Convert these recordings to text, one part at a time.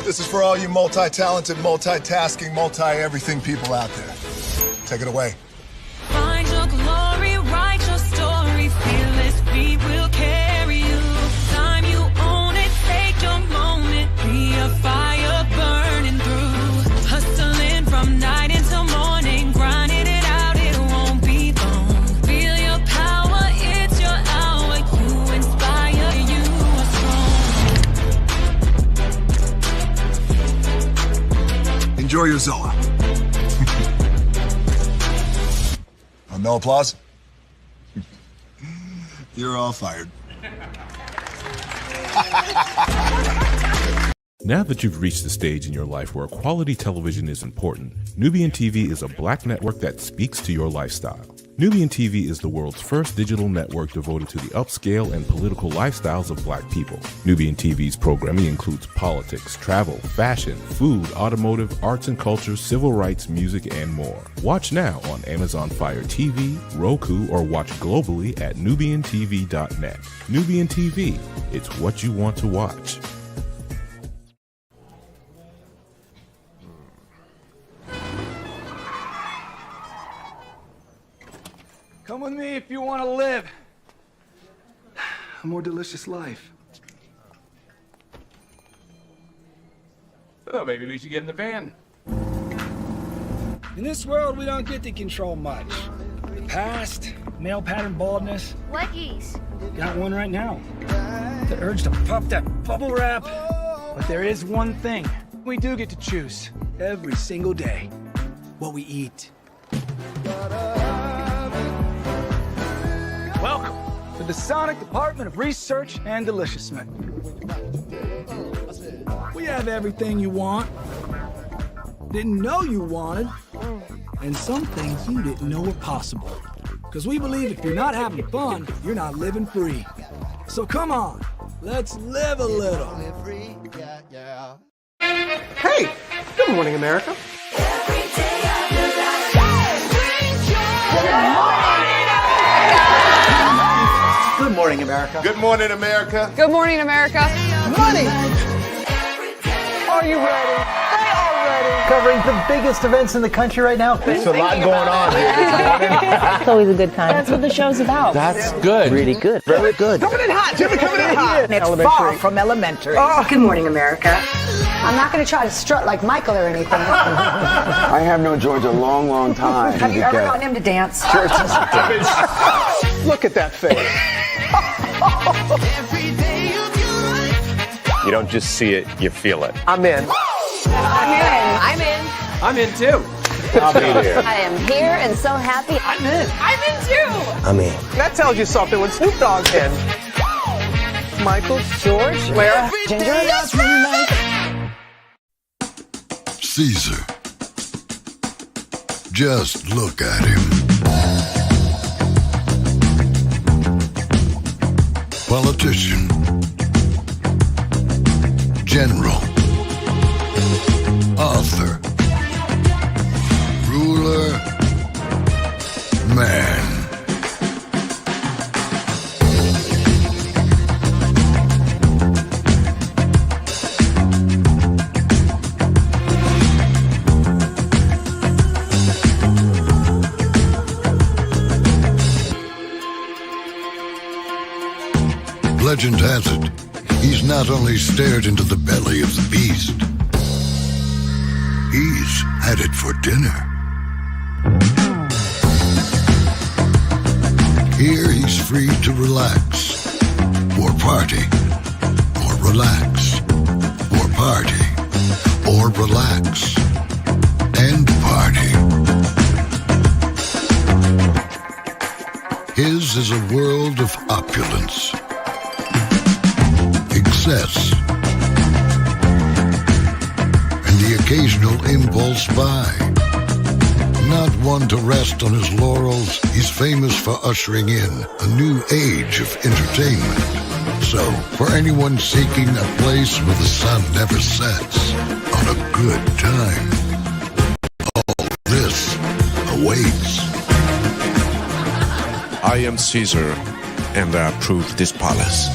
This is for all you multi-talented, multitasking, multi-everything people out there. Take it away. Find your glory, write your story, fearless feet will carry you. Time you own it, take your moment, be a fire burning through. Hustling from night until morning, grinding it out, it won't be long. Feel your power, it's your hour, you inspire, you are strong. Enjoy your Zoa. No applause? You're all fired. Now that you've reached the stage in your life where quality television is important, Nubian TV is a black network that speaks to your lifestyle. Nubian TV is the world's first digital network devoted to the upscale and political lifestyles of black people. Nubian TV's programming includes politics, travel, fashion, food, automotive, arts and culture, civil rights, music, and more. Watch now on Amazon Fire TV, Roku, or watch globally at nubiantv.net. Nubian TV, it's what you want to watch. Come with me if you want to live a more delicious life. Well, maybe we should get in the van. In this world, we don't get to control much. The past, male pattern baldness. Leggies. Got one right now. The urge to puff that bubble wrap. But there is one thing we do get to choose every single day: what we eat. Welcome to the Sonic Department of Research and Deliciousness. We have everything you want, didn't know you wanted, and some things you didn't know were possible. Because we believe if you're not having fun, you're not living free. So come on, let's live a little. Hey, good morning, America. Good morning, America. Good morning, America. Good morning, America. Money! Are you ready? They are ready. Covering the biggest events in the country right now. There's a lot going on here this morning. It's always a good time. That's what the show's about. That's good. Really good. Very good. Coming in hot, Jimmy, coming in hot. It's far from elementary. Oh. Good morning, America. I'm not going to try to strut like Michael or anything. I have known George a long, long time. Have you ever gotten him to dance? Sure. Look at that face. You don't just see it, you feel it. I'm in. I'm in. I'm in too. I'll be there. I am here and so happy. I'm in. I'm in too. I'm in. That tells you something when Snoop Dogg's in. Michael, George, Lara, Ginger. Caesar. Just look at him. Politician. General. Author. Ruler. Man. Legend has it, he's not only stared into the belly of the beast, he's had it for dinner. Here he's free to relax, or party, or relax, or party, or relax, and party. His is a world of opulence, excess, and the occasional impulse buy. Not one to rest on his laurels, he's famous for ushering in a new age of entertainment. So, for anyone seeking a place where the sun never sets on a good time, all this awaits. I am Caesar, and I approve this palace.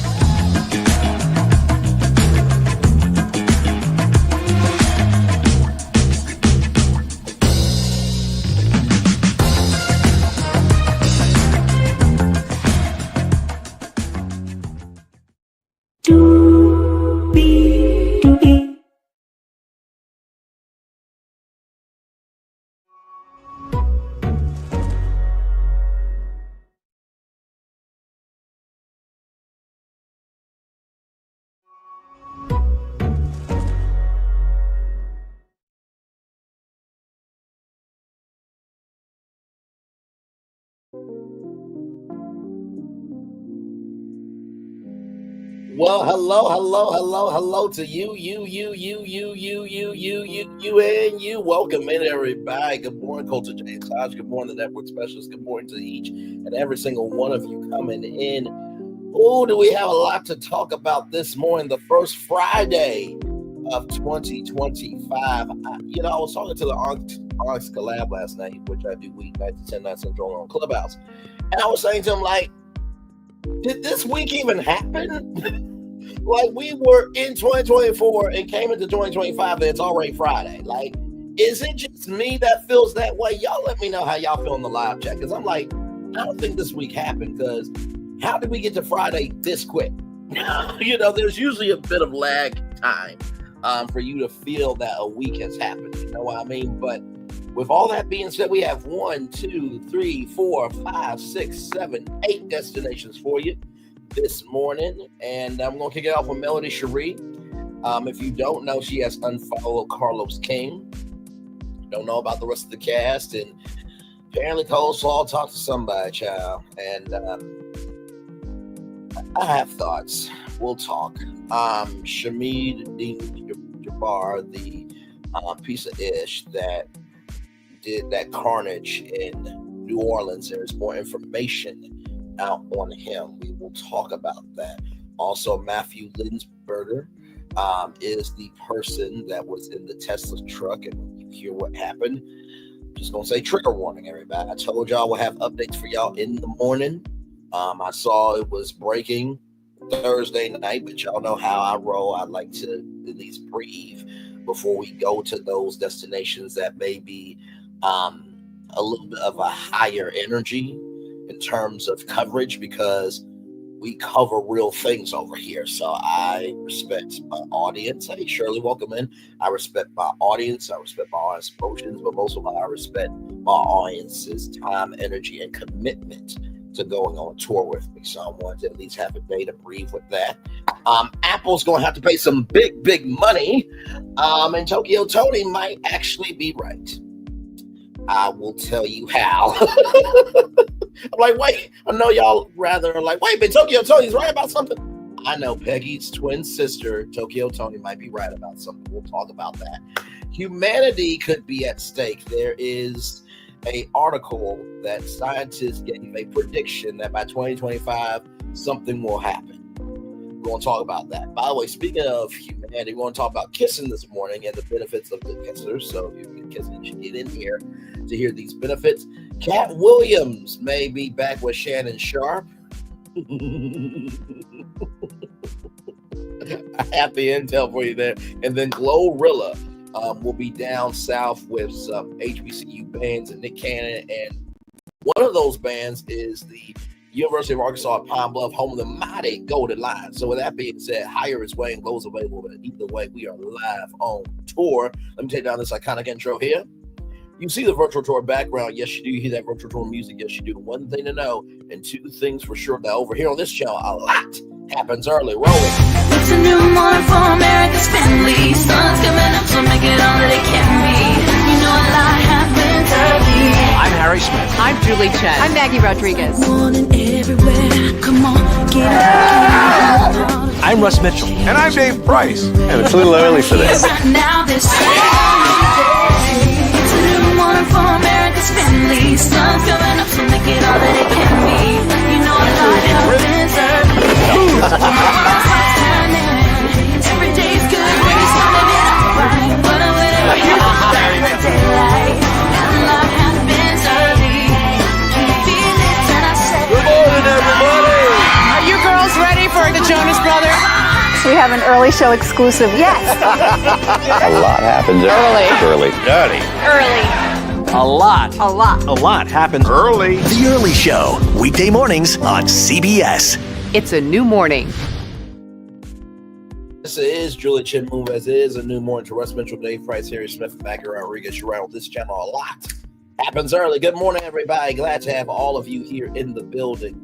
Well, hello to you, and you. Welcome in, everybody. Good morning, Culture James Hodge. Good morning, the network specialist. Good morning to each and every single one of you coming in. Oh, do we have a lot to talk about this morning? The first Friday of 2025. I was talking to the Onyx Collab last night, which I do weeknights at 10, 9 Central on Clubhouse. And I was saying to him, like, did this week even happen? Like, we were in 2024 and came into 2025 and it's already Friday. Like, is it just me that feels that way? Y'all let me know how y'all feel in the live chat. Because I'm like, I don't think this week happened, because how did we get to Friday this quick? There's usually a bit of lag time for you to feel that a week has happened. You know what I mean? But with all that being said, we have 1, 2, 3, 4, 5, 6, 7, 8 destinations for you this morning. And I'm going to kick it off with Melody Shari. If you don't know, she has unfollowed Carlos King. Don't know about the rest of the cast. And apparently Coleslaw talked to somebody, child. And I have thoughts. We'll talk. Shamsud Din Jabbar, the piece of ish that did that carnage in New Orleans. There's more information out on him. We will talk about that. Also, Matthew Liveisberger is the person that was in the Tesla truck, and when you hear what happened, I'm just gonna say trigger warning, everybody. I told y'all we'll have updates for y'all in the morning. I saw it was breaking Thursday night, but y'all know how I roll. I like to at least breathe before we go to those destinations that may be a little bit of a higher energy in terms of coverage, because we cover real things over here. So I respect my audience. Hey, Shirley, welcome in. I respect my audience. I respect my audience emotions, but most of all, I respect my audience's time, energy, and commitment to going on tour with me. So I wanted to at least have a day to breathe with that. Apple's going to have to pay some big money, and Tokyo Toni might actually be right. I will tell you how. I'm like, wait, I know y'all rather like, wait, but Tokyo Toni's right about something. I know Peggy's twin sister, Tokyo Toni, might be right about something. We'll talk about that. Humanity could be at stake. There is an article that scientists gave a prediction that by 2025, something will happen. We're going to talk about that. By the way, speaking of humanity, we're going to talk about kissing this morning and the benefits of the kissers. So if you've been kissing, you should get in here to hear these benefits. Katt Williams may be back with Shannon Sharp. I have the intel for you there. And then GloRilla will be down south with some HBCU bands and Nick Cannon. And one of those bands is the University of Arkansas at Pine Bluff, home of the mighty Golden Line. So with that being said, higher is way and low is available. But either way, we are live on tour. Let me take down this iconic intro here. You see the virtual tour background. Yes, you do. You hear that virtual tour music. Yes, you do. One thing to know, and two things for sure. Now, over here on this channel, a lot happens early. Roll it. It's a new morning for America's family. Sun's coming up, so make it all that it can be. You know a lot happens early. I'm Harry Smith. I'm Julie Chen. I'm Maggie Rodriguez. Morning everywhere. Come on, get up. I'm Russ Mitchell. And I'm Dave Price. And it's a little early for this. Now this for America's family. Sun's coming up, so make it all that it can be. You know a lot happens early. Every day's good when you start living right. But I'm whenever you start the daylight. A lot happens early. Can you feel it? And I say, good morning, everybody. Are you girls ready for the Jonas Brothers? We have an early show exclusive. Yes. A lot happens early. Dirty. Early. A lot happens Early. The Early Show, weekday mornings on CBS. It's a new morning. This is Julie Chin Move as it is a new morning to Russ Mitchell, Dave Price, Harry Smith, Maggie Rodriguez. You're right on this channel a lot. Happens early. Good morning, everybody. Glad to have all of you here in the building.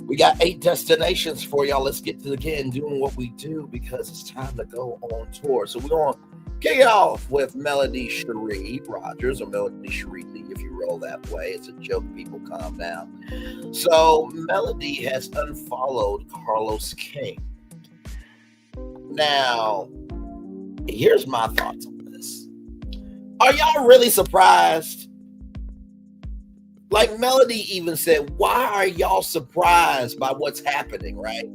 We got 8 destinations for y'all. Let's get to again doing what we do because it's time to go on tour. So we're going to kick it off with Melody Shari Rogers, or Melody Shari Lee, if you roll that way. It's a joke. People calm down. So Melody has unfollowed Carlos King. Now, here's my thoughts on this. Are y'all really surprised? Like Melody even said, why are y'all surprised by what's happening, right?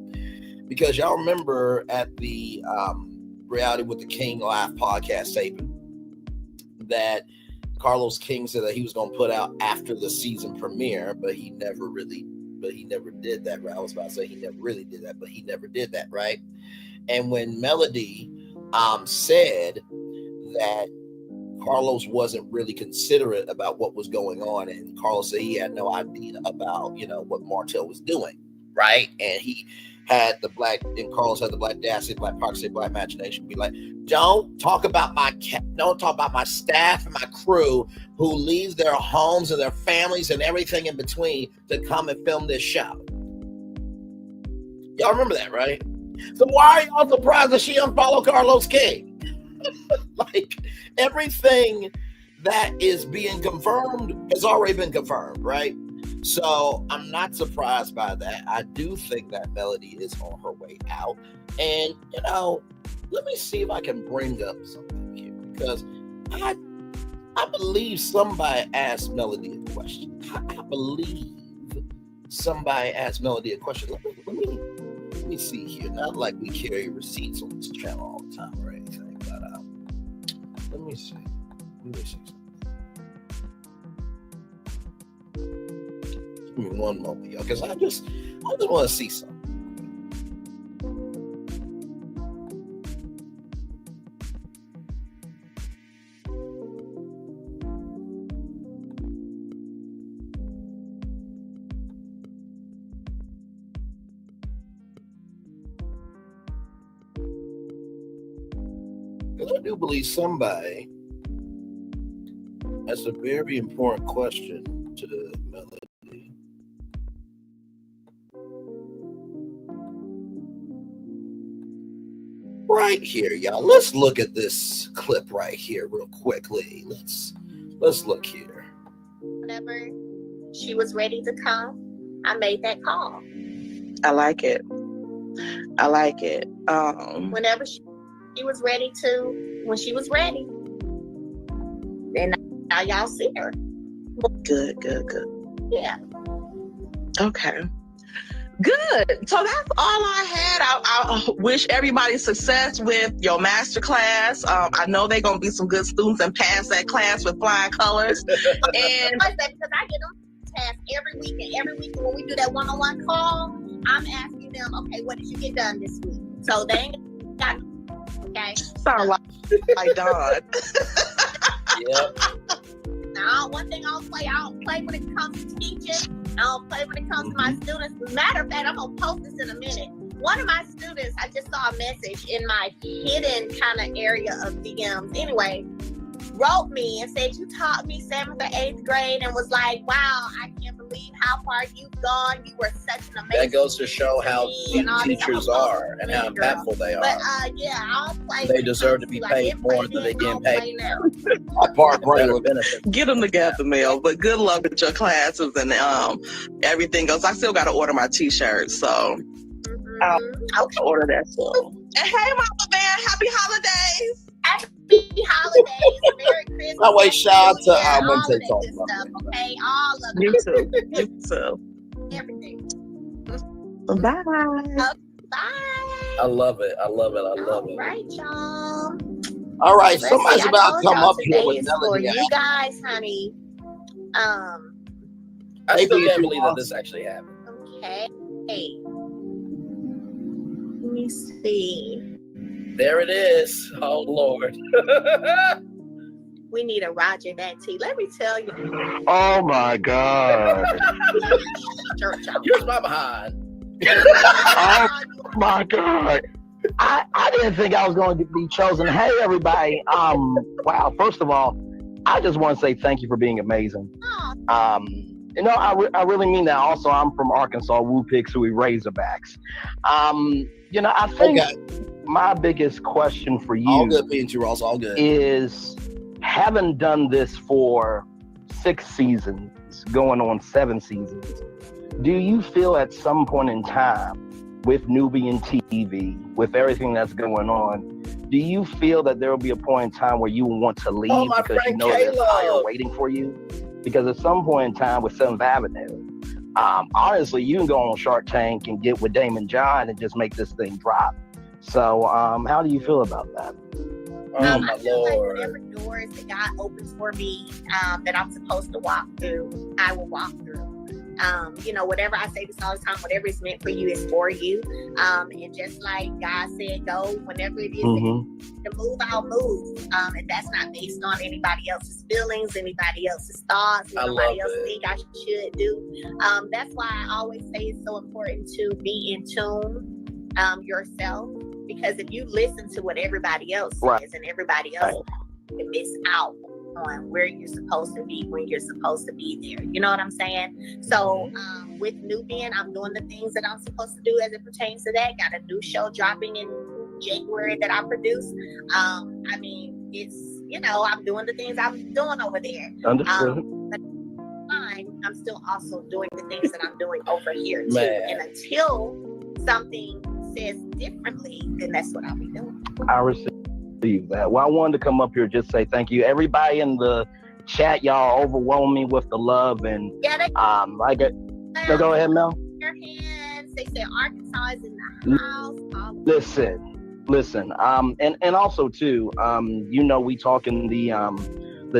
Because y'all remember at the Reality with the King live podcast taping that Carlos King said that he was going to put out after the season premiere, but he never did that, right? I was about to say he never really did that, but he never did that, right? And when Melody said that Carlos wasn't really considerate about what was going on, and Carlos said he had no idea about, what Martell was doing, right? And he had Carlos had the black audacity, black proxy, black imagination, be like, don't talk about my staff and my crew who leave their homes and their families and everything in between to come and film this show. Y'all remember that, right? So why are y'all surprised that she unfollowed Carlos King? Like, everything that is being confirmed has already been confirmed, right? So I'm not surprised by that. I do think that Melody is on her way out. And, let me see if I can bring up something here, because I believe somebody asked Melody a question. I believe somebody asked Melody a question. Let me see here. Not like we carry receipts on this channel all the time or anything, but let me see. Give me one moment, y'all, because I just want to see something. I do believe somebody that's a very important question to Melody. Right here, y'all. Let's look at this clip right here real quickly. Let's look here. Whenever she was ready to come, I made that call. I like it. Whenever she was ready to, when she was ready. And now y'all see her. Good. Yeah. Okay. Good. So that's all I had. I wish everybody success with your master class. I know they're going to be some good students and pass that class with flying colors. And because I get them tasks every week, and every week when we do that one-on-one call, I'm asking them, okay, what did you get done this week? So they ain't got. Okay. Sound like Don. Yep. Now, one thing I don't play when it comes to teaching. I don't play when it comes to my students. As a matter of fact, I'm going to post this in a minute. One of my students, I just saw a message in my hidden kind of area of DMs. Anyway, wrote me and said, you taught me 7th or 8th grade, and was like, wow, I can't believe how far you've gone. You were such an amazing That goes to show how deep teachers are and how impactful they are. But I'll play. They deserve to be paid more than they're getting paid now. Regular benefits. Get them together, Mel. But good luck with your classes and everything else. I still got to order my t-shirts, so I'll order that too. And hey, Mama Bear, happy holidays. Happy holidays, Merry Christmas. My way, shout out to all of that good stuff, okay? All of it. You too. Everything. Bye. Bye. I love it. All right, y'all. All right, Let's somebody's see, about to come up here today with is Melody. for you guys, honey. I still can't believe that this actually happened. Okay. Let me see. There it is. Oh, Lord. We need a Roger that tea. Let me tell you. Oh, my God. Here's my behind. Oh, my God. I didn't think I was going to be chosen. Hey, everybody. Wow. First of all, I just want to say thank you for being amazing. I really mean that. Also, I'm from Arkansas, Woo Pig Suey Razorbacks. I think my biggest question for you all good, being Ross, all good, is having done this for 6 seasons, going on 7 seasons, do you feel at some point in time with Nubian TV, with everything that's going on, do you feel that there will be a point in time where you will want to leave because you know there's fire waiting for you? Because at some point in time with 7th Avenue, honestly, you can go on Shark Tank and get with Damon John and just make this thing drop. So how do you feel about that? I feel like whatever doors that God opens for me that I'm supposed to walk through, I will walk through. Whatever, I say this all the time, whatever is meant for you is for you. And just like God said, go whenever it is to move, I'll move. And that's not based on anybody else's feelings, anybody else's thoughts, anybody else think I should do. That's why I always say it's so important to be in tune yourself, because if you listen to what everybody else says and everybody else, you miss out on where you're supposed to be when you're supposed to be there. You know what I'm saying? So with Nubian, I'm doing the things that I'm supposed to do as it pertains to that. Got a new show dropping in January that I produce. It's, I'm doing the things I'm doing over there. Understood. But I'm still also doing the things that I'm doing over here too. Man. And until something says differently, then that's what I'll be doing. I receive that. Well, I wanted to come up here and just say thank you. Everybody in the chat, y'all overwhelm me with the love and so go ahead, Mel. Your hands. They say Arkansas is in the house. Listen. And also too, we talk in the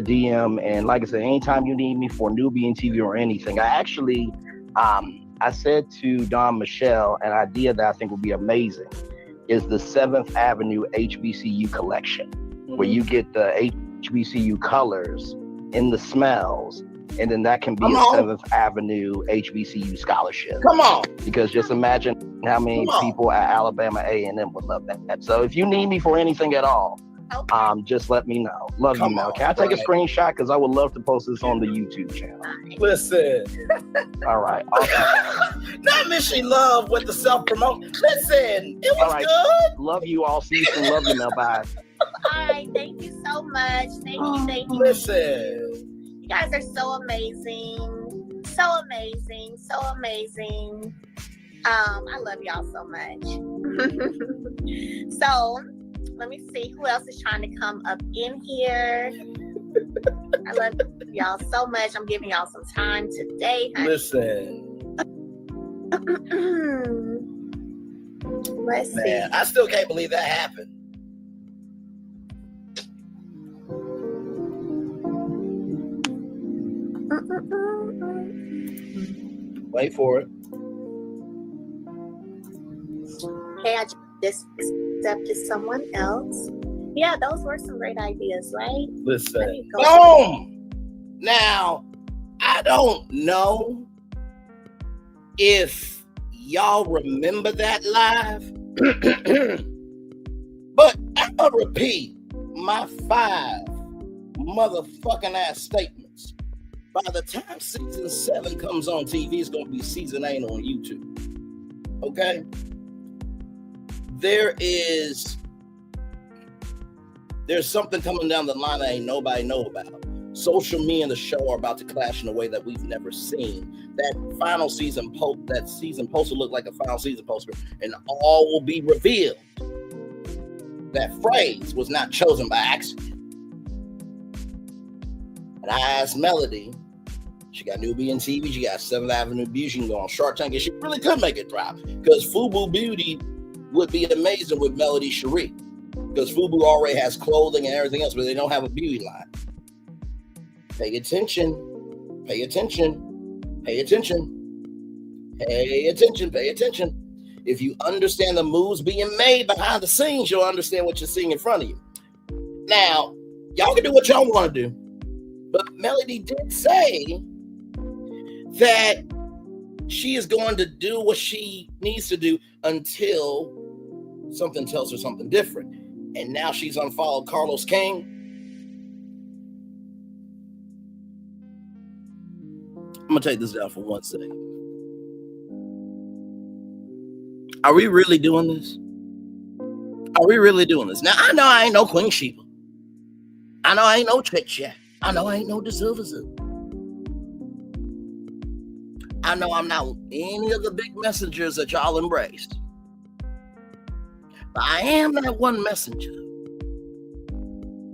DM, and like I said, anytime you need me for Nubian TV or anything, I actually I said to Don Michelle an idea that I think would be amazing is the 7th Avenue HBCU collection, where you get the HBCU colors in the smells, and then that can be a 7th Avenue HBCU scholarship. Come on. Because just imagine how many people at Alabama A&M would love that. So if you need me for anything at all, just let me know. Love you, Mel. Can I take a screenshot? Because I would love to post this on the YouTube channel. Listen. All right. Not Miss Love with the self-promotion. Listen, it was good. Love you all. See you soon. Love you, Mel. Bye. All right. Thank you so much. Thank you. Listen. You guys are so amazing. So amazing. So amazing. I love y'all so much. So, let me see who else is trying to come up in here. I love y'all so much. I'm giving y'all some time today. Listen. Let's see. I still can't believe that happened. Wait for it. Hey, I just accepted someone else. Yeah, those were some great ideas, right? Listen. Boom! Now, I don't know if y'all remember that live, but I'm going to repeat my 5 motherfucking ass statements. By the time season 7 comes on TV, it's going to be season 8 on YouTube. Okay? There's something coming down the line that ain't nobody know about. Social media and the show are about to clash in a way that we've never seen. That final season that season poster looked like a final season poster, and all will be revealed. That phrase was not chosen by accident. And I asked Melody, she got Nubian TV, she got 7th Avenue Beauty, she can go on Shark Tank, and she really could make it drop. Because FUBU Beauty would be amazing with Melody Shari, because FUBU already has clothing and everything else, but they don't have a beauty line. Pay attention. Pay attention. Pay attention. Pay attention. Pay attention. If you understand the moves being made behind the scenes, you'll understand what you're seeing in front of you. Now, y'all can do what y'all want to do, but Melody did say that she is going to do what she needs to do until something tells her something different. And now she's unfollowed Carlos King. I'm going to take this down for 1 second. Are we really doing this? Are we really doing this? Now, I know I ain't no Queen Sheba. I know I ain't no Trick Chat. I know I ain't no DeSilva Zoo. I know I'm not any of the big messengers that y'all embrace. But I am that one messenger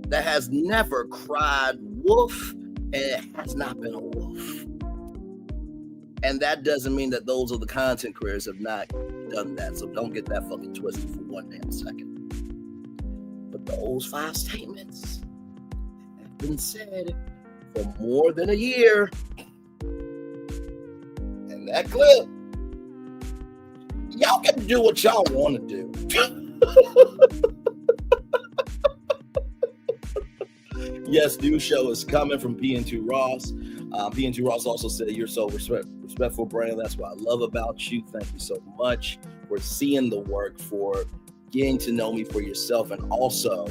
that has never cried wolf, and it has not been a wolf. And that doesn't mean that those of the content creators have not done that. So don't get that fucking twisted for one damn second. But those 5 statements have been said for more than a year. And that clip, y'all can do what y'all want to do. Yes, new show is coming from PN2 Ross. PN2 Ross also said, "You're so respectful, Brandon. That's what I love about you. Thank you so much for seeing the work, for getting to know me for yourself, and also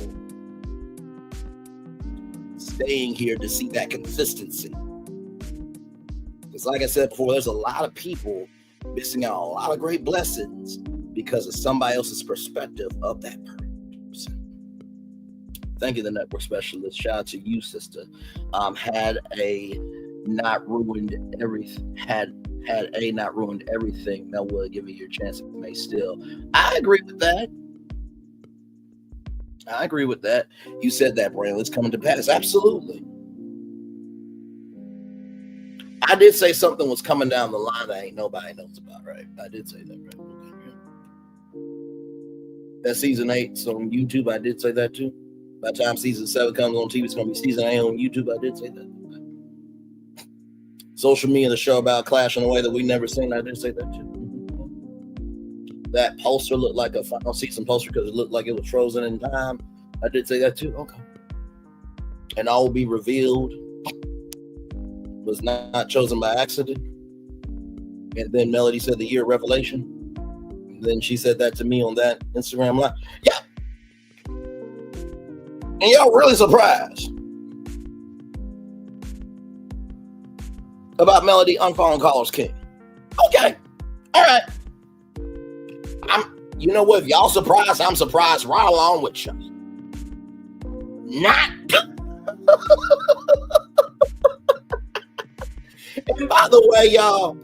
staying here to see that consistency." Because like I said before, there's a lot of people missing out on a lot of great blessings because of somebody else's perspective of that person. Thank you, the network specialist. Shout out to you, sister. Had a not ruined everything. That would give you your chance. It may still. I agree with that. You said that, Brandon. It's coming to pass. Absolutely. I did say something was coming down the line that ain't nobody knows about, right? I did say that, right? Okay. That season 8's on YouTube. I did say that too. By the time season 7 comes on TV, it's going to be season 8 on YouTube. I did say that. Social media, the show about Clash in a way that we never seen. I did say that too. That poster looked like a final season poster because it looked like it was frozen in time. I did say that too. Okay. And all will be revealed. Was not chosen by accident. And then Melody said the year of revelation. And then she said that to me on that Instagram live. Yeah. And y'all really surprised about Melody unfollowing Carlos King. Okay. All right. You know what? If y'all surprised, I'm surprised right along with you. Not. And by the way, y'all,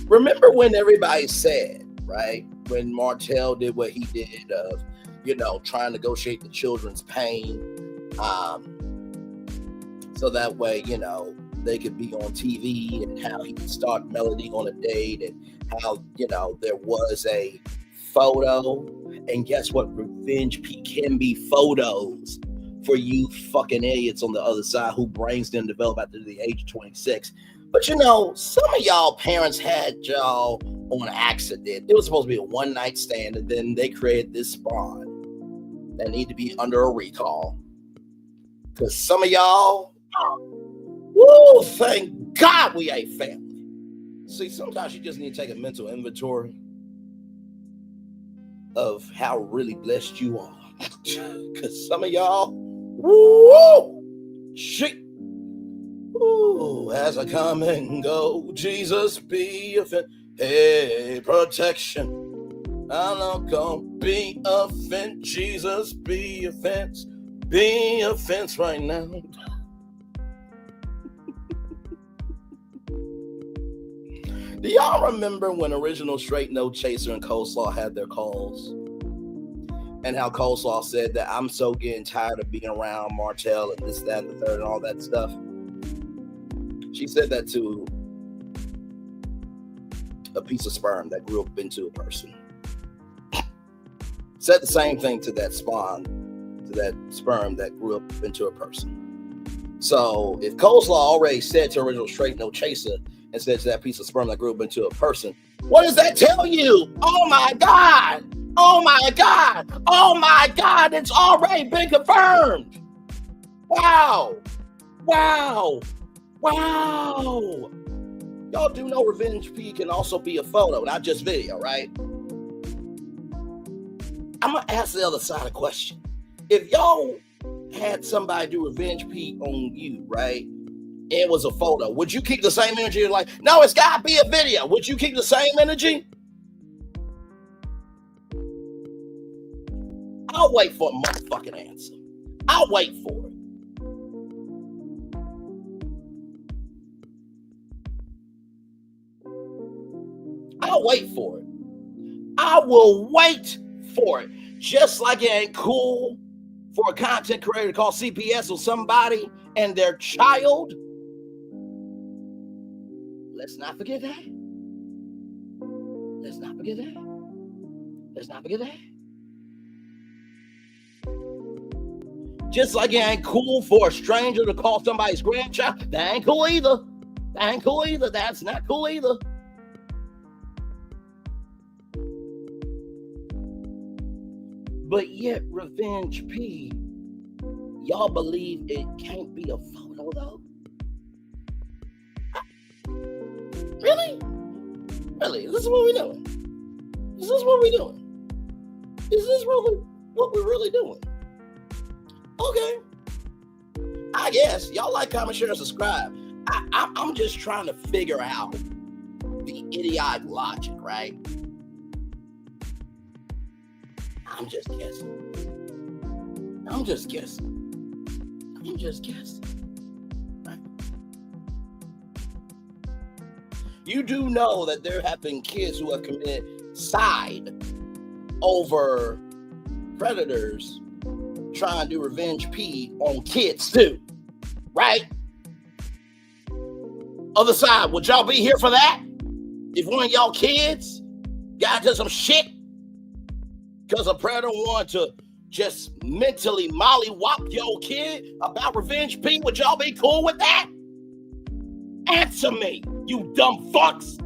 remember when everybody said, right, when Martell did what he did of, trying to negotiate the children's pain, so that way, they could be on TV, and how he could start Melody on a date, and how, there was a photo, and guess what? Revenge can be photos for you fucking idiots on the other side who brains didn't develop after the age of 26. But some of y'all parents had y'all on accident. It was supposed to be a one-night stand, and then they created this spawn that need to be under a recall. Because some of y'all, woo, thank God we ain't family. See, sometimes you just need to take a mental inventory of how really blessed you are. Because some of y'all, woo, shit. Ooh, as I come and go, Jesus be a hey, protection. I'm not gonna be a fence. Jesus be a fence. Be a fence right now. Do y'all remember when original Straight No Chaser and Coleslaw had their calls? And how Coleslaw said that I'm so getting tired of being around Martell and this, that, and the third, and all that stuff. She said that to a piece of sperm that grew up into a person. Said the same thing to that spawn, to that sperm that grew up into a person. So if Coleslaw already said to original Straight No Chaser and said to that piece of sperm that grew up into a person, what does that tell you? Oh my God! Oh my God! Oh my God! It's already been confirmed! Wow! Wow! Wow! Y'all do know Revenge P can also be a photo, not just video, right? I'm gonna ask the other side of the question. If y'all had somebody do Revenge Pete on you, right? It was a photo. Would you keep the same energy? You're like, no, it's gotta be a video. Would you keep the same energy? I'll wait for a motherfucking answer. I'll wait for it. I'll wait for it. I will wait for it. Just like it ain't cool for a content creator to call CPS on somebody and their child. Let's not forget that. Let's not forget that. Let's not forget that. Just like it ain't cool for a stranger to call somebody's grandchild. That ain't cool either. That ain't cool either. That's not cool either. But yet, Revenge P, y'all believe it can't be a photo though? Really? Really? This is what we're doing. This is what we're doing. Is this really what we're really doing? Okay. I guess. Y'all like, comment, share, and subscribe. I'm just trying to figure out the idiotic logic, right? I'm just guessing. I'm just guessing. Right? You do know that there have been kids who have committed suicide over predators trying to do Revenge P on kids too, right? Other side, would y'all be here for that? If one of y'all kids got into some shit because a predator wanted to just mentally mollywop your kid about Revenge P, would y'all be cool with that? Answer me, you dumb fucks.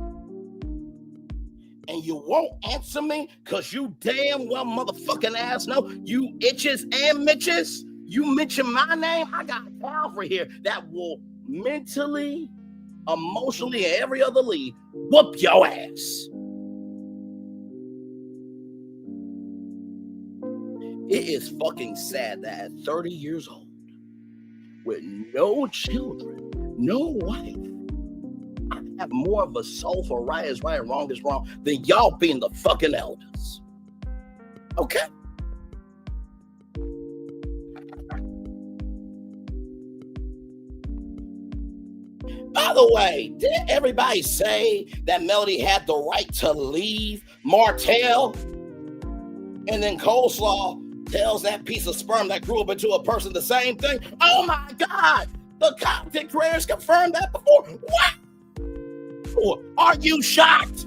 And you won't answer me because you damn well motherfucking ass know you itches and mitches. You mention my name, I got Calvary here that will mentally, emotionally, and every other lead whoop your ass. It is fucking sad that at 30 years old, with no children, no wife, I have more of a soul for right is right and wrong is wrong than y'all being the fucking elders. Okay? By the way, didn't everybody say that Melody had the right to leave Martell? And then Coleslaw tells that piece of sperm that grew up into a person the same thing. Oh my God, the content creators confirmed that before. What? Are you shocked?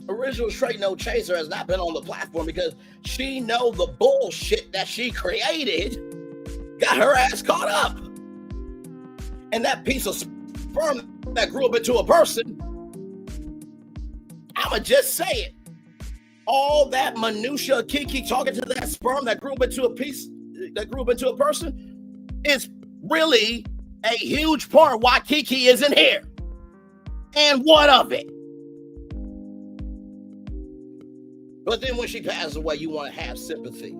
Original Straight No Chaser has not been on the platform because she know the bullshit that she created got her ass caught up. And that piece of sperm that grew up into a person, I'ma just say it. All that minutia Kiki talking to that sperm that grew up into a person is really a huge part why Kiki isn't here. And what of it? But then when she passes away, you want to have sympathy,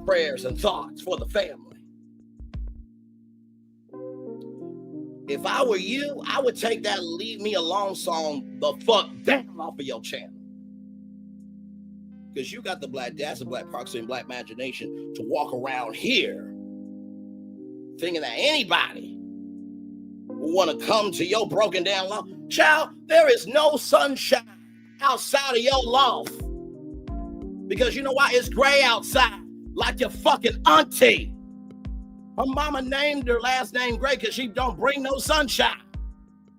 prayers, and thoughts for the family. If I were you, I would take that Leave Me Alone song the fuck down off of your channel. Because you got the black dazzle, black proxy, and black imagination to walk around here thinking that anybody will want to come to your broken down loft. Child, there is no sunshine outside of your loft. Because you know why? It's gray outside, like your fucking auntie. Her mama named her last name Gray because she don't bring no sunshine.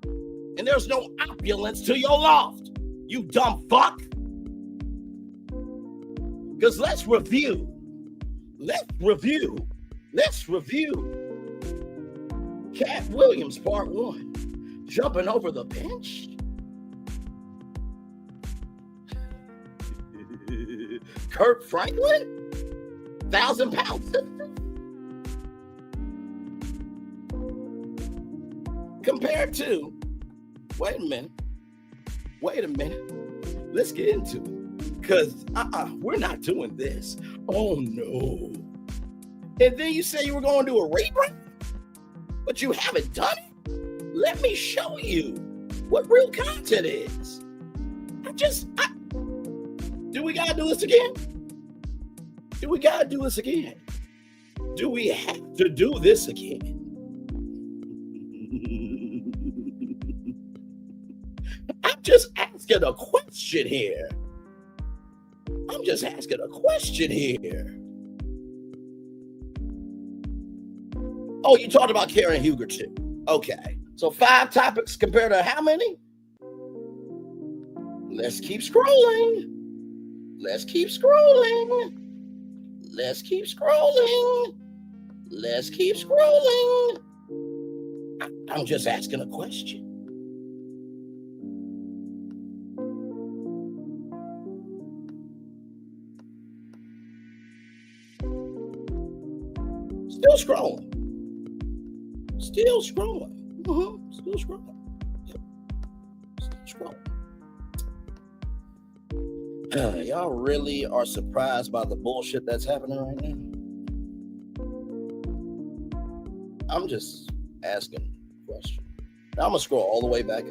And there's no opulence to your loft, you dumb fuck. Because let's review. Katt Williams, part 1. Jumping over the bench. Kurt Franklin? 1,000-pound compared to, wait a minute. Let's get into it. Because we're not doing this. Oh no. And then you say you were going to do a rebrand, but you haven't done it? Let me show you what real content is. Do we gotta do this again? Do we have to do this again? I'm just asking a question here. Oh, you talked about Karen Huger too. Okay. So 5 topics compared to how many? Let's keep scrolling. I'm just asking a question. Still scrolling. Still scrolling. Yep. Still scrolling. Y'all really are surprised by the bullshit that's happening right now? I'm just asking a question. Now I'm going to scroll all the way back.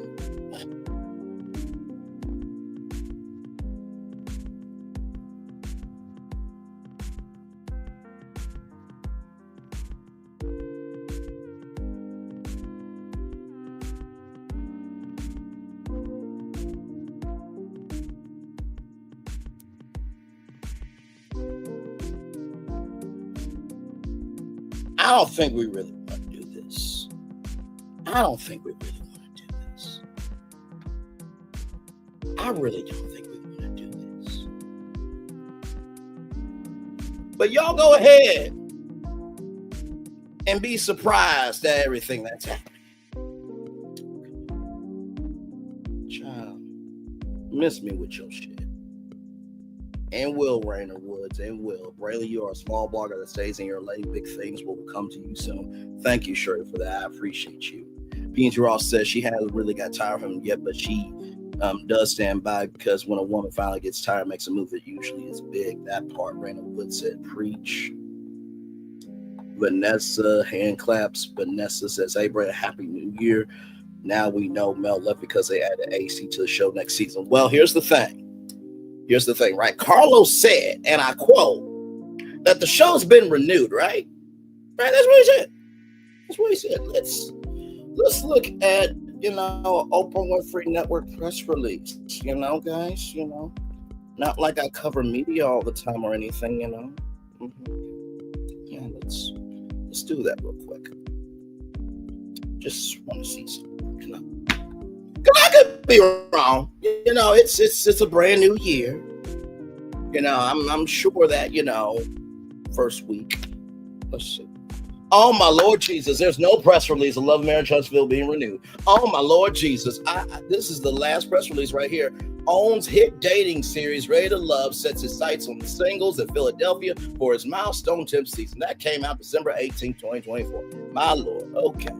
I don't think we really want to do this. I really don't think we want to do this. But y'all go ahead and be surprised at everything that's happening. Child, miss me with your shit. And Will Rayner Woods, and Will. Brayley, you are a small blogger that stays in your lane. Big things will come to you soon. Thank you, Shari, for that. I appreciate you. P&T Ross says she hasn't really got tired of him yet, but she does stand by because when a woman finally gets tired, makes a move that usually is big. That part, Rayner Woods said, preach. Vanessa, hand claps. Vanessa says, hey, Brandon, Happy New Year. Now we know Mel left because they added AC to the show next season. Well, here's the thing, right? Carlos said, and I quote, that the show's been renewed, right? Right, that's what he said. Let's look at, Oprah Winfrey Network press release, guys, not like I cover media all the time or anything, Yeah, let's do that real quick. Just want to see something, Because I could be wrong. It's a brand new year. I'm sure that, first week. Let's see. Oh, my Lord Jesus. There's no press release of Love, Marriage, Huntsville being renewed. Oh, my Lord Jesus. This is the last press release right here. Owns hit dating series Ready to Love sets his sights on the singles in Philadelphia for his milestone 10th season. That came out December 18, 2024. My Lord. Okay.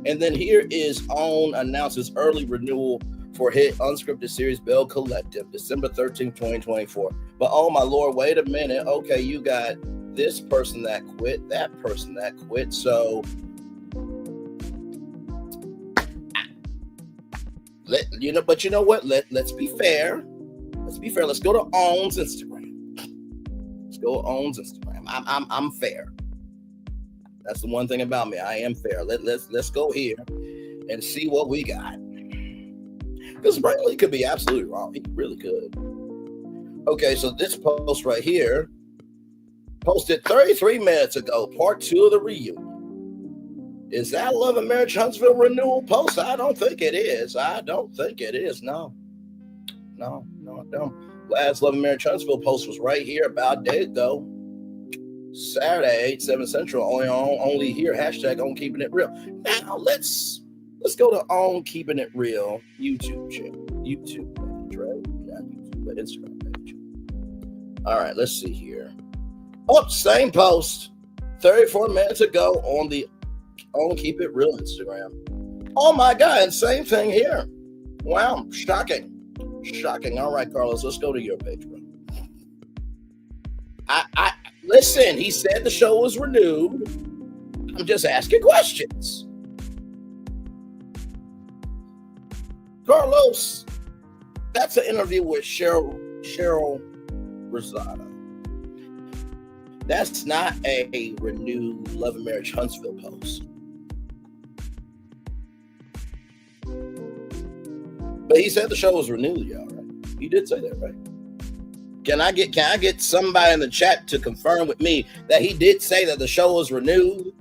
And then here is OWN announces early renewal for hit unscripted series Bell Collective, December 13, 2024. But oh my Lord, wait a minute. Okay, you got this person that quit, that person that quit. So but you know what? Let's be fair. Let's go to OWN's Instagram. I'm fair. That's the one thing about me. I am fair. Let's go here and see what we got. Because Brantley could be absolutely wrong. He really could. Okay, so this post right here, posted 33 minutes ago, part 2 of the reunion. Is that Love and Marriage Huntsville renewal post? I don't think it is. No, I don't. Last Love and Marriage Huntsville post was right here about a day ago. Saturday, 8/7 Central, only here, hashtag on Keeping It Real. Now let's go to On Keeping It Real YouTube channel. YouTube page, right? Not YouTube, but Instagram page. All right, let's see here. Oh, same post 34 minutes ago on Keep It Real Instagram. Oh my God, and same thing here. Wow, shocking. All right, Carlos, let's go to your page, bro. I listen, he said the show was renewed. I'm just asking questions. Carlos, that's an interview with Cheryl Rosado. That's not a renewed Love and Marriage Huntsville post. But he said the show was renewed, y'all, right? He did say that, right? Can I get somebody in the chat to confirm with me that he did say that the show was renewed,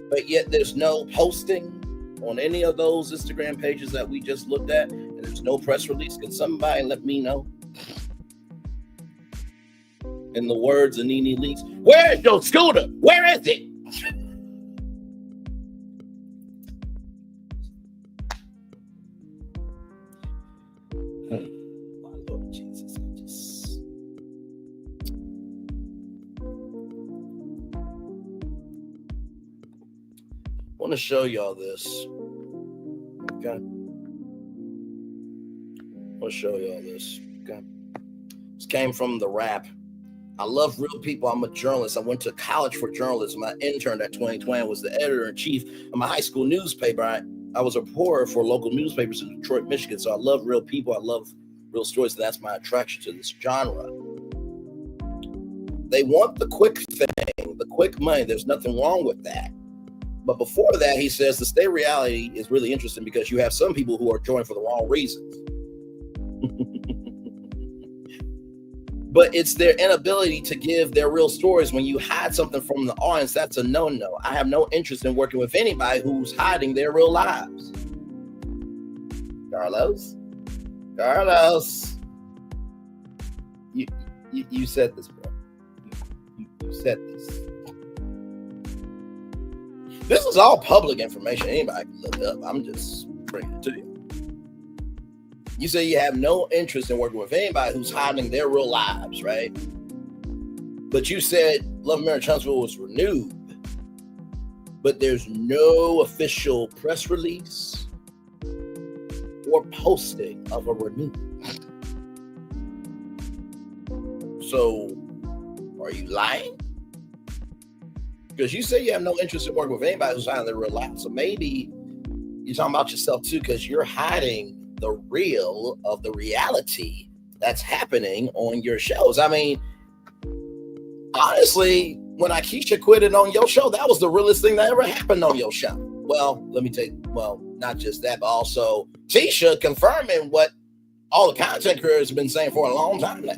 but yet there's no posting on any of those Instagram pages that we just looked at, and there's no press release? Can somebody let me know? In the words of Nene Leakes, where's your scooter? Where is it? My Lord Jesus, I want to show y'all this. Okay. I want to show y'all this. Okay. This came from The Wrap. I love real people. I'm a journalist. I went to college for journalism. I interned at 2020. I was the editor-in-chief of my high school newspaper. I was a reporter for local newspapers in Detroit, Michigan. So I love real people. I love real stories. And that's my attraction to this genre. They want the quick thing, the quick money. There's nothing wrong with that. But before that, he says the state of reality is really interesting because you have some people who are joining for the wrong reasons. But it's their inability to give their real stories. When you hide something from the audience, that's a no-no. I have no interest in working with anybody who's hiding their real lives. Carlos, you said this, bro. You said this. This is all public information. Anybody can look it up. I'm just bringing it to you. You say you have no interest in working with anybody who's hiding their real lives, right? But you said Love and Marriage Huntsville was renewed, but there's no official press release or posting of a renewal. So, are you lying? Because you say you have no interest in working with anybody who's hiding their real life. So maybe you're talking about yourself too, because you're hiding the real of the reality that's happening on your shows. I mean, honestly, when Akeisha quitted on your show, that was the realest thing that ever happened on your show. Well, let me take, not just that, but also Tisha confirming what all the content creators have been saying for a long time now.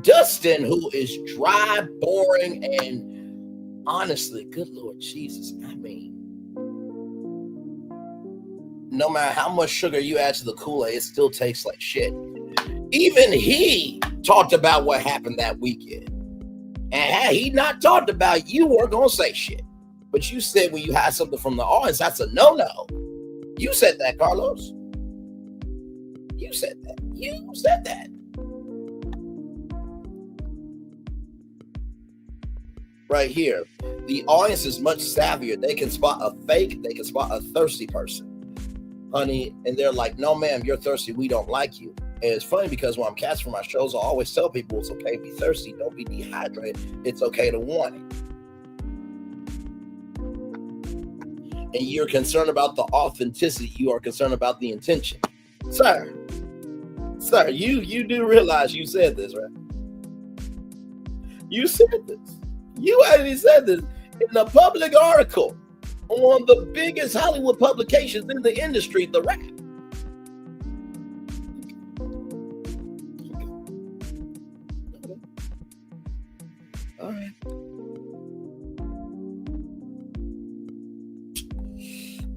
Dustin, who is dry, boring, and honestly, good Lord Jesus, I mean, no matter how much sugar you add to the Kool-Aid, it still tastes like shit. Even he talked about what happened that weekend. And had he not talked about it, you weren't going to say shit. But you said when you had something from the audience, that's a no-no. You said that, Carlos. You said that. You said that. Right here, the audience is much savvier. They can spot a fake, they can spot a thirsty person, honey, and they're like, no ma'am, you're thirsty, we don't like you. And it's funny because when I'm casting for my shows, I always tell people it's okay to be thirsty, don't be dehydrated, it's okay to want it. And you're concerned about the authenticity, you are concerned about the intention. Sir, you do realize you said this, right? You said this. You actually said this in a public article on the biggest Hollywood publications in the industry, The Wrap. All right.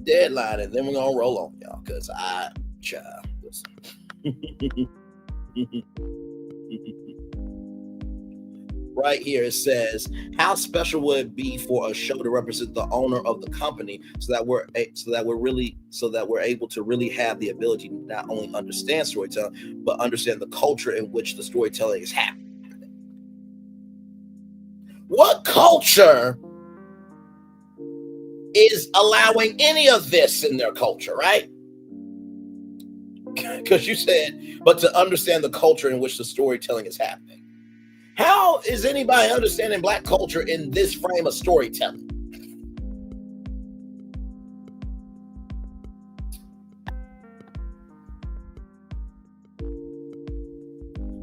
Deadline, and then we're going to roll on, y'all, because listen. right here. It says, how special would it be for a show to represent the owner of the company so that we're able to really have the ability to not only understand storytelling, but understand the culture in which the storytelling is happening. What culture is allowing any of this in their culture, right? Because you said, but to understand the culture in which the storytelling is happening. How is anybody understanding Black culture in this frame of storytelling?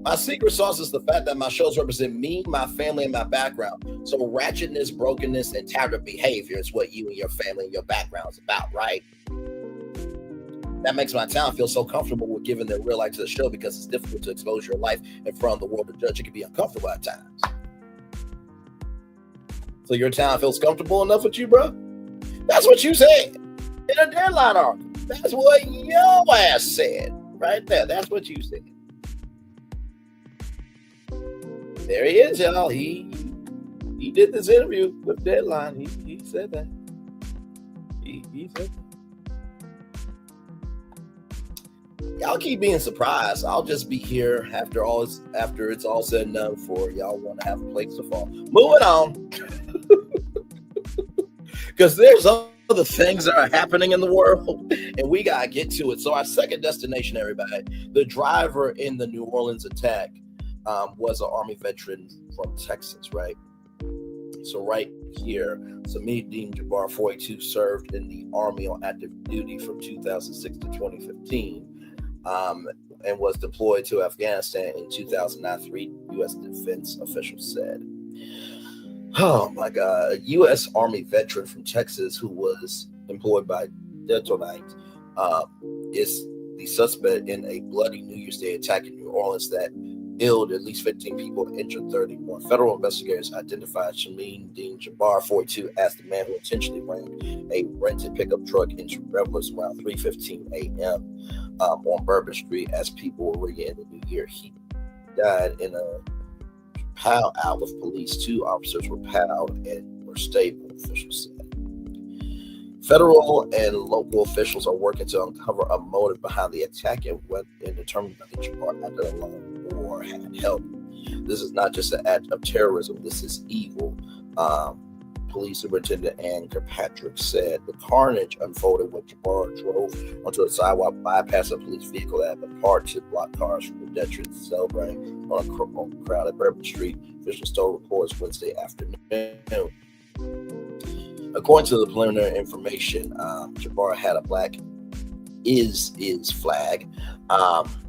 My secret sauce is the fact that my shows represent me, my family, and my background. So ratchetness, brokenness, and tavern behavior is what you and your family and your background is about, right? That makes my town feel so comfortable with giving their real life to the show because it's difficult to expose your life in front of the world to judge. It can be uncomfortable at times. So your town feels comfortable enough with you, bro? That's what you said in a Deadline article. That's what your ass said right there. That's what you said. There he is, y'all. He did this interview with Deadline. He said that. He said that. Y'all keep being surprised. I'll just be here after it's all said and done for y'all want to have a place to fall. Moving on. Because there's other things that are happening in the world, and we got to get to it. So our second destination, everybody, the driver in the New Orleans attack was an Army veteran from Texas, right? So right here, Shamsud Din Jabbar, 42, served in the Army on active duty from 2006 to 2015. And was deployed to Afghanistan in 2009, 3 U.S. defense officials said. Oh my God, a U.S. Army veteran from Texas who was employed by Detonite is the suspect in a bloody New Year's Day attack in New Orleans that killed at least 15 people and injured 30 more. Federal investigators identified Shamsud Din Jabbar, 42, as the man who intentionally ran a rented pickup truck into revelers around 3:15 a.m. On Bourbon Street as people were ringing in the new year. He died in a pow out with police. 2 officers were powed and were stable, officials said. Federal and local officials are working to uncover a motive behind the attack and determine whether Jabbar acted alone or had help. This is not just an act of terrorism. This is evil. Police Superintendent Ann Kirkpatrick said the carnage unfolded when Jabbar drove onto a sidewalk, bypassed a police vehicle that had been parked to block cars from pedestrians celebrating on a crowded Bourbon Street. Officials told reporters Wednesday afternoon. According to the preliminary information, Jabbar had a black is flag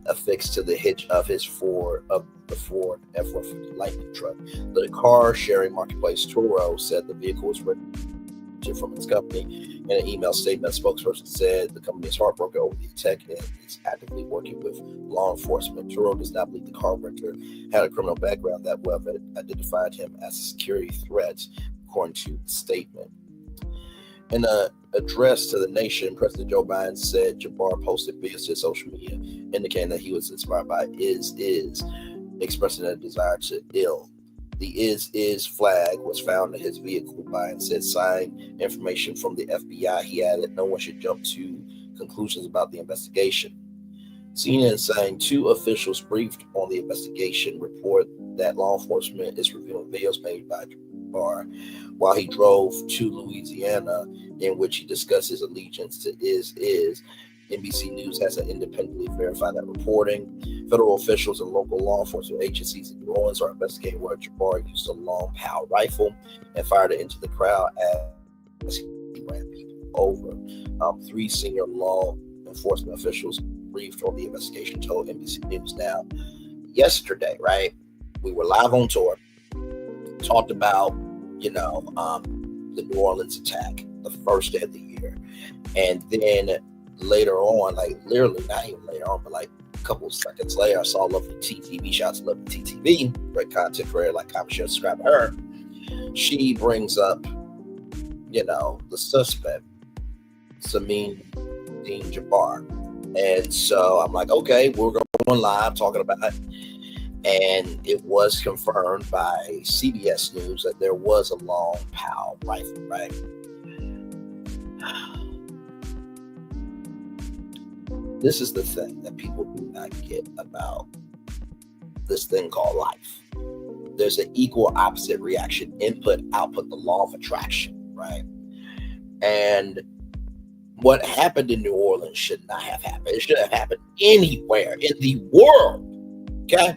affixed to the hitch of his Ford F-150 Lightning truck. The car sharing marketplace Turo said the vehicle was rented from its company. In an email statement, a spokesperson said the company is heartbroken over the attack and is actively working with law enforcement. Turo does not believe the car renter had a criminal background that would have identified him as a security threat, according to the statement. In an address to the nation, President Joe Biden said Jabbar posted videos to social media indicating that he was inspired by is, expressing a desire to ill. The is flag was found in his vehicle. Biden said, citing information from the FBI, he added, no one should jump to conclusions about the investigation. CNN saying 2 officials briefed on the investigation report that law enforcement is reviewing videos made by Jabbar while he drove to Louisiana, in which he discussed his allegiance to is. NBC News has independently verified that reporting. Federal officials and local law enforcement agencies in New Orleans are investigating whether Jabbar used a long POW rifle and fired it into the crowd as he ran people over. 3 senior law enforcement officials briefed on the investigation told NBC News. Now, yesterday, right, we were live on tour, talked about, the New Orleans attack, the first day of the year. And then later on, like literally not even later on, but like a couple of seconds later, I saw Lovely TTV, shouts to Lovely TTV, great content creator, like, comment, share, subscribe to her. She brings up, the suspect, Shamsud Din Jabbar. And so I'm like, okay, we're going live talking about And it was confirmed by CBS News that there was a long POW rifle, right? This is the thing that people do not get about this thing called life. There's an equal opposite reaction, input, output, the law of attraction, right? And what happened in New Orleans should not have happened. It should have happened anywhere in the world, okay?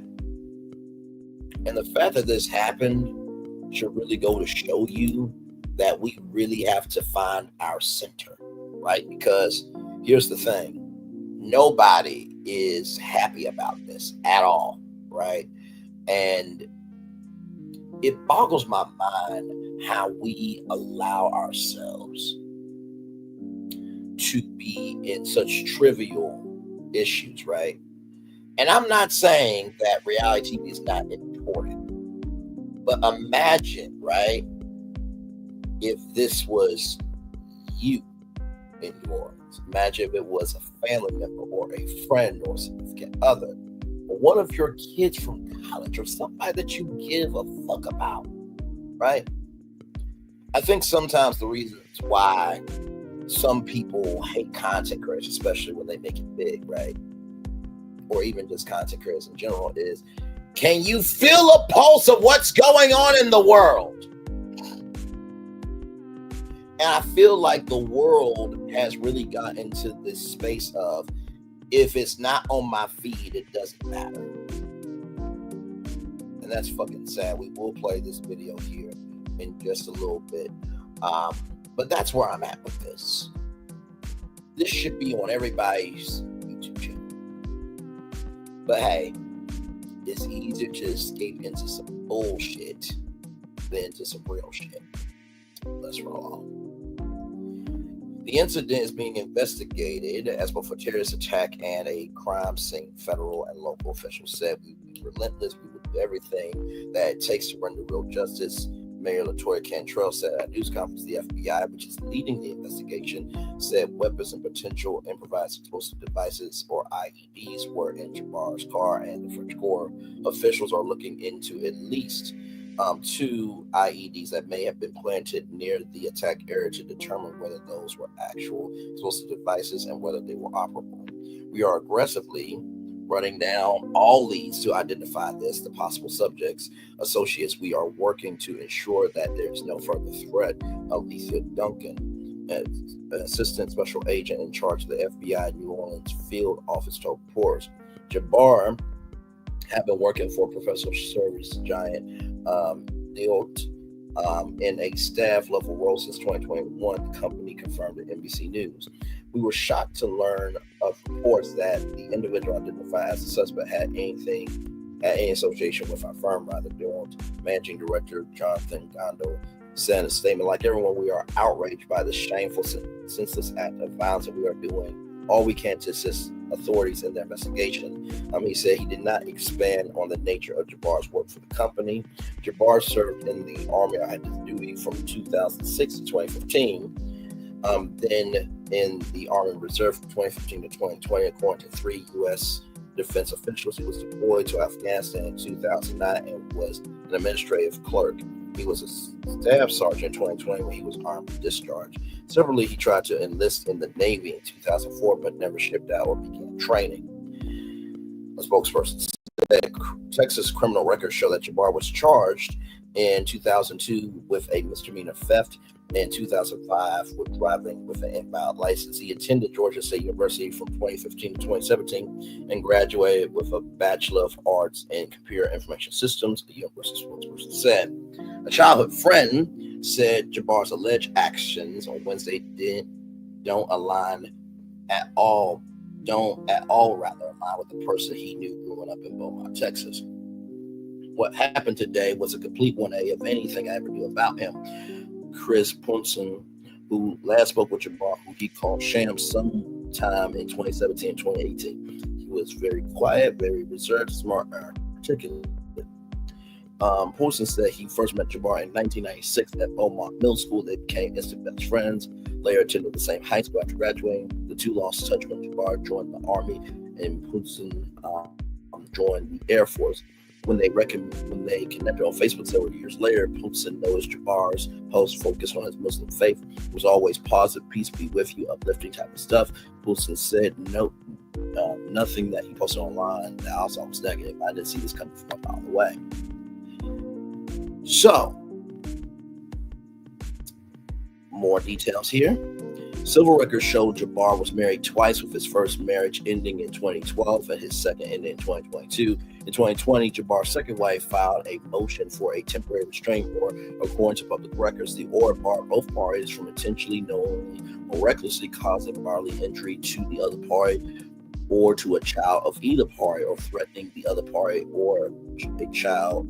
And the fact that this happened should really go to show you that we really have to find our center, right? Because here's the thing. Nobody is happy about this at all, right? And it boggles my mind how we allow ourselves to be in such trivial issues, right? And I'm not saying that reality TV is not important, but imagine, right, if this was you in New Orleans. Imagine if it was a family member or a friend or a significant other, or one of your kids from college, or somebody that you give a fuck about, right? I think sometimes the reasons why some people hate content creators, especially when they make it big, right? Or even just content creators in general, is, can you feel a pulse of what's going on in the world? And I feel like the world has really gotten into this space of, if it's not on my feed, it doesn't matter. And that's fucking sad. We will play this video here in just a little bit. But that's where I'm at with this. This should be on everybody's YouTube channel. But hey, it's easier to escape into some bullshit than into some real shit. Let's roll on. The incident is being investigated as both a terrorist attack and a crime scene. Federal and local officials said, we will be relentless. We will do everything that it takes to render real justice. Mayor LaToya Cantrell said at a news conference the FBI, which is leading the investigation, said weapons and potential improvised explosive devices, or IEDs, were in Jabbar's car and the French Corps. Officials are looking into at least 2 IEDs that may have been planted near the attack area to determine whether those were actual explosive devices and whether they were operable. We are aggressively running down all leads to identify the possible subjects, associates. We are working to ensure that there's no further threat. Alicia Duncan, an assistant special agent in charge of the FBI New Orleans field office, told reporters. Jabbar had been working for professional service giant Deloitte in a staff level role since 2021, the company confirmed to NBC News. We were shocked to learn of reports that the individual identified as the suspect had any association with our firm, Deloitte. Managing Director Jonathan Gondo said in a statement, like everyone, we are outraged by the shameful, senseless act of violence, and we are doing all we can to assist authorities in their investigation. He said he did not expand on the nature of Jabbar's work for the company. Jabbar served in the Army active duty from 2006 to 2015. Then in the Army Reserve from 2015 to 2020, according to 3 U.S. defense officials. He was deployed to Afghanistan in 2009 and was an administrative clerk. He was a staff sergeant in 2020 when he was armed and discharged. Separately, he tried to enlist in the Navy in 2004, but never shipped out or began training. A spokesperson said Texas criminal records show that Jabbar was charged in 2002 with a misdemeanor theft, and 2005 with driving with an invalid license. He attended Georgia State University from 2015 to 2017 and graduated with a Bachelor of Arts in Computer Information Systems, the university spokesperson said. A childhood friend said Jabbar's alleged actions on Wednesday don't at all align with the person he knew growing up in Beaumont, Texas. What happened today was a complete 180 of anything I ever knew about him. Chris Punson, who last spoke with Jabbar, who he called Sham sometime in 2017 and 2018. He was very quiet, very reserved, smart, and articulate. Punson said he first met Jabbar in 1996 at Beaumont Middle School. They became instant best friends. Later attended the same high school after graduating. The two lost touch when Jabbar joined the Army, and Punson joined the Air Force. when they connected on Facebook several years later, Poulsen noticed Jabbar's post focused on his Muslim faith. It was always positive, peace be with you, uplifting type of stuff. Poulsen said nothing that he posted online that also was negative. I didn't see this coming from a mile away. So, more details here. Civil records show Jabbar was married twice, with his first marriage ending in 2012 and his second ending in 2022. In 2020, Jabbar's second wife filed a motion for a temporary restraining order. According to public records, the order barred both parties from intentionally, knowingly, or recklessly causing bodily injury to the other party or to a child of either party, or threatening the other party or a child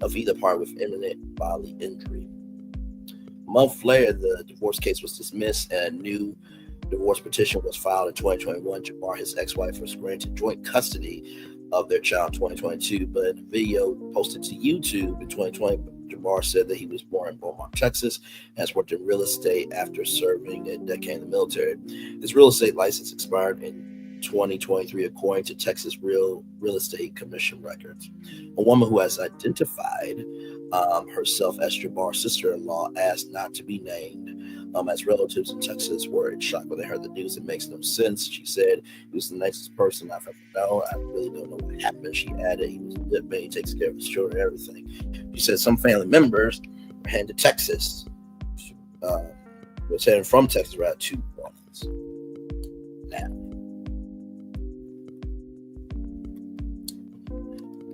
of either party with imminent bodily injury. A month later, the divorce case was dismissed and a new divorce petition was filed in 2021. Jabbar and his ex-wife was granted joint custody of their child in 2022, but in a video posted to YouTube in 2020, Jabbar said that he was born in Beaumont, Texas, and has worked in real estate after serving a decade in the military. His real estate license expired in 2023, according to Texas Real Estate Commission records. A woman who has identified herself as Jabbar's sister-in-law asked not to be named, as relatives in Texas were in shock when they heard the news. It makes no sense. She said, he was the nicest person I've ever known. I really don't know what happened. She added, he was a good man. He takes care of his children and everything. She said some family members were heading to Texas, was heading from Texas rather to New Orleans. Now,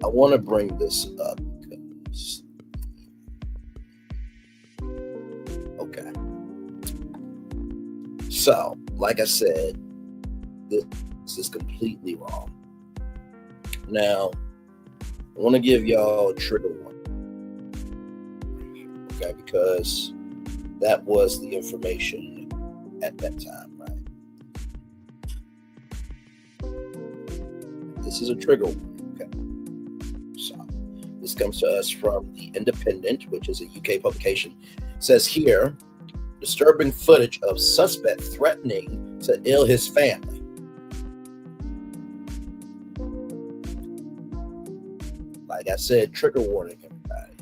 I want to bring this up because, okay. So, like I said, this is completely wrong. Now, I want to give y'all a trigger warning. Okay, because that was the information at that time, right? This is a trigger warning. This comes to us from The Independent, which is a UK publication. It says here, disturbing footage of suspect threatening to ill his family. Like I said, trigger warning, everybody.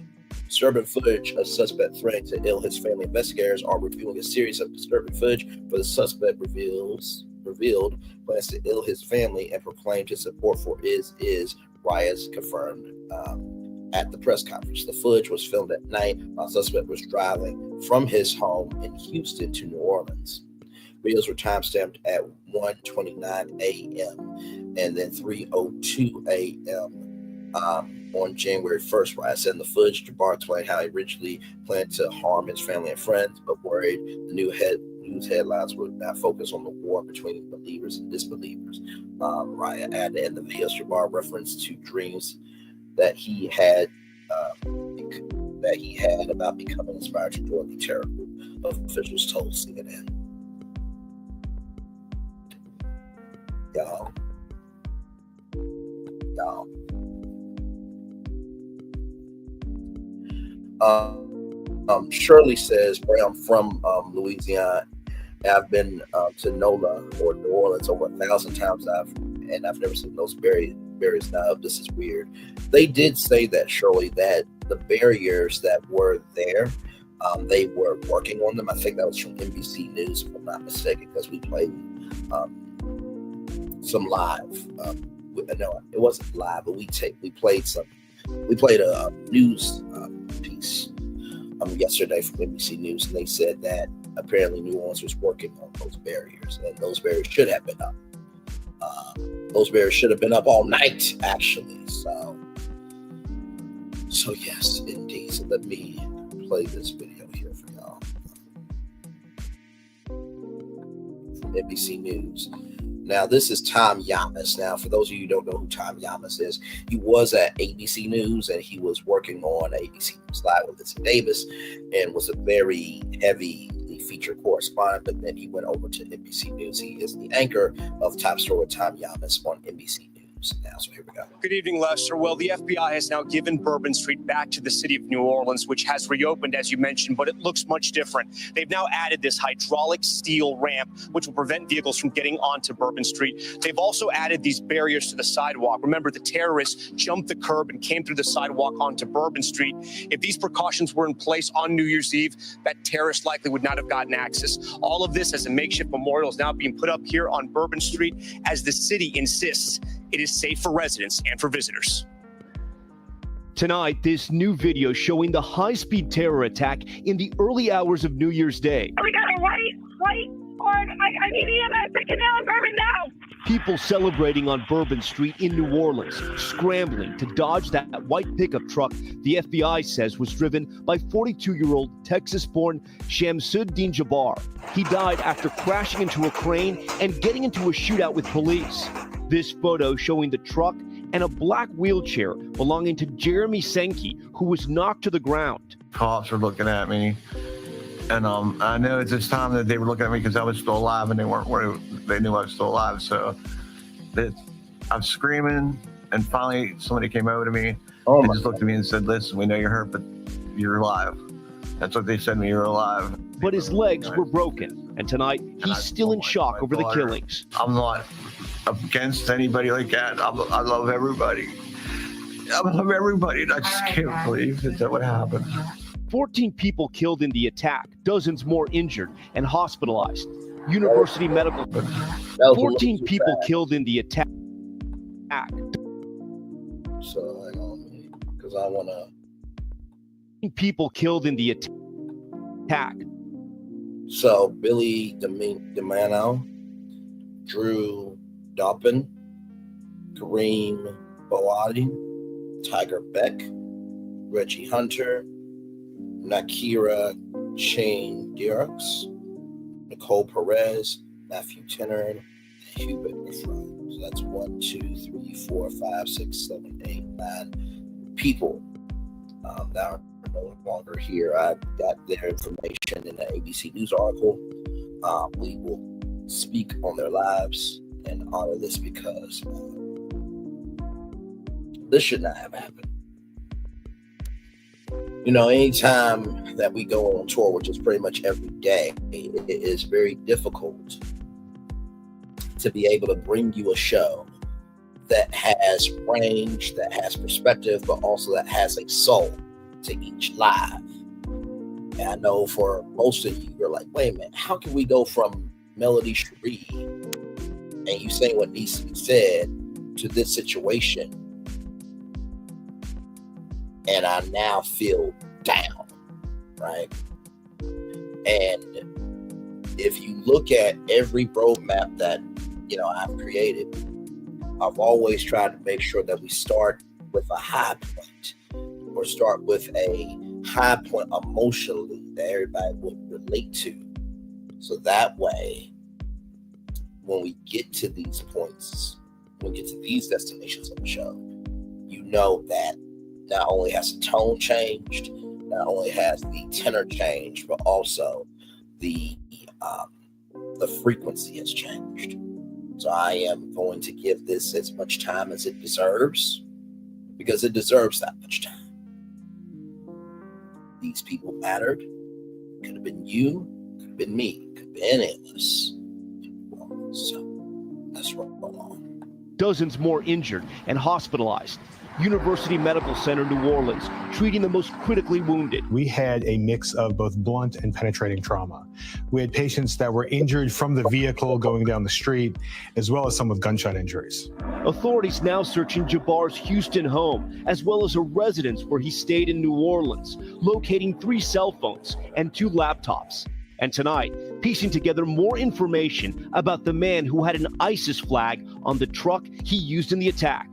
Disturbing footage of suspect threatening to ill his family. Investigators are reviewing a series of disturbing footage where the suspect revealed plans to ill his family and proclaimed his support for is riots confirmed at the press conference. The footage was filmed at night while the suspect was driving from his home in Houston to New Orleans. Videos were timestamped at 1:29 a.m. and then 3:02 a.m. On January 1st, right? I said in the footage, Jabbar explained how he originally planned to harm his family and friends, but worried the news headlines would not focus on the war between believers and disbelievers. Right at the end of the video, Jabbar referenced to dreams that he had about becoming inspired to join the terror group, officials told CNN. Y'all. Shirley says, I'm from Louisiana. I've been to NOLA or New Orleans over 1,000 times. I've never seen those barriers now. This is weird. They did say that, Shirley, that the barriers that were there, they were working on them. I think that was from NBC News, if I'm not mistaken, because we played some live. No, it wasn't live, but we played a news piece yesterday from NBC News, and they said that apparently New Orleans was working on those barriers, and those barriers should have been up. Those barriers should have been up all night, actually. So yes, indeed. So let me play this video here for y'all from NBC News. Now, this is Tom Yamas. Now, for those of you who don't know who Tom Yamas is, he was at ABC News, and he was working on ABC News Live with Lindsay Davis, and was a very heavily featured correspondent. But then he went over to NBC News. He is the anchor of Top Story with Tom Yamas on NBC News. news now. So here we go. Good evening, Lester. Well, the FBI has now given Bourbon Street back to the city of New Orleans, which has reopened, as you mentioned, but it looks much different. They've now added this hydraulic steel ramp, which will prevent vehicles from getting onto Bourbon Street. They've also added these barriers to the sidewalk. Remember, the terrorists jumped the curb and came through the sidewalk onto Bourbon Street. If these precautions were in place on New Year's Eve, that terrorist likely would not have gotten access. All of this as a makeshift memorial is now being put up here on Bourbon Street as the city insists it is safe for residents and for visitors. Tonight, this new video showing the high-speed terror attack in the early hours of New Year's Day. We got a white on. I need EMS at Canal and Bourbon now. People celebrating on Bourbon Street in New Orleans, scrambling to dodge that white pickup truck the FBI says was driven by 42-year-old Texas-born Shamsud Din Jabbar. He died after crashing into a crane and getting into a shootout with police. This photo showing the truck and a black wheelchair belonging to Jeremy Sankey, who was knocked to the ground. Cops were looking at me, and I know at this time that they were looking at me because I was still alive, and they weren't worried. They knew I was still alive, so I'm screaming, and finally somebody came over to me and just looked at me and said, "Listen, we know you're hurt, but you're alive." That's what they said to me, "You're alive." But his legs were broken, and tonight he's still in shock over the killings. I'm not against anybody like that. I love everybody. I love everybody, and I just can't believe that what happened. 14 people killed in the attack, dozens more injured and hospitalized. University Medical. 14 people killed in the attack. So hang on, because I want to. People killed in the attack. So Billy DeMano, Drew Doppin, Kareem Boadi, Tiger Beck, Reggie Hunter, Nakira Shane Dierks, Nicole Perez, Matthew Tenner, and Hubert Refrain. So that's 1, 2, 3, 4, 5, 6, 7, 8, 9 people that are no longer here. I got their information in the ABC News article. We will speak on their lives and honor this because this should not have happened. You know, anytime that we go on tour, which is pretty much every day, it is very difficult to be able to bring you a show that has range, that has perspective, but also that has a soul to each live. And I know for most of you, you're like, wait a minute, how can we go from Melody Shari and you saying what needs to be said to this situation? And I now feel down, right? And if you look at every roadmap that, you know, I've created, I've always tried to make sure that we start with a high point or start with a high point emotionally that everybody would relate to. So that way, when we get to these points, when we get to these destinations of the show, you know that not only has the tone changed, not only has the tenor changed, but also the frequency has changed. So I am going to give this as much time as it deserves, because it deserves that much time. These people mattered. Could have been you, could have been me, could have been any of us. So let's roll on. Dozens more injured and hospitalized. University Medical Center, New Orleans, treating the most critically wounded. We had a mix of both blunt and penetrating trauma. We had patients that were injured from the vehicle going down the street, as well as some with gunshot injuries. Authorities now searching Jabbar's Houston home, as well as a residence where he stayed in New Orleans, locating 3 cell phones and 2 laptops. And tonight, piecing together more information about the man who had an ISIS flag on the truck he used in the attack.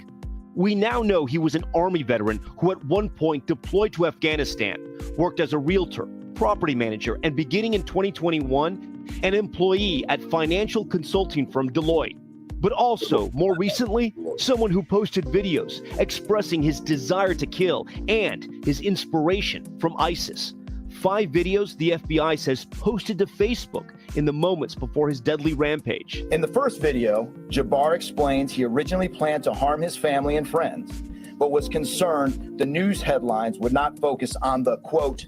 We now know he was an Army veteran who at one point deployed to Afghanistan, worked as a realtor, property manager, and beginning in 2021, an employee at financial consulting firm Deloitte. But also, more recently, someone who posted videos expressing his desire to kill and his inspiration from ISIS. 5 videos the FBI says posted to Facebook in the moments before his deadly rampage. In the first video, Jabbar explains he originally planned to harm his family and friends, but was concerned the news headlines would not focus on the, quote,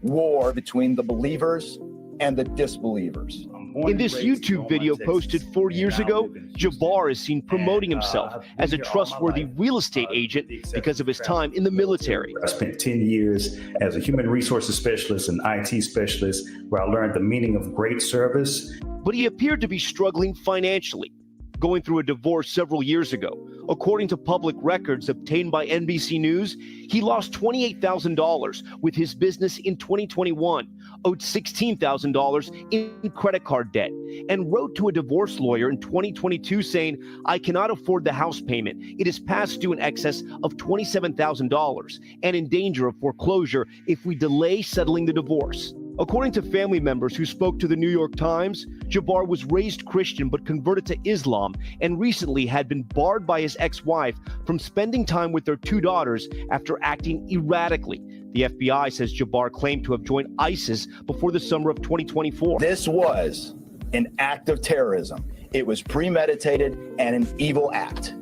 war between the believers and the disbelievers. In this YouTube video posted 4 years ago, Jabbar is seen promoting himself as a trustworthy real estate agent because of his time in the military. I spent 10 years as a human resources specialist and IT specialist, where I learned the meaning of great service. But he appeared to be struggling financially, going through a divorce several years ago. According to public records obtained by NBC News, he lost $28,000 with his business in 2021, owed $16,000 in credit card debt, and wrote to a divorce lawyer in 2022 saying, "I cannot afford the house payment. It is past due in excess of $27,000 and in danger of foreclosure if we delay settling the divorce." According to family members who spoke to the New York Times, Jabbar was raised Christian but converted to Islam and recently had been barred by his ex-wife from spending time with their 2 daughters after acting erratically. The FBI says Jabbar claimed to have joined ISIS before the summer of 2024. This was an act of terrorism. It was premeditated and an evil act.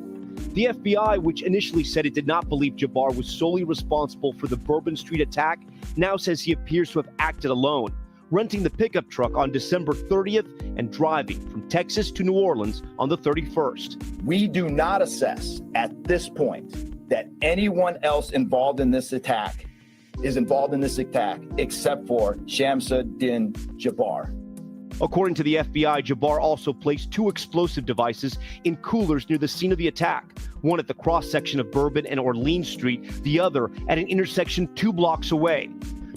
The FBI, which initially said it did not believe Jabbar was solely responsible for the Bourbon Street attack, now says he appears to have acted alone, renting the pickup truck on December 30th and driving from Texas to New Orleans on the 31st. We do not assess at this point that anyone else involved in this attack except for Shamsud Din Jabbar. According to the FBI, Jabbar also placed 2 explosive devices in coolers near the scene of the attack, one at the cross-section of Bourbon and Orleans Street, the other at an intersection 2 blocks away.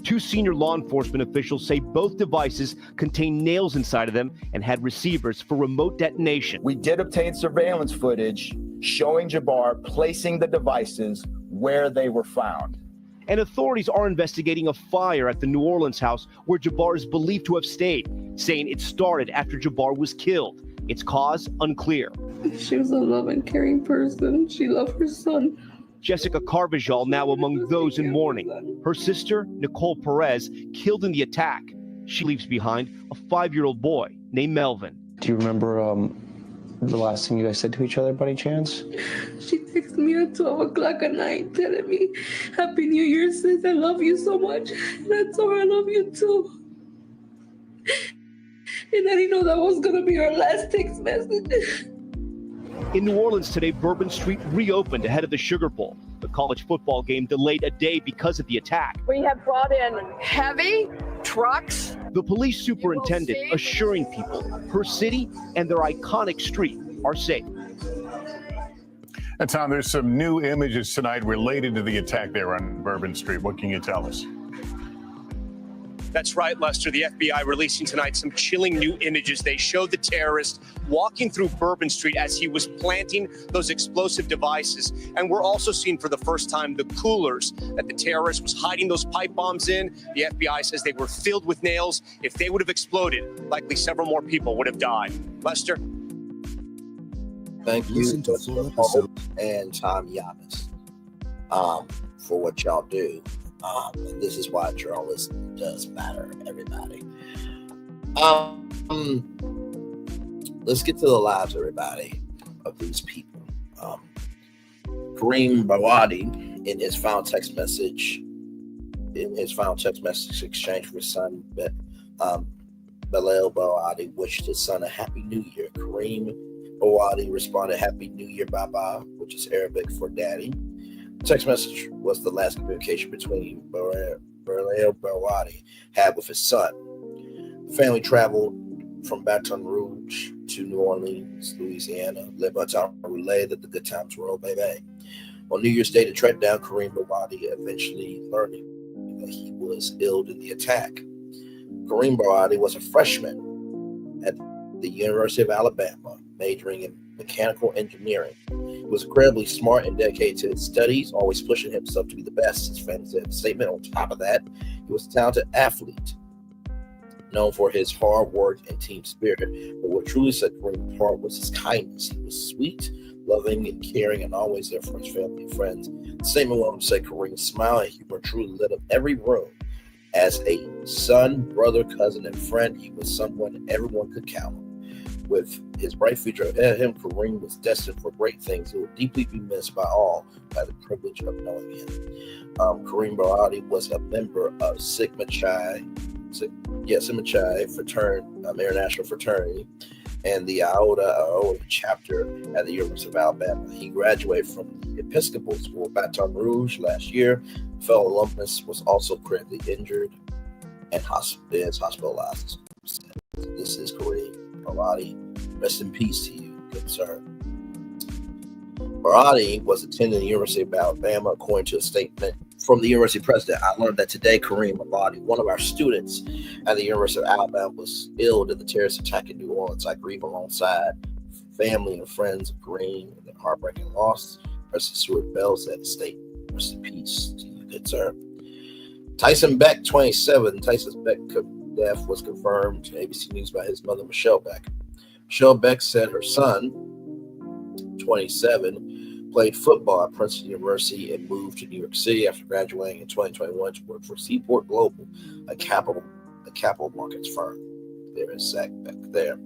2 senior law enforcement officials say both devices contained nails inside of them and had receivers for remote detonation. We did obtain surveillance footage showing Jabbar placing the devices where they were found. And authorities are investigating a fire at the New Orleans house where Jabbar is believed to have stayed, saying it started after Jabbar was killed. Its cause unclear. She was a loving, caring person. She loved her son. Jessica Carvajal now among those in mourning. Her sister, Nicole Perez, killed in the attack. She leaves behind a 5-year-old boy named Melvin. Do you remember the last thing you guys said to each other by any chance? She texted me at 12 o'clock at night telling me, "Happy New Year, sis. I love you so much." And I told her I love you too. And I didn't know that was going to be her last text message. In New Orleans today, Bourbon Street reopened ahead of the Sugar Bowl. The college football game delayed a day because of the attack. We have brought in heavy trucks. The police superintendent assuring people her city and their iconic street are safe. And Tom, there's some new images tonight related to the attack there on Bourbon Street. What can you tell us? That's right, Lester. The FBI releasing tonight some chilling new images. They showed the terrorist walking through Bourbon Street as he was planting those explosive devices. And we're also seeing for the first time the coolers that the terrorist was hiding those pipe bombs in. The FBI says they were filled with nails. If they would have exploded, likely several more people would have died. Lester? Thank you and Tom Yanis for what y'all do. And this is why journalism does matter, everybody. Let's get to the lives, everybody, of these people. Kareem Bawadi, in his final text message exchange with his son, Belal Bawadi, wished his son a happy new year. Kareem Bawadi responded, "Happy New Year, Baba," which is Arabic for daddy. The text message was the last communication between Belal Bawadi had with his son. The family traveled from Baton Rouge to New Orleans, Louisiana, led by Tom Relay that the good times were oh baby. On New Year's Day, to track down Kareem Bawadi, eventually learning that he was ill in the attack. Kareem Bawadi was a freshman at the University of Alabama, majoring in mechanical engineering. He was incredibly smart and dedicated to his studies, always pushing himself to be the best. His family said in a statement. On top of that, he was a talented athlete, known for his hard work and team spirit. But what truly set Kareem apart was his kindness. He was sweet, loving, and caring, and always there for his family and friends. The statement went on to say Kareem's smile and humor truly lit up every room As a son, brother, cousin, and friend, he was someone everyone could count on. With his bright future ahead of him, Kareem was destined for great things. He will deeply be missed by all by the privilege of knowing him. Kareem Barati was a member of Sigma Chi international fraternity, and the Iota chapter at the University of Alabama. He graduated from the Episcopal School of Baton Rouge last year. Fellow alumnus was also critically injured and is hospitalized. This is Kareem Barati. Rest in peace to you, good sir. Barati was attending the University of Alabama, according to a statement from the university president. I learned that today Kareem Barati, one of our students at the University of Alabama, was ill in the terrorist attack in New Orleans. I grieve alongside family and friends of Kareem and the heartbreaking loss. President Stuart Bell said, "State, rest in peace to you, good sir." Tyson Beck, 27. Tyson Beck's death was confirmed to ABC News by his mother, Michelle Beck. Michelle Beck said her son, 27, played football at Princeton University and moved to New York City after graduating in 2021 to work for Seaport Global, a capital markets firm. There is Zach Beck there.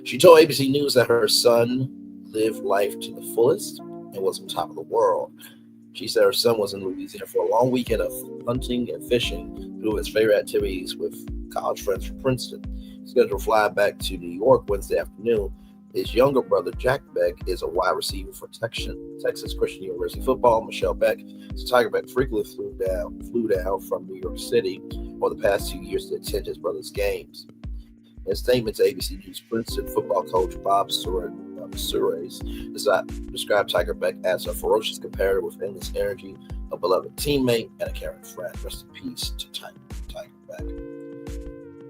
She told ABC News that her son lived life to the fullest and was on top of the world. She said her son was in Louisiana for a long weekend of hunting and fishing, doing his favorite activities with college friends from Princeton. He's scheduled to fly back to New York Wednesday afternoon. His younger brother, Jack Beck, is a wide receiver for Texas Christian University football. Michelle Beck, so Tiger Beck frequently flew down from New York City over the past 2 years to attend his brother's games. In a statement to ABC News, Princeton football coach Bob Surace described Tiger Beck as a ferocious competitor with endless energy, a beloved teammate, and a caring friend. Rest in peace to Tiger Beck.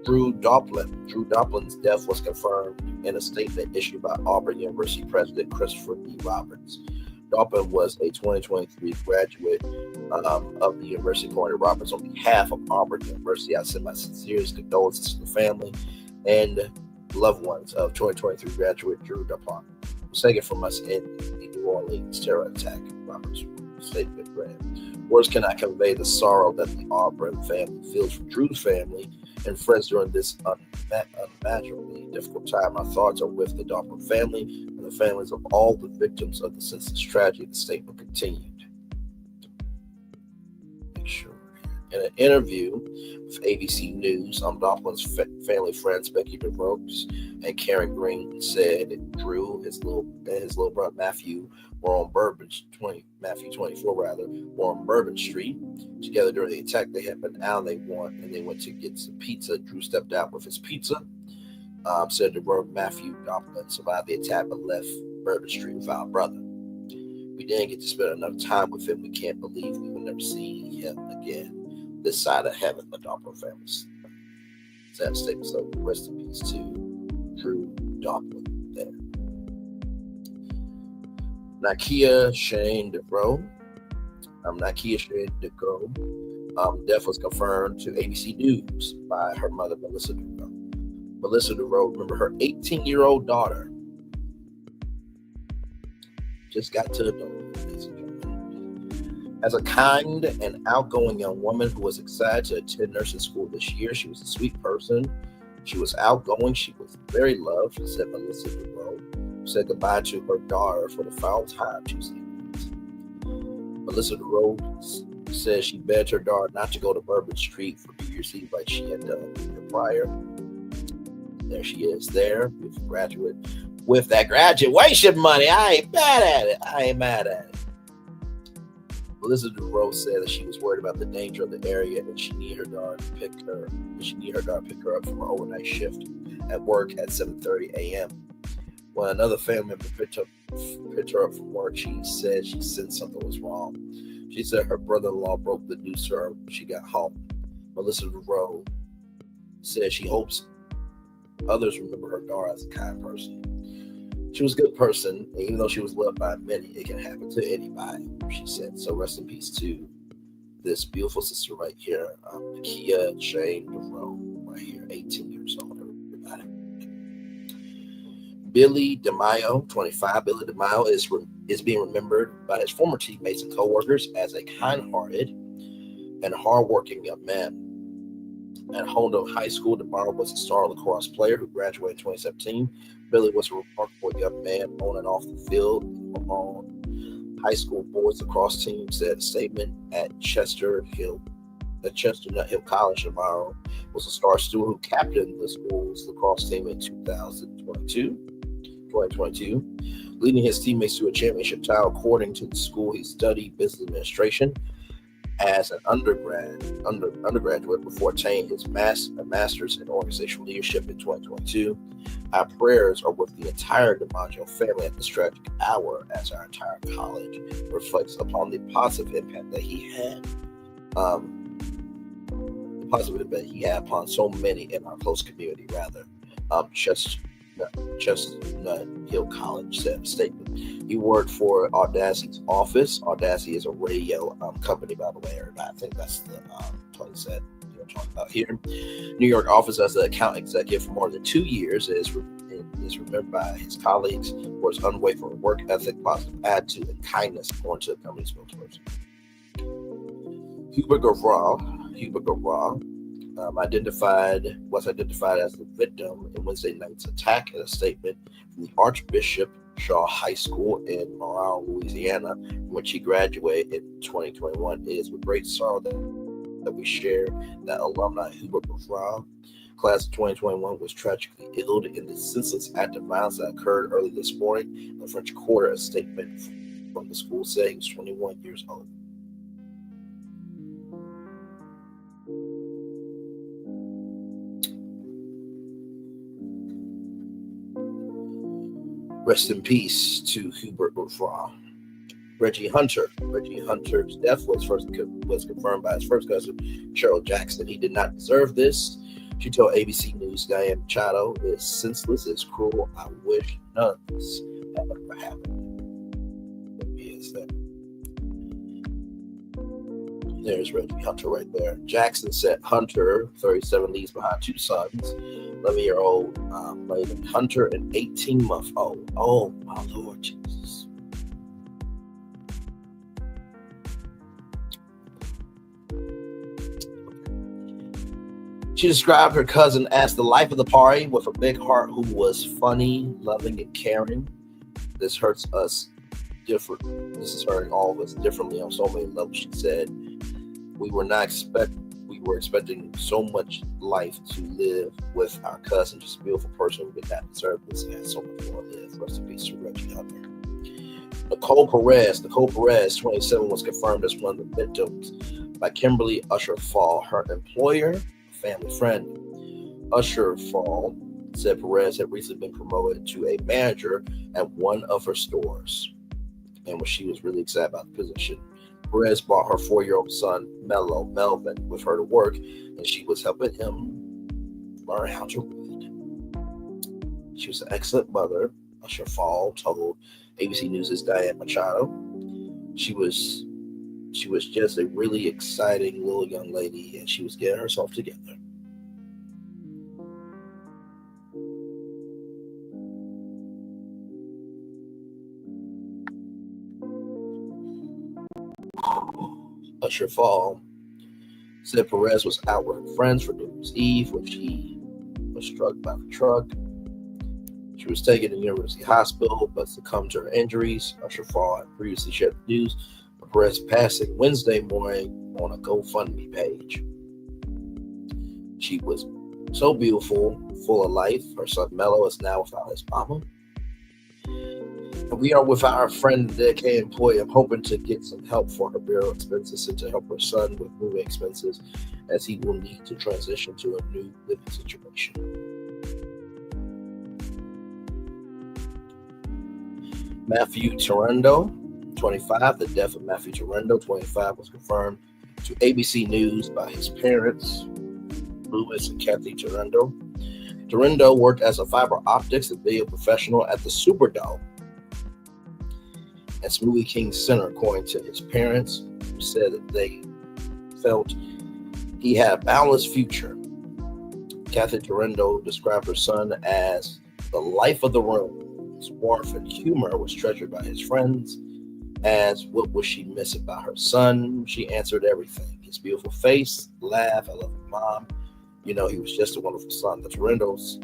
Drew Doplin's death was confirmed in a statement issued by Auburn University President Christopher B. Roberts. Doplin was a 2023 graduate of the University of California. Roberts, on behalf of Auburn University, I send my sincerest condolences to the family and loved ones of 2023 graduate Drew Doplin, who was taken from us in the New Orleans terror attack. Roberts statement read, "Words cannot convey the sorrow that the Auburn family feels for Drew's family and friends during this unimaginably difficult time. Our thoughts are with the Doplin family and the families of all the victims of the senseless tragedy." The statement continued. Make sure. In an interview with ABC News, Doplin's family friends Becky DeRoche and Karen Green said Drew and his little brother Matthew were on Matthew 24 were on Bourbon Street together during the attack. They had been out and they went to get some pizza. Drew stepped out with his pizza. Said the Matthew Doplin survived the attack but left Bourbon Street without a brother. "We didn't get to spend enough time with him. We can't believe we will never see him again this side of heaven," the Doplin family sad statement. So rest in peace to Drew Doplin there. Nakia Shane DeGrow. Death was confirmed to ABC News by her mother, Melissa DeGrow. Melissa DeGrow, remember her 18-year-old daughter, just got to adulthood. As a kind and outgoing young woman who was excited to attend nursing school this year, she was a sweet person. She was outgoing. She was very loved, said Melissa DeGrow, who said goodbye to her daughter for the final time Tuesday night. Melissa DeGrow says she begged her daughter not to go to Bourbon Street for New Year's Eve like she had done the year prior. There she is there with that graduation money. I ain't mad at it. Melissa DeRose said that she was worried about the danger of the area and she needed her daughter to pick her up from her overnight shift at work at 7:30 a.m. When another family member picked her up from work, she said she sensed something was wrong. She said her brother-in-law broke the news to her when she got home. Melissa DeRose said she hopes others remember her daughter as a kind person. She was a good person, and even though she was loved by many, it can happen to anybody, she said. So rest in peace to this beautiful sister right here, Nakia Shane DeRoe, right here, 18 years old, everybody. Billy DeMaio, 25. Billy DeMaio is being remembered by his former teammates and coworkers as a kind-hearted and hardworking young man. At Honda High School, Jabbar was a star lacrosse player who graduated in 2017. Billy was a remarkable young man on and off the field. High school boys lacrosse team said a statement at Chestnut Hill College. Jabbar was a star student who captained the school's lacrosse team in 2022, leading his teammates to a championship title. According to the school, he studied business administration as an undergraduate before attaining his master's in organizational leadership in 2022. Our prayers are with the entire DiMaggio family at this tragic hour, as our entire college reflects upon the positive impact that he had. Upon so many in our close community, Chestnut Hill College said in a statement. He worked for Audacy's office. Audacy is a radio company, by the way, everybody. I think that's the Tony said you're talking about here. New York office as an account executive for more than 2 years is remembered by his colleagues for his unwavering work ethic, positive attitude, and kindness, according to the company spokesperson. Hubert Gavral was identified as the victim in Wednesday night's attack. In a statement from the Archbishop Shaw High School in Monroe, Louisiana, from which he graduated in 2021, it is with great sorrow that we share that alumni Hubert Gavral, class of 2021, was tragically ill in the senseless act of violence that occurred early this morning in the French Quarter. A statement from the school said he was 21 years old. Rest in peace to Hubert Gavral. Reggie Hunter's death was confirmed by his first cousin, Cheryl Jackson. He did not deserve this. She told ABC News, Diane Machado, "It's senseless, it's cruel. I wish none of this had ever happened." There's Reggie Hunter right there. Jackson said Hunter, 37, leaves behind 2 sons, 11-year-old Layden Hunter and 18-month-old. Oh, my Lord Jesus. She described her cousin as the life of the party with a big heart, who was funny, loving, and caring. This hurts us different. This is hurting all of us differently on so many levels, she said. We were expecting so much life to live with our cousin, just a beautiful person who did not deserve this and had so much more to live. Rest in peace to Reggie Hunter. Nicole Perez, 27, was confirmed as one of the victims by Kimberly Usher Fall, her employer, a family friend. Usher Fall said Perez had recently been promoted to a manager at one of her stores, and she was really excited about the position. Perez brought her 4-year-old son, Melvin, with her to work, and she was helping him learn how to read. She was an excellent mother, Usher Fall told ABC News' Diane Machado. She was just a really exciting little young lady, and she was getting herself together. Usher Fall said Perez was out with her friends for New Year's Eve when she was struck by the truck. She was taken to University Hospital but succumbed to her injuries. Usher Fall had previously shared the news of Perez passing Wednesday morning on a GoFundMe page. She was so beautiful, full of life. Her son Mello is now without his mama. And we are without our friend and dedicated employee. I'm hoping to get some help for her burial expenses and to help her son with moving expenses, as he will need to transition to a new living situation. Matthew Turendo, 25. The death of Matthew Turendo, 25, was confirmed to ABC News by his parents, Louis and Kathy Turendo. Turendo worked as a fiber optics and video professional at the Superdome and Smoothie King Center, according to his parents, who said that they felt he had a boundless future. Kathy Turendo described her son as the life of the room. His warmth and humor was treasured by his friends. As what would she miss about her son? She answered everything. His beautiful face, laugh, I love you, Mom. He was just a wonderful son. The Torendos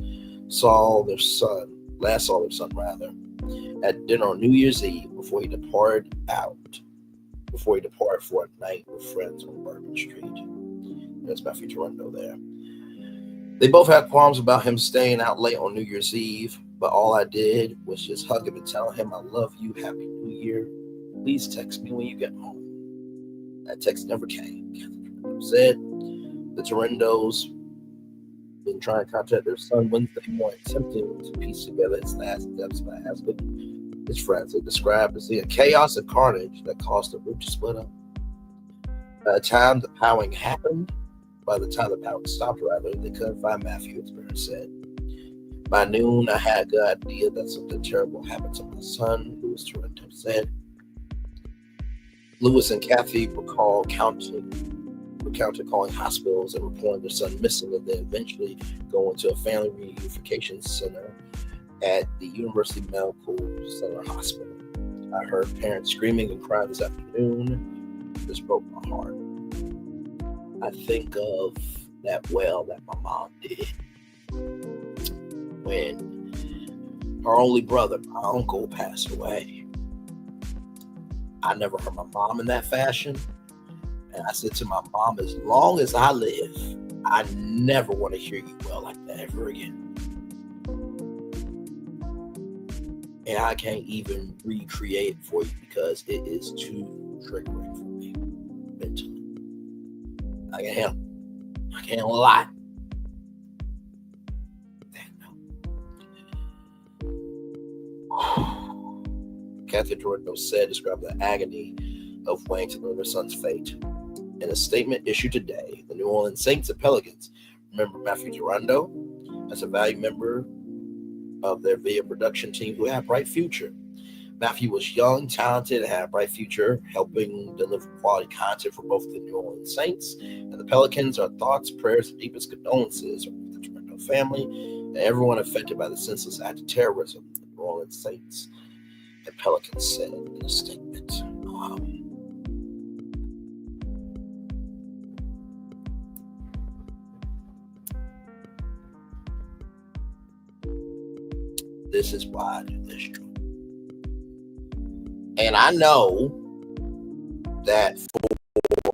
saw their son at dinner on New Year's Eve before he departed for a night with friends on Bourbon Street. There's Matthew Torendo there. They both had qualms about him staying out late on New Year's Eve, but all I did was just hug him and tell him, I love you, Happy New Year. Please text me when you get home. That text never came. Catherine said the Torendos been trying to contact their son Wednesday morning, attempting to piece together his last steps by asking his friends. They described as seeing chaos and carnage that caused the group to split up. By the time the powering stopped, they couldn't find Matthew, his parents said. By noon, I had a good idea that something terrible happened to my son, Louis Torrento said. Louis and Kathy recounted calling hospitals and reporting their son missing, and then eventually going to a family reunification center at the University Medical Center Hospital. I heard parents screaming and crying this afternoon. This broke my heart. I think of that well that my mom did when her only brother, my uncle, passed away. I never heard my mom in that fashion. And I said to my mom, as long as I live, I never want to hear you well like that ever again. And I can't even recreate it for you because it is too triggering for me mentally. I can't handle a lot. Kathy Jordan described the agony of waiting to learn her son's fate. In a statement issued today, the New Orleans Saints and Pelicans remember Matthew Durando as a valued member of their video production team who had a bright future. Matthew was young, talented, and had a bright future, helping deliver quality content for both the New Orleans Saints and the Pelicans. Our thoughts, prayers, and deepest condolences with the Durando family and everyone affected by the senseless act of terrorism, the New Orleans Saints and Pelicans said in a statement. This is why I do this show. And I know that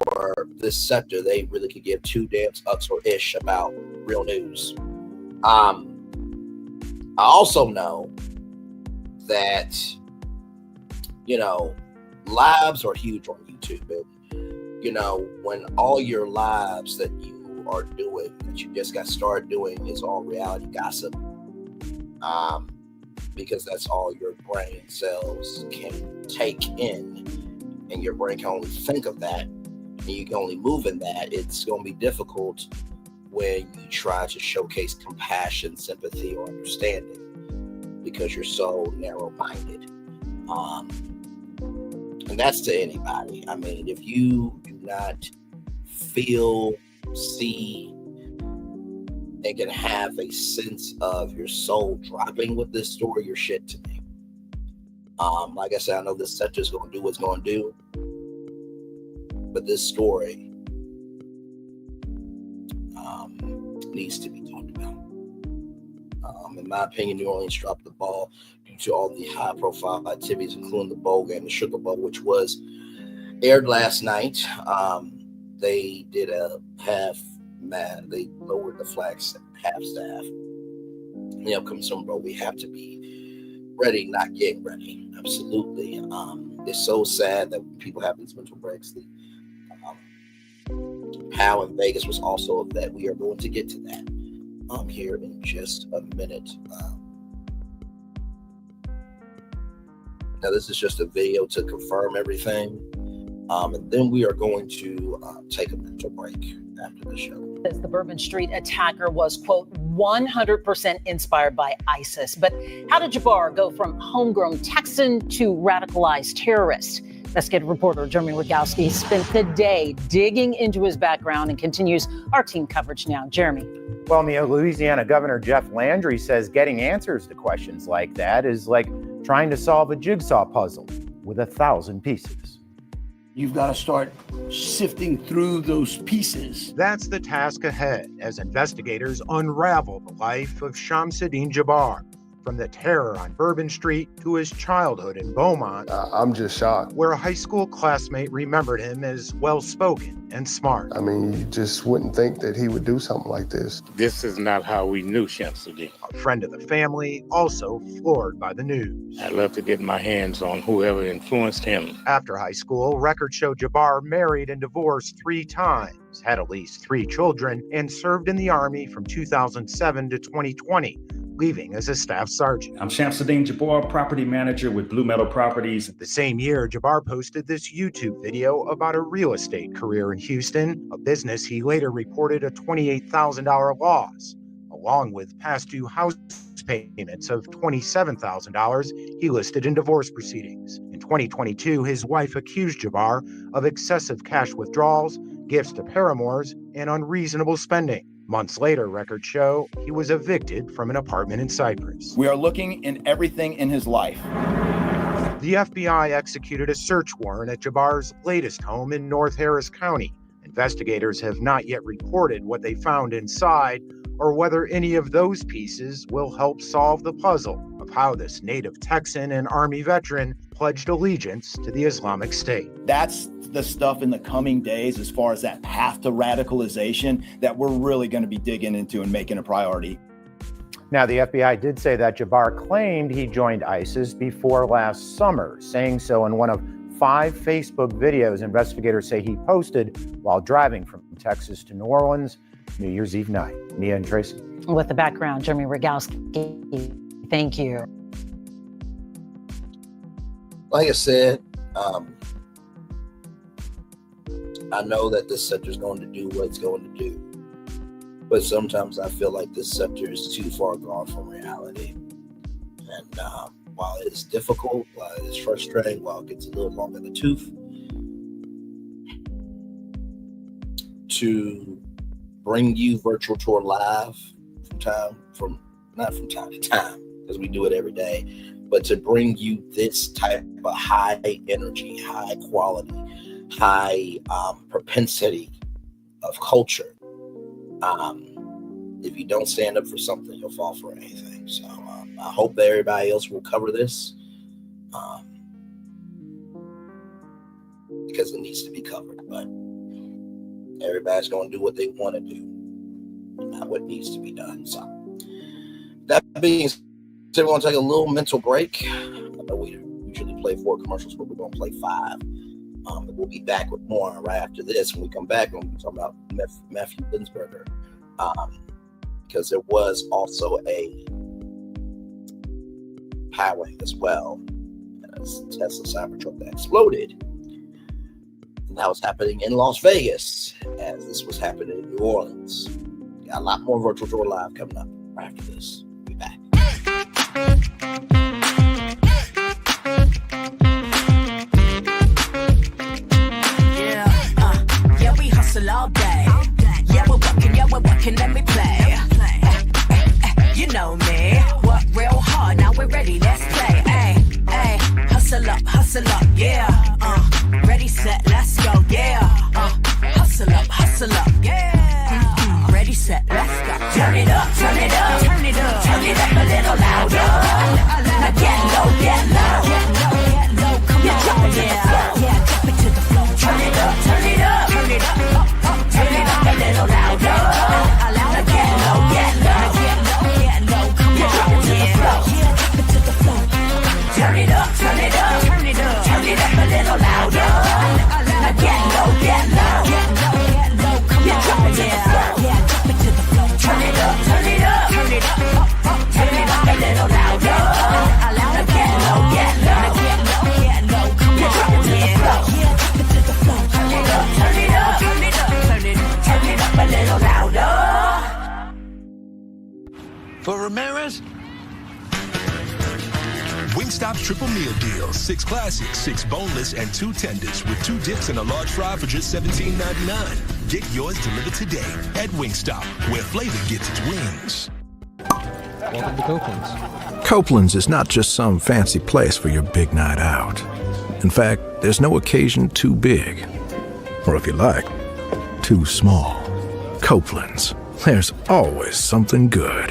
for this sector, they really could give two damn fucks or ish about real news. I also know that, lives are huge on YouTube. And, when all your lives that you are doing, that you just got started doing, is all reality gossip. Because that's all your brain cells can take in, and your brain can only think of that, and you can only move in that. It's going to be difficult when you try to showcase compassion, sympathy, or understanding because you're so narrow-minded. And that's to anybody. I mean, if you do not feel, see, and can have a sense of your soul dropping with this story, you're shit to me. Like I said, I know this sector is going to do what's going to do, but this story needs to be talked about. In my opinion, New Orleans dropped the ball due to all the high-profile activities, including the bowl game, the Sugar Bowl, which was aired last night. They did a they lowered the flags half staff. In the upcoming Super Bowl, we have to be ready, not getting ready. Absolutely. It's so sad that people have these mental breaks. The POW in Vegas was also of that. We are going to get to that here in just a minute. Now, this is just a video to confirm everything. And then we are going to take a mental break after the show. The Bourbon Street attacker was, quote, 100% inspired by ISIS. But how did Jabbar go from homegrown Texan to radicalized terrorist? Investigative reporter Jeremy Rogowski spent the day digging into his background and continues our team coverage now. Jeremy. Well, Mia, Louisiana Governor Jeff Landry says getting answers to questions like that is like trying to solve a jigsaw puzzle with 1,000 pieces. You've got to start sifting through those pieces. That's the task ahead as investigators unravel the life of Shamsud Din Jabbar, from the terror on Bourbon Street to his childhood in Beaumont. I'm just shocked. Where a high school classmate remembered him as well-spoken and smart. I mean, you just wouldn't think that he would do something like this. This is not how we knew Shamsud Din. A friend of the family, also floored by the news. I'd love to get my hands on whoever influenced him. After high school, records show Jabbar married and divorced 3 times, had at least 3 children, and served in the Army from 2007 to 2020. Leaving as a staff sergeant. I'm Shamsud Din Jabbar, property manager with Blue Metal Properties. The same year, Jabbar posted this YouTube video about a real estate career in Houston, a business he later reported a $28,000 loss, along with past due house payments of $27,000 he listed in divorce proceedings. In 2022, his wife accused Jabbar of excessive cash withdrawals, gifts to paramours, and unreasonable spending. Months later, records show he was evicted from an apartment in Cyprus. We are looking in everything in his life. The FBI executed a search warrant at Jabbar's latest home in North Harris County. Investigators have not yet reported what they found inside or whether any of those pieces will help solve the puzzle of how this native Texan and Army veteran pledged allegiance to the Islamic State. That's the stuff in the coming days as far as that path to radicalization that we're really going to be digging into and making a priority. Now, the FBI did say that Jabbar claimed he joined ISIS before last summer, saying so in one of 5 Facebook videos investigators say he posted while driving from Texas to New Orleans New Year's Eve night. Mia and Tracy. With the background, Jeremy Rogowski. Thank you. Like I said, I know that this sector is going to do what it's going to do, but sometimes I feel like this sector is too far gone from reality. And while it is difficult, while it is frustrating, while it gets a little long in the tooth, to bring you virtual tour live not from time to time, because we do it every day, but to bring you this type of high energy, high quality, high propensity of culture. If you don't stand up for something, you'll fall for anything. So I hope that everybody else will cover this because it needs to be covered. But everybody's going to do what they want to do, not what needs to be done. So that being said, we're going to take a little mental break. I know we usually play 4 commercials, but we're going to play 5. We'll be back with more right after this. When we come back, we'll be talking about Matthew Liveisberger, because there was also a highway as well, as Tesla Cybertruck that exploded. And that was happening in Las Vegas, as this was happening in New Orleans. Got a lot more Virtual Tour Live coming up right after this. We'll be back. All day. Yeah, we're working, let me play. You know me, work real hard, now we're ready, let's play. Hey, hustle up, yeah. Ready, set, let's go, yeah. Hustle up, yeah. Ready, set, let's go. Turn it up, turn it up, turn it up, turn it up a little louder. Now get low, get low, get low, get low. Come on, drop it to the floor, yeah, drop it to the floor. Turn it up, turn it up, turn it up. Turn it up a little louder. Now get low, get low, get low, get low. Come on, drop it to the floor, yeah, drop it to the floor. Turn it up, turn it up, turn it up, turn it up a little louder. Now get low, get low, get low, get low. Come on, drop it to the floor, yeah, drop it to the floor. Turn it up, turn it up, turn it up, turn it up a little louder. Now get low, get low, get low, get low. Come on, drop it to the floor, yeah, drop it to the floor. Turn it up, turn it up, turn it up. Turn it up a little louder. For Ramirez, Wingstop's triple meal deal. 6 classics, 6 boneless, and 2 tenders with 2 dips and a large fry for just $17.99. Get yours delivered today at Wingstop, where flavor gets its wings. Welcome to Copeland's. Copeland's is not just some fancy place for your big night out. In fact, there's no occasion too big, or if you like, too small. Copeland's, there's always something good.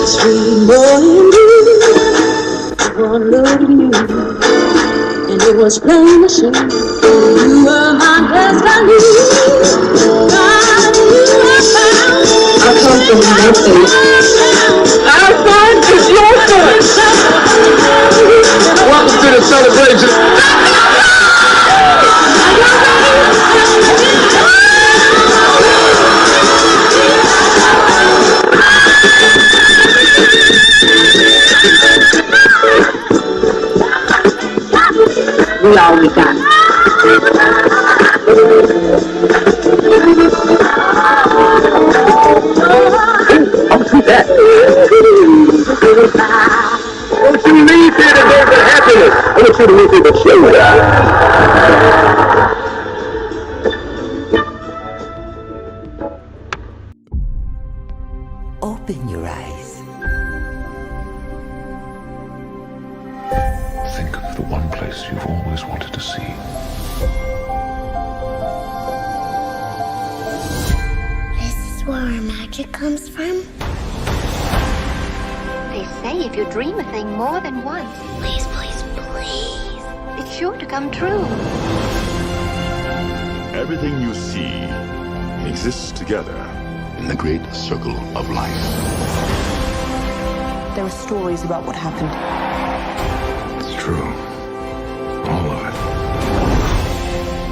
Sweet morning dew, unloading you, and it was plain to see you were my destiny. God, you were found. I come from nothing. Our son is your son. Welcome to the celebration. We all we got. I'll see that. Don't you leave here to go to happiness. I want you to leave here to show that. Open your eyes. Think of the one place you've always wanted to see. This is where our magic comes from? They say if you dream a thing more than once, Please, please, please. it's sure to come true. Everything you see exists together in the great circle of life. There are stories about what happened. It's true. All of it.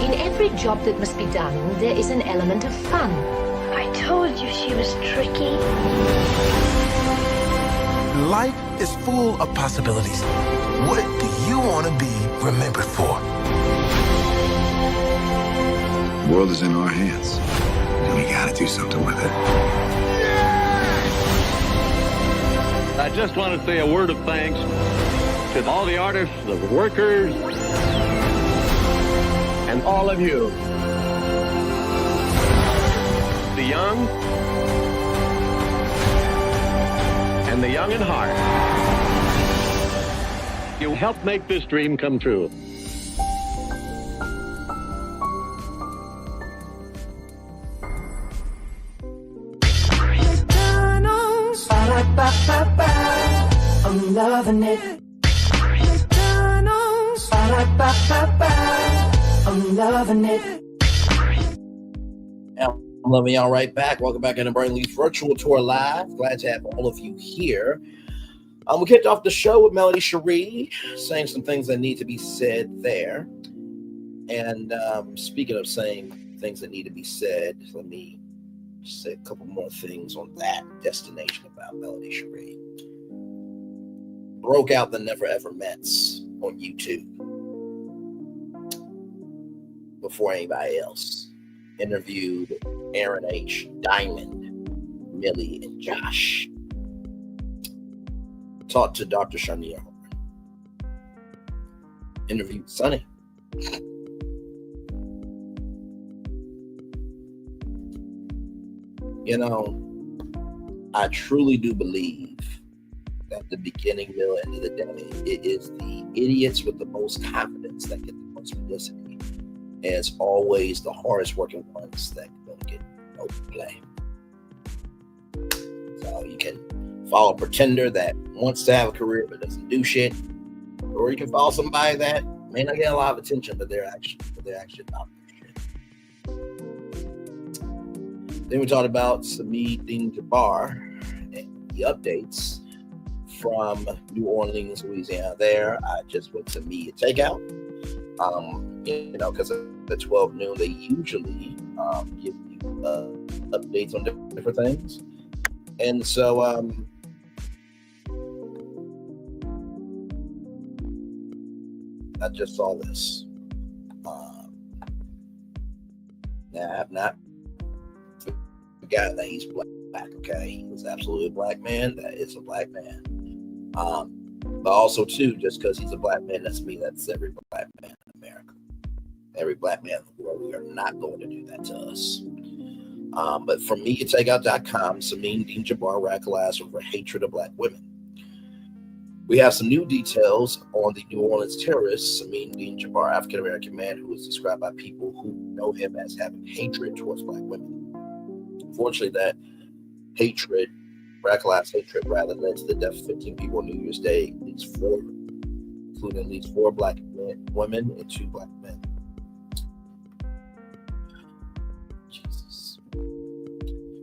In every job that must be done, there is an element of fun. I told you she was tricky. Life is full of possibilities. What do you want to be remembered for? The world is in our hands, and we gotta do something with it. I just want to say a word of thanks to all the artists, the workers, and all of you. The young and the young in heart. You helped make this dream come true. I'm loving it. I'm loving it. I'm loving y'all right back. Welcome back in the Brain Leaf Virtual Tour Live. Glad to have all of you here. We kicked off the show with Melody Shari saying some things that need to be said there. And speaking of saying things that need to be said, let me say a couple more things on that destination about Melody Shari. Broke out the Never Ever Mets on YouTube before anybody else. Interviewed Aaron H., Diamond, Millie, and Josh. Talked to Dr. Shania. Interviewed Sonny. You know, I truly do believe that the beginning, middle, end of the day, it is the idiots with the most confidence that get the most publicity. And it's always the hardest working ones that don't get no play. So you can follow a pretender that wants to have a career but doesn't do shit. Or you can follow somebody that may not get a lot of attention, but they're actually about their shit. Then we talked about Shamsud Din Jabbar and the updates from New Orleans, Louisiana. There, I just went to meet a takeout. You know, because at 12 noon, they usually give you updates on different things. And so, I just saw this. Now, I've not forgotten that he's black, okay? He was absolutely a black man. That is a black man. But also, too, just because he's a black man doesn't mean that's every black man in America. Every black man in the world, we are not going to do that to us. But from MediaTakeout.com, Shamsud Din Jabbar radicalized over hatred of black women. We have some new details on the New Orleans terrorist, Shamsud Din Jabbar, African-American man who is described by people who know him as having hatred towards black women. Unfortunately, that hatred, radicalized hatred, rather, led to the death of 15 people on New Year's Day, including at least 4 black women and 2 black men.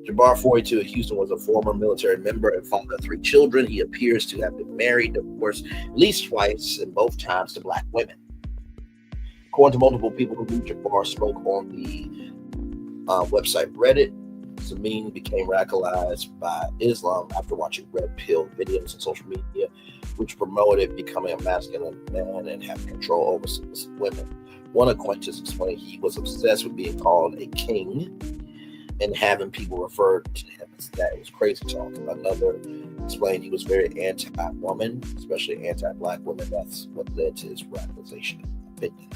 Jabbar, 42, in Houston, was a former military member and father of 3 children. He appears to have been married, divorced at least twice, and both times to black women. According to multiple people who knew Jabbar spoke on the website Reddit, Shamsud became radicalized by Islam after watching red pill videos on social media, which promoted becoming a masculine man and having control over women. One acquaintance explained he was obsessed with being called a king and having people refer to him as that. It was crazy talk. Another explained he was very anti-woman, especially anti-black women. That's what led to his radicalization opinion.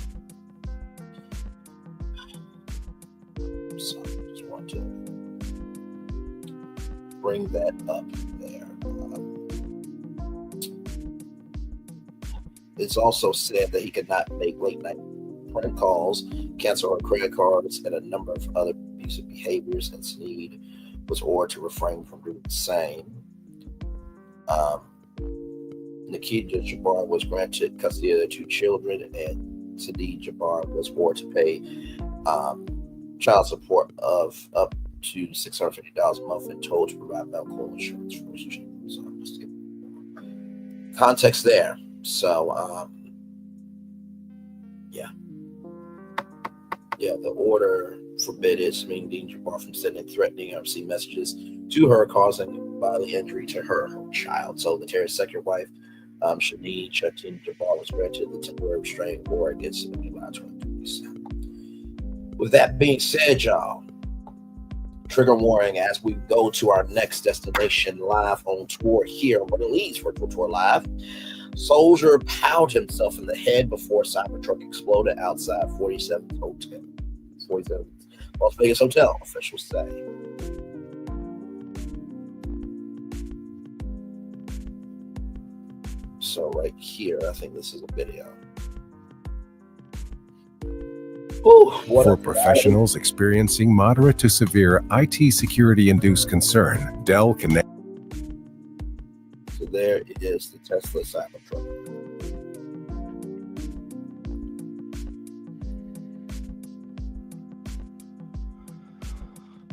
So I just want to bring that up there. It's also said that he could not make late night prank calls, cancel her credit cards, and a number of other abusive behaviors, and Shamsud was ordered to refrain from doing the same. Nikita Jabbar was granted custody of their 2 children, and Shamsud Jabbar was ordered to pay child support of up to $650 a month and told to provide medical insurance for his children. So I'm just giving context there. So the order forbidden Shamsud Din Jabbar from sending threatening or receiving messages to her causing bodily injury to her child. So the terrorist's second wife, Shamsud Din Jabbar, was granted the temporary restraining order against him in July 2027. With that being said, y'all, trigger warning as we go to our next destination live on tour here on Running Leeds Virtual Tour Live. Soldier powed himself in the head before a Cybertruck exploded outside 47th Hotel. 47th Las Vegas Hotel, officials say. So right here, I think this is a video. Ooh, For professionals experiencing moderate to severe IT security-induced concern, Dell can... So there it is, the Tesla Cybertruck.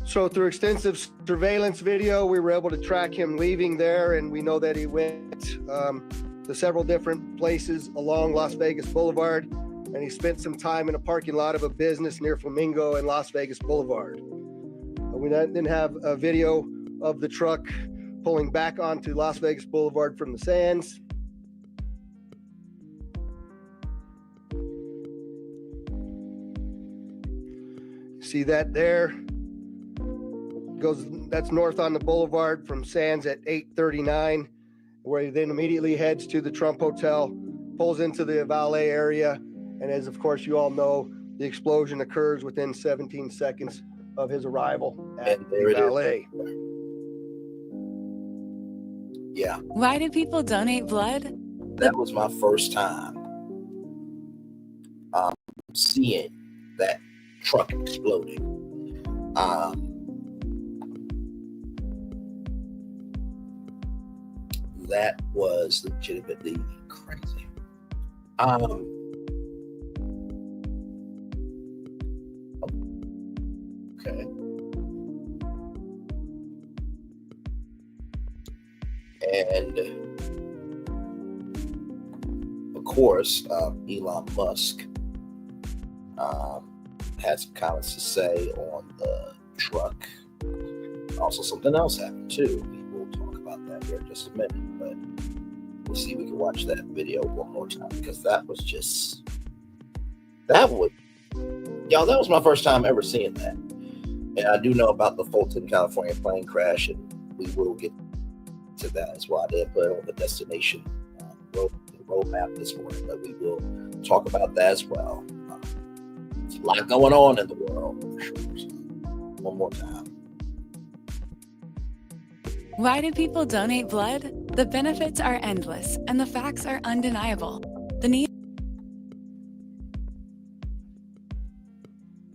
So through extensive surveillance video, we were able to track him leaving there, and we know that he went to several different places along Las Vegas Boulevard, and he spent some time in a parking lot of a business near Flamingo and Las Vegas Boulevard. We then have a video of the truck pulling back onto Las Vegas Boulevard from the sands. See that there? That's north on the boulevard from Sands at 8:39, where he then immediately heads to the Trump Hotel, pulls into the valet area, and as of course you all know, the explosion occurs within 17 seconds of his arrival at the valet. Yeah. Why do people donate blood? That was my first time seeing that truck exploding. That was legitimately crazy. Okay. And of course, Elon Musk had some comments to say on the truck. Also, something else happened too. We'll talk about that here in just a minute, but we'll see if we can watch that video one more time, because that was my first time ever seeing that. And I do know about the Fulton, California plane crash, and we will get to that as well. I did put it on the destination roadmap this morning, but we will talk about that as well. There's a lot going on in the world, for sure. So, one more time. Why do people donate blood? The benefits are endless, and the facts are undeniable. The need.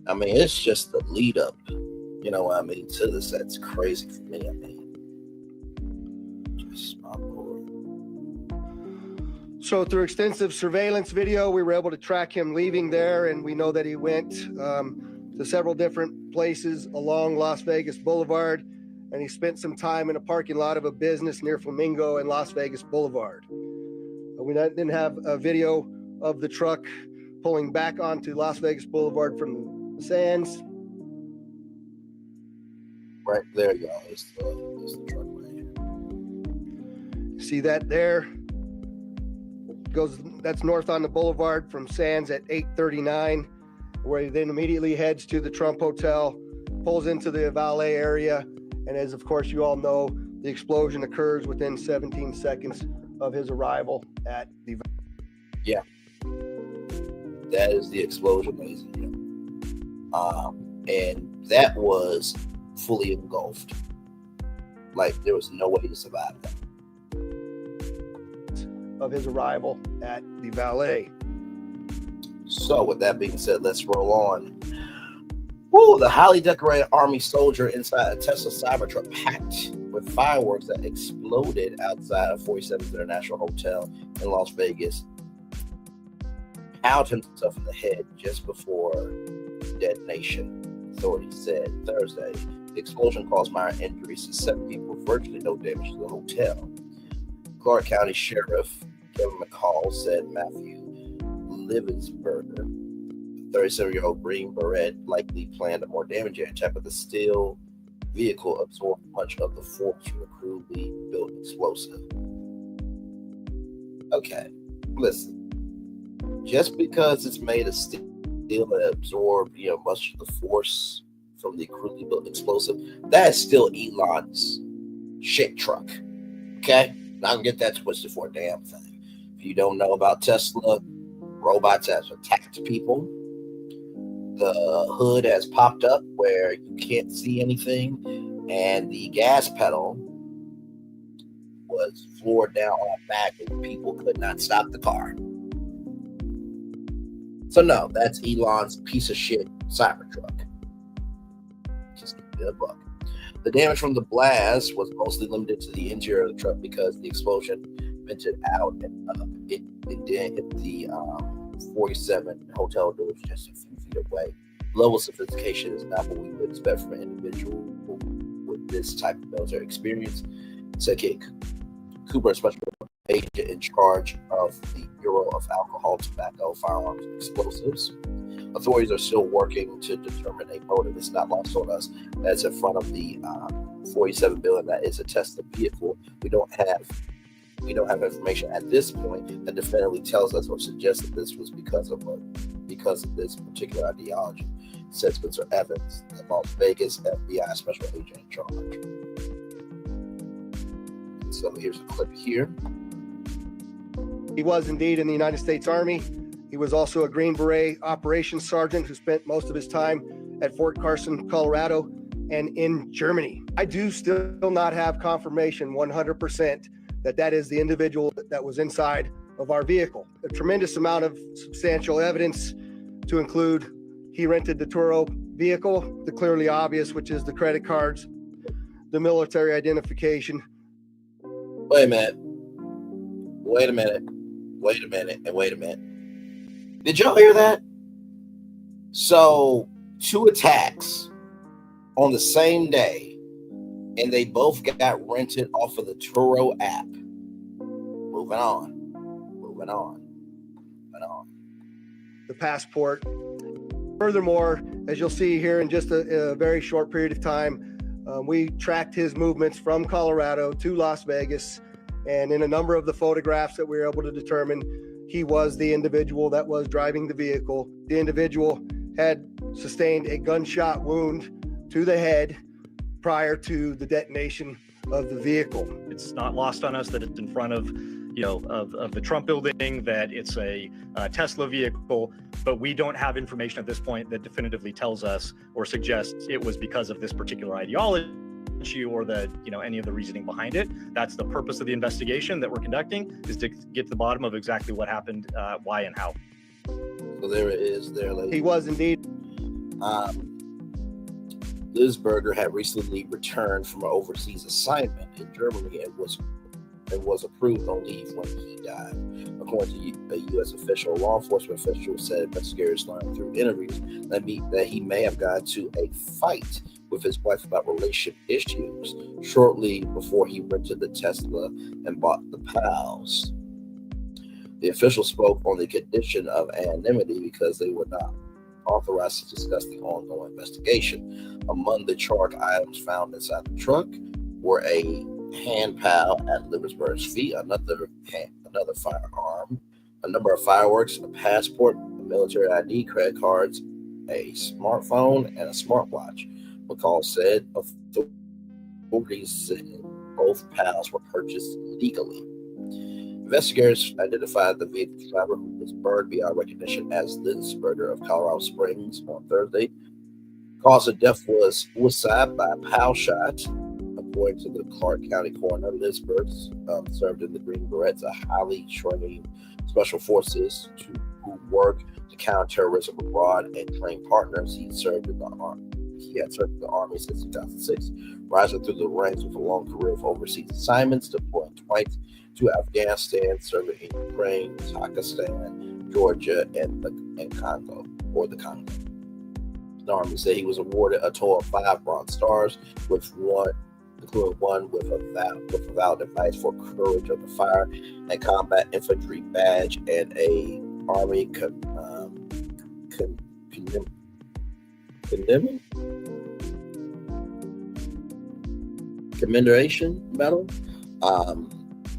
I mean, it's just the lead up, you know what I mean, to this. That's crazy for me. I mean, just my lord. So through extensive surveillance video, we were able to track him leaving there, and we know that he went to several different places along Las Vegas Boulevard, and he spent some time in a parking lot of a business near Flamingo and Las Vegas Boulevard. We didn't have a video of the truck pulling back onto Las Vegas Boulevard from the sands. Right there, y'all, is the truck right here. See that there? That's north on the boulevard from Sands at 8:39, where he then immediately heads to the Trump Hotel, pulls into the valet area, and as of course you all know, the explosion occurs within 17 seconds of his arrival at the. Yeah, that is the explosion, ladies and gentlemen. And that was fully engulfed. Like there was no way to survive that. Of his arrival at the valet. So with that being said, let's roll on. Woo, the highly decorated Army soldier inside a Tesla Cybertruck packed with fireworks that exploded outside of 47th International Hotel in Las Vegas pounded himself in the head just before detonation, authorities said Thursday. The explosion caused minor injuries to 7 people, virtually no damage to the hotel. Clark County Sheriff Kevin McCall said Matthew Liveisberger, 37-year-old Green Beret, likely planned a more damaging attack, but the steel vehicle absorbed much of the force from the crudely built explosive. Okay, listen. Just because it's made of steel that absorbed, much of the force from the crudely built explosive, that is still Elon's shit truck. Okay? Not gonna get that twisted for a damn thing. If you don't know about Tesla, robots have attacked people. The hood has popped up where you can't see anything, and the gas pedal was floored down on the back, and people could not stop the car. So no, that's Elon's piece of shit Cybertruck. Just give me a buck. The damage from the blast was mostly limited to the interior of the truck because the explosion vented out and it didn't hit the 47 hotel doors just a few feet away. Level of sophistication is not what we would expect from an individual with this type of military experience, said Kate Cooper, a special agent in charge of the Bureau of Alcohol, Tobacco, Firearms, and Explosives. Authorities are still working to determine a motive. It's not lost on us that's in front of the 47 billion that is a Tesla vehicle. We don't have information at this point that definitively tells us or suggests that this was because of this particular ideology, said Spencer Evans, the Las Vegas FBI special agent in charge. So here's a clip here. He was indeed in the United States Army. He was also a Green Beret operations sergeant who spent most of his time at Fort Carson, Colorado, and in Germany. I do still not have confirmation 100% that is the individual that was inside of our vehicle. A tremendous amount of substantial evidence to include he rented the Turo vehicle, the clearly obvious, which is the credit cards, the military identification. Wait a minute. Did y'all hear that? So 2 attacks on the same day, and they both got rented off of the Turo app. Moving on. The passport. Furthermore, as you'll see here in just a very short period of time, we tracked his movements from Colorado to Las Vegas, and in a number of the photographs that we were able to determine, he was the individual that was driving the vehicle. The individual had sustained a gunshot wound to the head prior to the detonation of the vehicle. It's not lost on us that it's in front of the Trump building, that it's a Tesla vehicle, but we don't have information at this point that definitively tells us or suggests it was because of this particular ideology. or the any of the reasoning behind it. That's the purpose of the investigation that we're conducting, is to get to the bottom of exactly what happened, why and how. So there it is. There, ladies. He was indeed. Liveisberger had recently returned from an overseas assignment in Germany and was approved on leave when he died. According to a U.S. official, law enforcement official said investigators learned through interviews that he may have gotten to a fight with his wife about relationship issues shortly before he rented the Tesla and bought the PALs. The official spoke on the condition of anonymity because they were not authorized to discuss the ongoing investigation. Among the charged items found inside the truck were a hand pal at Livelsberger's feet, another firearm, a number of fireworks, a passport, a military ID, credit cards, a smartphone, and a smartwatch. McCall said authorities said both pals were purchased legally. Investigators identified the vehicle driver, who was burned beyond recognition as Liveisberger of Colorado Springs on Thursday. Cause of death was suicide by a PAL shot. According to the Clark County coroner, Liveisberger served in the Green Berets, a highly trained special forces who work to counter terrorism abroad and train partners. He had served in the Army since 2006, rising through the ranks with a long career of overseas assignments, deploying twice to Afghanistan, serving in Ukraine, Pakistan, Georgia, and Congo, or the Congo. The Army said he was awarded a total of 5 Bronze Stars, including one with a valid device for courage under fire and combat infantry badge, and a Army Commendation Medal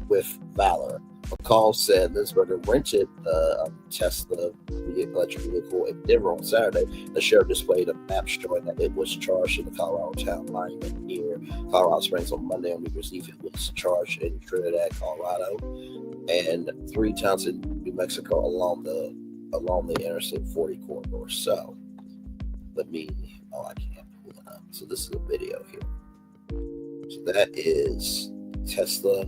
with Valor. McCall said Liveisberger rented the Tesla electric vehicle in Denver on Saturday. The sheriff displayed a map showing that it was charged in the Colorado town line near Colorado Springs on Monday. On New Year's Eve, it was charged in Trinidad, Colorado, and 3 towns in New Mexico along the Interstate 40 corridor. So I can't pull it up. So this is a video here. So that is Tesla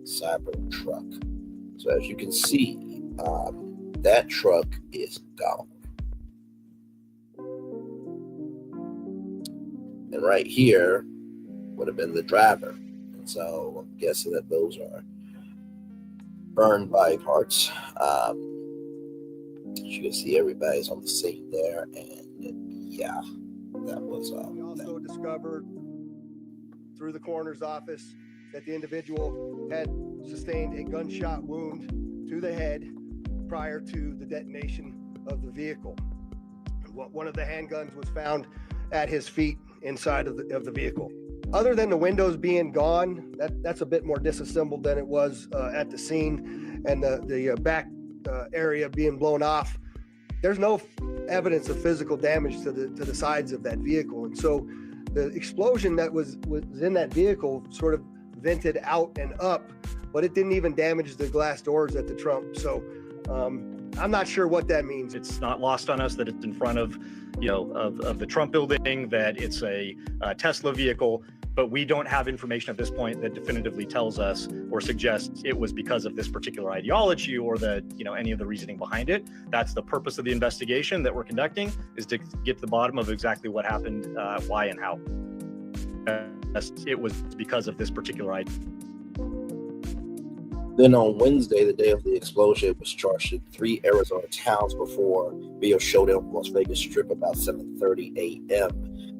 Cybertruck. So as you can see, that truck is gone. And right here would have been the driver. And so I'm guessing that those are burned body parts. As you can see, everybody's on the scene there. And yeah, that was... we also discovered through the coroner's office that the individual had sustained a gunshot wound to the head prior to the detonation of the vehicle. One of the handguns was found at his feet inside of the vehicle. Other than the windows being gone, that's a bit more disassembled than it was at the scene, and the back area being blown off. There's no evidence of physical damage to the sides of that vehicle, and so the explosion that was in that vehicle sort of vented out and up, but it didn't even damage the glass doors at the trunk. So I'm not sure what that means. It's not lost on us that it's in front of the Trump building, that it's a Tesla vehicle, but we don't have information at this point that definitively tells us or suggests it was because of this particular ideology or any of the reasoning behind it. That's the purpose of the investigation that we're conducting, is to get to the bottom of exactly what happened, why and how. It was because of this particular idea. Then on Wednesday, the day of the explosion, it was charged in 3 Arizona towns before video showed up on Las Vegas Strip about 7:30 a.m.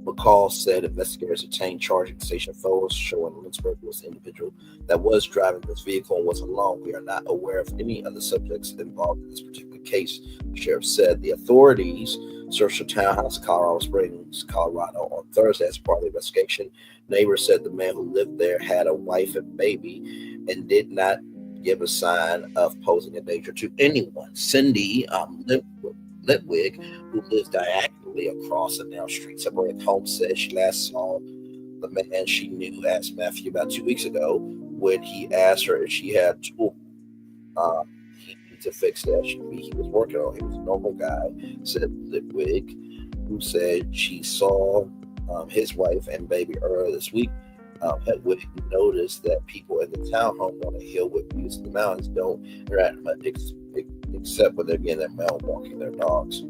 McCall said investigators obtained charging station photos showing Liveisberger was the individual that was driving this vehicle and was alone. We are not aware of any other subjects involved in this particular case, the sheriff said. The authorities searched a townhouse in Colorado Springs, Colorado on Thursday as part of the investigation. Neighbors said the man who lived there had a wife and baby and did not give a sign of posing a danger to anyone. Cindy Litwig, who lives diagonally across the narrow street separated home, said she last saw the man she knew, asked Matthew, about 2 weeks ago when he asked her if she had tool. He needed to fix that. He was working on it. He was a normal guy, said Litwig, who said she saw his wife and baby earlier this week had noticed that people in the townhome on a hill with views of the mountains don't interact much except when they're getting their mail, walking their dogs.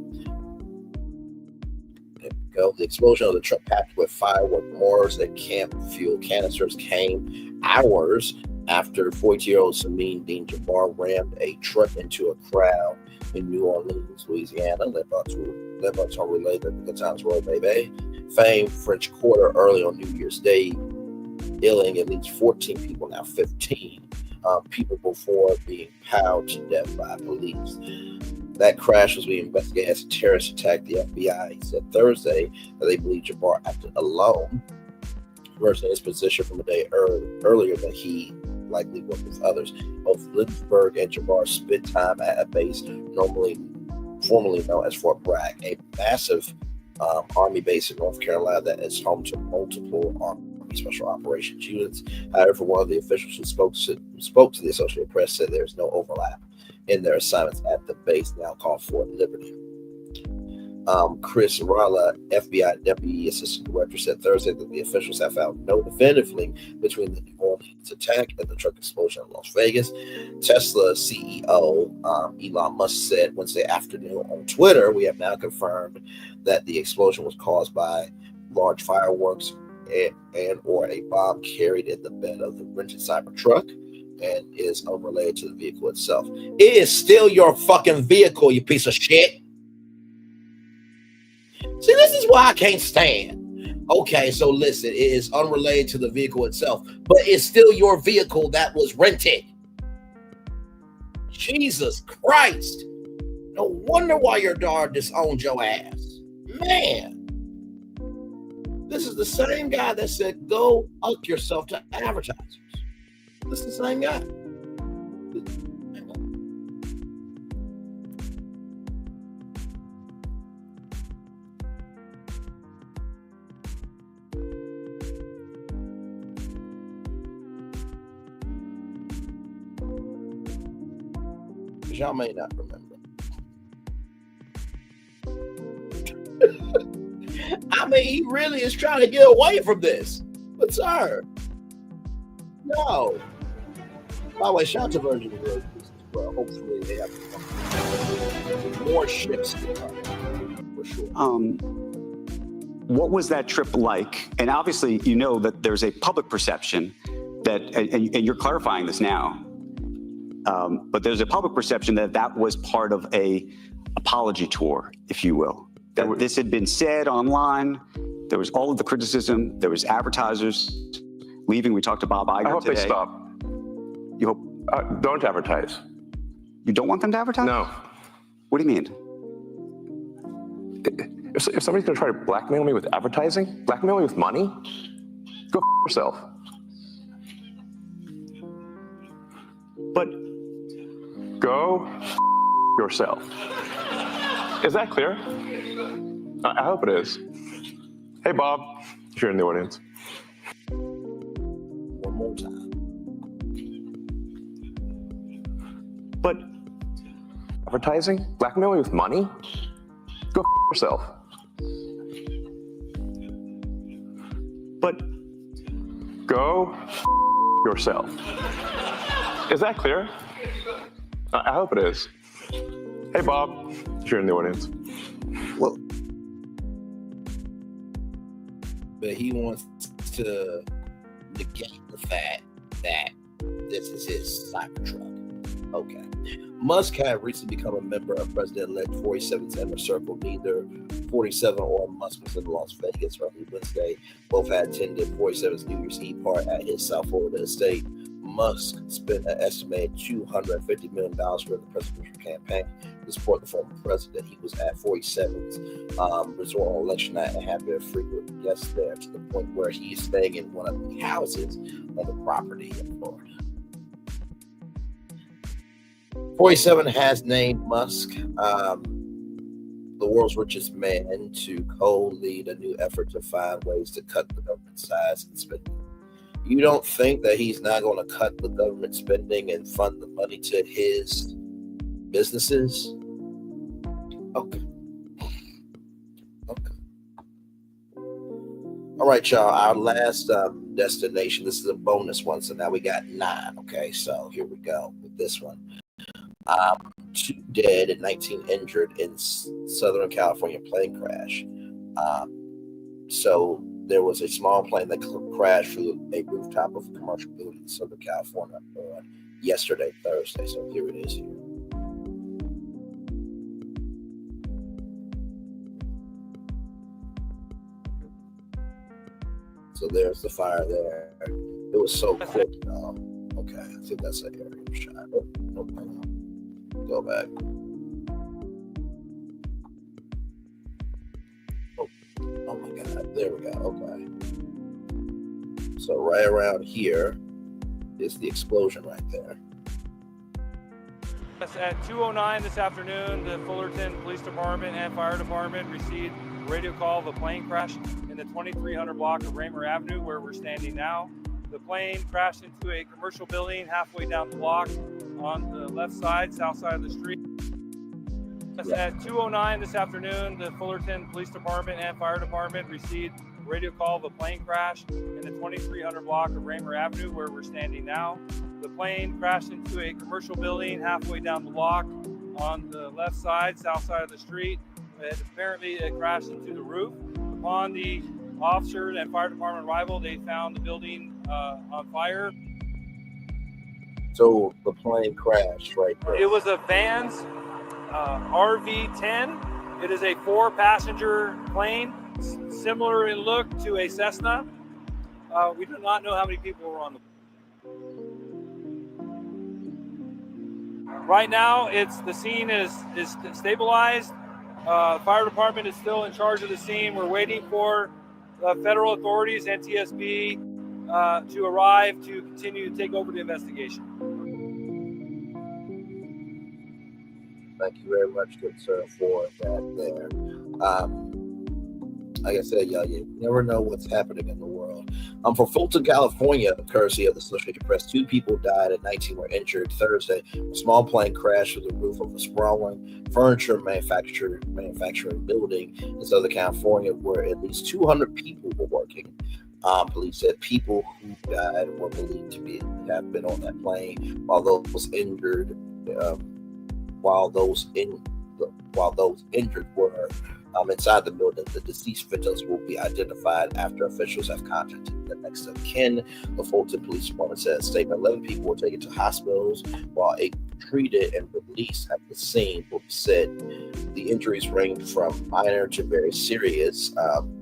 There we go. The explosion of the truck packed with firework mortars and camp fuel canisters came hours after 42-year-old Shamsud Din Jabbar rammed a truck into a crowd in New Orleans, Louisiana. Livelsberger relayed that the Good Times Road Baby famed French Quarter early on New Year's Day, killing at least 14 people, now 15 people, before being pounded to death by police. That crash was being investigated as a terrorist attack. The FBI said Thursday that they believe Jabbar acted alone, reversing his position from a day earlier that he likely worked with others. Both Livelsberger and Jabbar spent time at a base formerly known as Fort Bragg, a massive Army base in North Carolina that is home to multiple Army Special Operations units. However, one of the officials who spoke to the Associated Press said there's no overlap in their assignments at the base now called Fort Liberty. Chris Rala, FBI Deputy Assistant Director, said Thursday that the officials have found no definitive link between the New Orleans attack and the truck explosion in Las Vegas. Tesla CEO Elon Musk said Wednesday afternoon on Twitter, "We have now confirmed that the explosion was caused by large fireworks and or a bomb carried in the bed of the rented Cybertruck and is unrelated to the vehicle itself." It is still your fucking vehicle, you piece of shit. See, this is why I can't stand. Okay, so listen, it is unrelated to the vehicle itself, but it's still your vehicle that was rented. Jesus Christ. No wonder why your daughter disowned your ass. Man. This is the same guy that said, go up yourself to advertisers. This is the same guy. Y'all may not remember. I mean, he really is trying to get away from this. But sir, no. By the way, shout out to Virgin Road as well. Hopefully they have more ships to come, for sure. What was that trip like? And obviously, you know that there's a public perception that, and you're clarifying this now, but there's a public perception that was part of a apology tour, if you will. That this had been said online. There was all of the criticism. There was advertisers leaving. We talked to Bob Iger today. I hope they stop. You hope? Don't advertise. You don't want them to advertise? No. What do you mean? If somebody's going to try to blackmail me with advertising, blackmail me with money, go yourself. But go yourself. Is that clear? I hope it is. Hey, Bob, if you're in the audience. One more time. But advertising, blackmail me with money, go yourself. But go yourself. Is that clear? I hope it is. Hey, Bob, if you're in the audience. Well, but he wants to negate the fact that this is his Cybertruck. Okay. Musk had recently become a member of President-elect 47's inner circle. Neither 47 or Musk was in Las Vegas early Wednesday. Both had attended 47's New Year's Eve party at his South Florida estate. Musk spent an estimated $250 million for the presidential campaign to support the former president. He was at 47's resort on election night and had been a frequent guest there, to the point where he is staying in one of the houses on the property in Florida. 47 has named Musk the world's richest man to co-lead a new effort to find ways to cut the government size and spending. You don't think that he's not going to cut the government spending and fund the money to his businesses? Okay. All right, y'all. Our last destination. This is a bonus one, so now we got 9. Okay, so here we go with this one. 2 dead and 19 injured in Southern California plane crash. So there was a small plane that crashed through a rooftop of a commercial building in Southern California on yesterday, Thursday. So here it is here. So there's the fire there. It was so quick. Okay, I think that's an aerial shot. Nope. Go back. Oh my God, there we go. Okay. So right around here is the explosion right there. At 2:09 this afternoon, the Fullerton Police Department and Fire Department received a radio call of a plane crash in the 2300 block of Raymer Avenue, where we're standing now. The plane crashed into a commercial building halfway down the block on the left side, south side of the street. At 2:09 this afternoon, the Fullerton Police Department and Fire Department received a radio call of a plane crash in the 2300 block of Raymer Avenue, where we're standing now. The plane crashed into a commercial building halfway down the block on the left side, south side of the street. Apparently it crashed into the roof. Upon the officers and fire department arrival, they found the building on fire. So the plane crashed right there. It was a Vans RV-10. It is a 4-passenger plane, similar in look to a Cessna. We do not know how many people were on the plane. Right now, the scene is stabilized. Fire department is still in charge of the scene. We're waiting for federal authorities and TSB to arrive to continue to take over the investigation. Thank you very much, good sir, for that there. Like I said, y'all, you never know what's happening in the world. For Fulton, California, courtesy of the Associated Press, 2 people died and 19 were injured Thursday. A small plane crashed through the roof of a sprawling furniture manufacturing building in Southern California, where at least 200 people were working. Police said people who died were believed to have been on that plane, while those injured were inside the building. The deceased victims will be identified after officials have contacted the next of kin. The Fulton Police Department said in a statement 11 people were taken to hospitals, while 8 treated and released at the scene. Police said the injuries ranged from minor to very serious,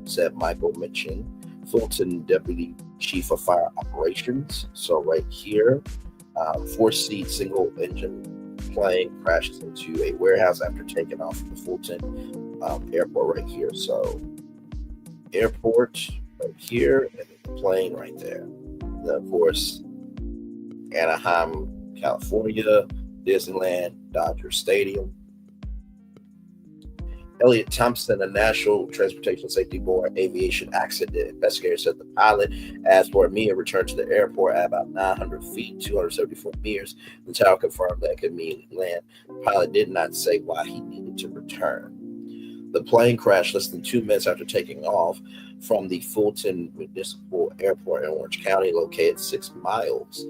said Michael Mitchin, Fulton Deputy Chief of Fire Operations. So right here, 4-seat single-engine plane crashes into a warehouse after taking off from the Fulton airport right here. So airport right here and the plane right there. And then of course, Anaheim, California, Disneyland, Dodger Stadium. Elliot Thompson, a National Transportation Safety Board aviation accident investigator, said the pilot asked for Mia returned to the airport at about 900 feet, 274 meters. The tower confirmed that it could mean land. The pilot did not say why he needed to return. The plane crashed less than 2 minutes after taking off from the Fulton Municipal Airport in Orange County, located 6 miles,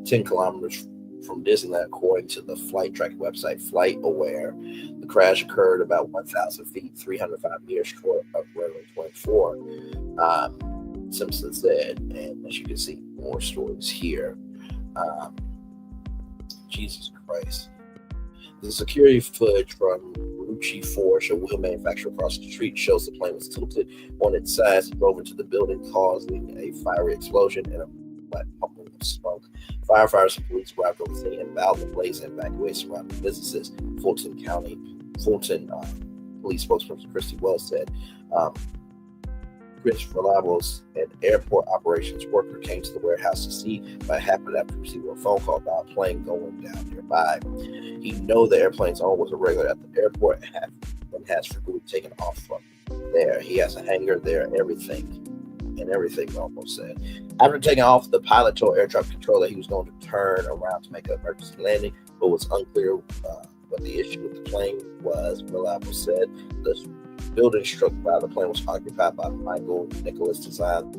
10 kilometers from Disneyland, according to the flight tracking website FlightAware. The crash occurred about 1,000 feet, 305 meters short of runway 24, Simpson said. And as you can see, more stories here. Jesus Christ. The security footage from Ruchi Forge, a wheel manufacturer across the street, shows the plane was tilted on its side, drove into the building, causing a fiery explosion and a black puddle of smoke. Firefighters and police arrived on the scene and battled the blaze and evacuated surrounding businesses. Fulton police spokesperson Christy Wells said Chris Reliables, an airport operations worker, came to the warehouse to see what happened after receiving a phone call about a plane going down nearby. He knew the airplane's owner was a regular at the airport and has frequently taken off from there. He has a hangar there, everything, almost said. After taking off, the pilot told air traffic controller he was going to turn around to make an emergency landing, but it was unclear what the issue with the plane was. Reliable said the building struck by the plane was occupied by Michael Nicholas Designs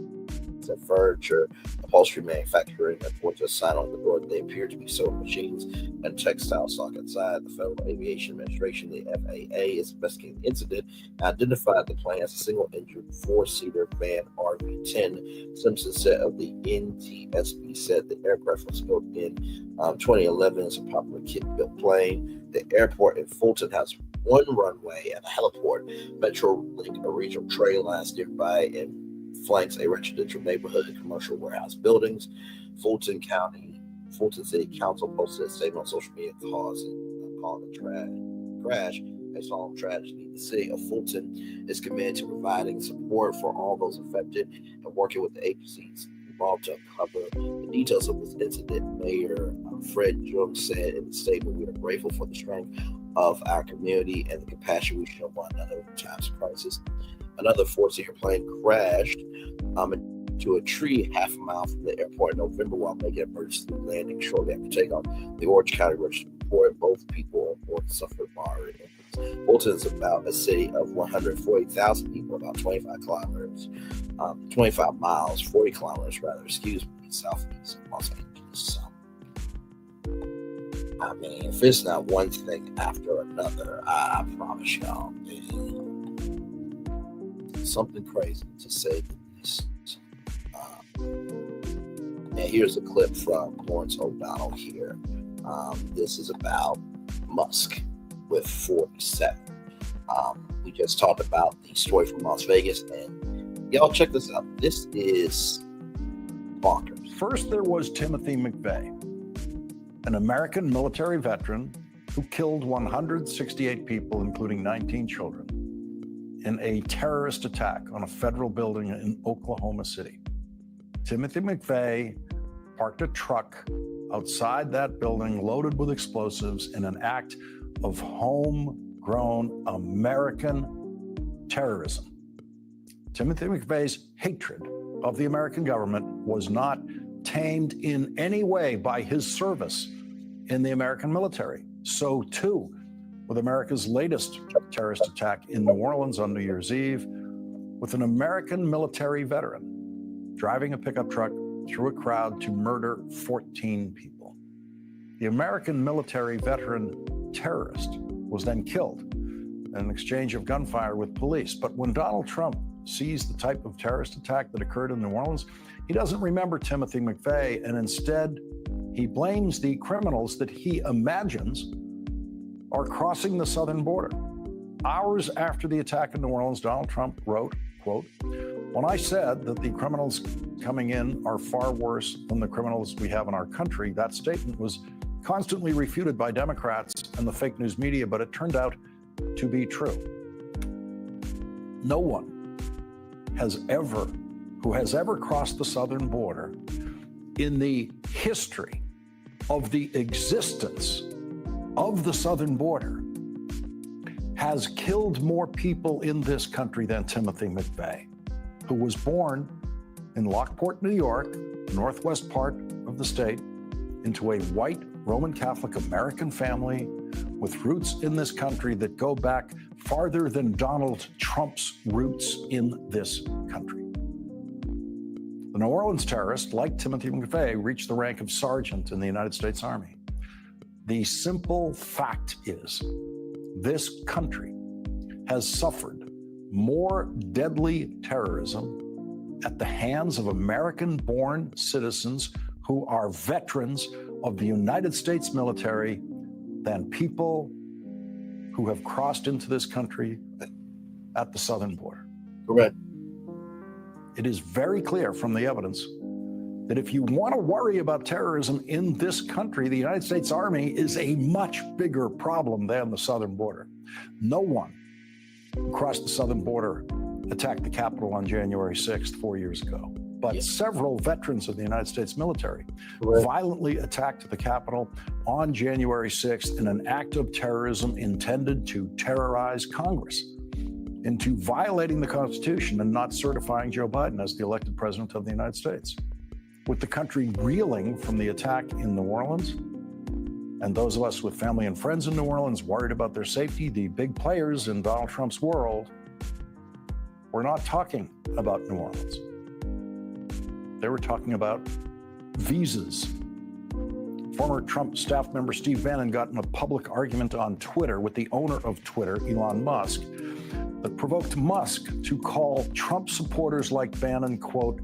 and Furniture Upholstery Manufacturing. Reports a sign on the door that they appear to be sewing machines and textile stock inside. The Federal Aviation Administration, the FAA, is investigating the incident and identified the plane as a single-engine four-seater van RV-10. Simpson said of the NTSB said the aircraft was built in 2011. It's a popular kit-built plane. The airport in Fulton has one runway and a heliport. Metrolink, a regional train lines nearby, and flanks a residential neighborhood and commercial warehouse buildings. Fulton City Council posted a statement on social media calling the crash a solemn tragedy. The city of Fulton is committed to providing support for all those affected and working with the agencies involved to uncover the details of this incident. Mayor Fred Jung said in the statement, "We are grateful for the strength of our community and the compassion we show one another in times of crisis." Another four-seater plane crashed into a tree half a mile from the airport in November while making an emergency landing shortly after takeoff. The Orange County Register reported both people on board suffered moderate injuries. Fulton is about a city of 140,000 people, about 25 miles, 40 kilometers rather, southeast of Los Angeles. So, I mean, if it's not one thing after another, I promise y'all, something crazy to say the least. And here's a clip from Lawrence O'Donnell here. This is about Musk with 47. We just talked about the story from Las Vegas, and y'all check this out. This is bonkers. First, there was Timothy McVeigh, an American military veteran who killed 168 people, including 19 children, in a terrorist attack on a federal building in Oklahoma City. Timothy McVeigh parked a truck outside that building loaded with explosives in an act of homegrown American terrorism. Timothy McVeigh's hatred of the American government was not tamed in any way by his service in the American military. So too with America's latest terrorist attack in New Orleans on New Year's Eve, with an American military veteran driving a pickup truck through a crowd to murder 14 people. The American military veteran terrorist was then killed in an exchange of gunfire with police. But when Donald Trump sees the type of terrorist attack that occurred in New Orleans, he doesn't remember Timothy McVeigh, and instead he blames the criminals that he imagines are crossing the southern border. Hours after the attack in New Orleans, Donald Trump wrote, quote, "When I said that the criminals coming in are far worse than the criminals we have in our country, that statement was constantly refuted by Democrats and the fake news media, but it turned out to be true." No one who has ever crossed the southern border in the history of the existence of the southern border has killed more people in this country than Timothy McVeigh, who was born in Lockport, New York, the northwest part of the state, into a white Roman Catholic American family with roots in this country that go back farther than Donald Trump's roots in this country. The New Orleans terrorist, like Timothy McVeigh, reached the rank of sergeant in the United States Army. The simple fact is, this country has suffered more deadly terrorism at the hands of American-born citizens who are veterans of the United States military than people who have crossed into this country at the southern border. Correct. It is very clear from the evidence that if you want to worry about terrorism in this country, the United States Army is a much bigger problem than the southern border. No one who crossed the southern border attacked the Capitol on January 6th, 4 years ago. But several veterans of the United States military violently attacked the Capitol on January 6th in an act of terrorism intended to terrorize Congress into violating the Constitution and not certifying Joe Biden as the elected president of the United States. With the country reeling from the attack in New Orleans, and those of us with family and friends in New Orleans worried about their safety, the big players in Donald Trump's world were not talking about New Orleans. They were talking about visas. Former Trump staff member Steve Bannon got in a public argument on Twitter with the owner of Twitter, Elon Musk, that provoked Musk to call Trump supporters like Bannon, quote,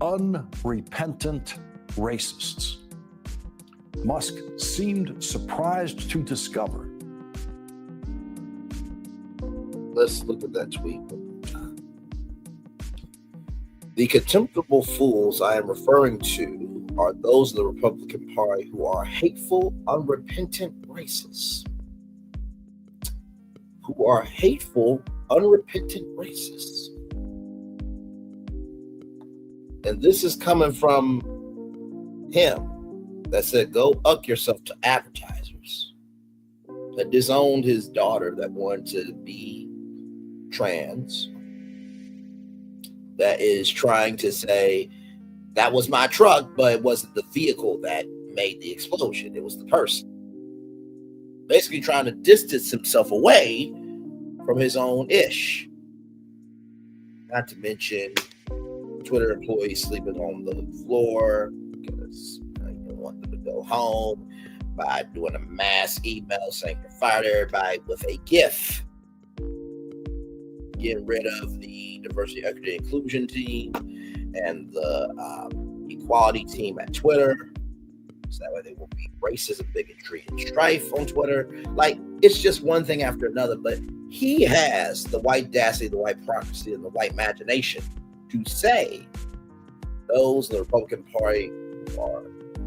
unrepentant racists. Musk seemed surprised to discover. Let's look at that tweet. The contemptible fools I am referring to are those in the Republican Party who are hateful, unrepentant racists. Who are hateful, unrepentant racists. And this is coming from him that said, go uck yourself to advertisers. That disowned his daughter that wanted to be trans. That is trying to say, that was my truck, but it wasn't the vehicle that made the explosion. It was the person. Basically trying to distance himself away from his own ish. Not to mention Twitter employees sleeping on the floor because you don't want them to go home, by doing a mass email saying you're fired everybody with a GIF. Getting rid of the diversity, equity, inclusion team and the equality team at Twitter. So that way they won't be racism, bigotry, and strife on Twitter. Like, it's just one thing after another, but he has the white audacity, the white prophecy, and the white imagination to say those in the Republican Party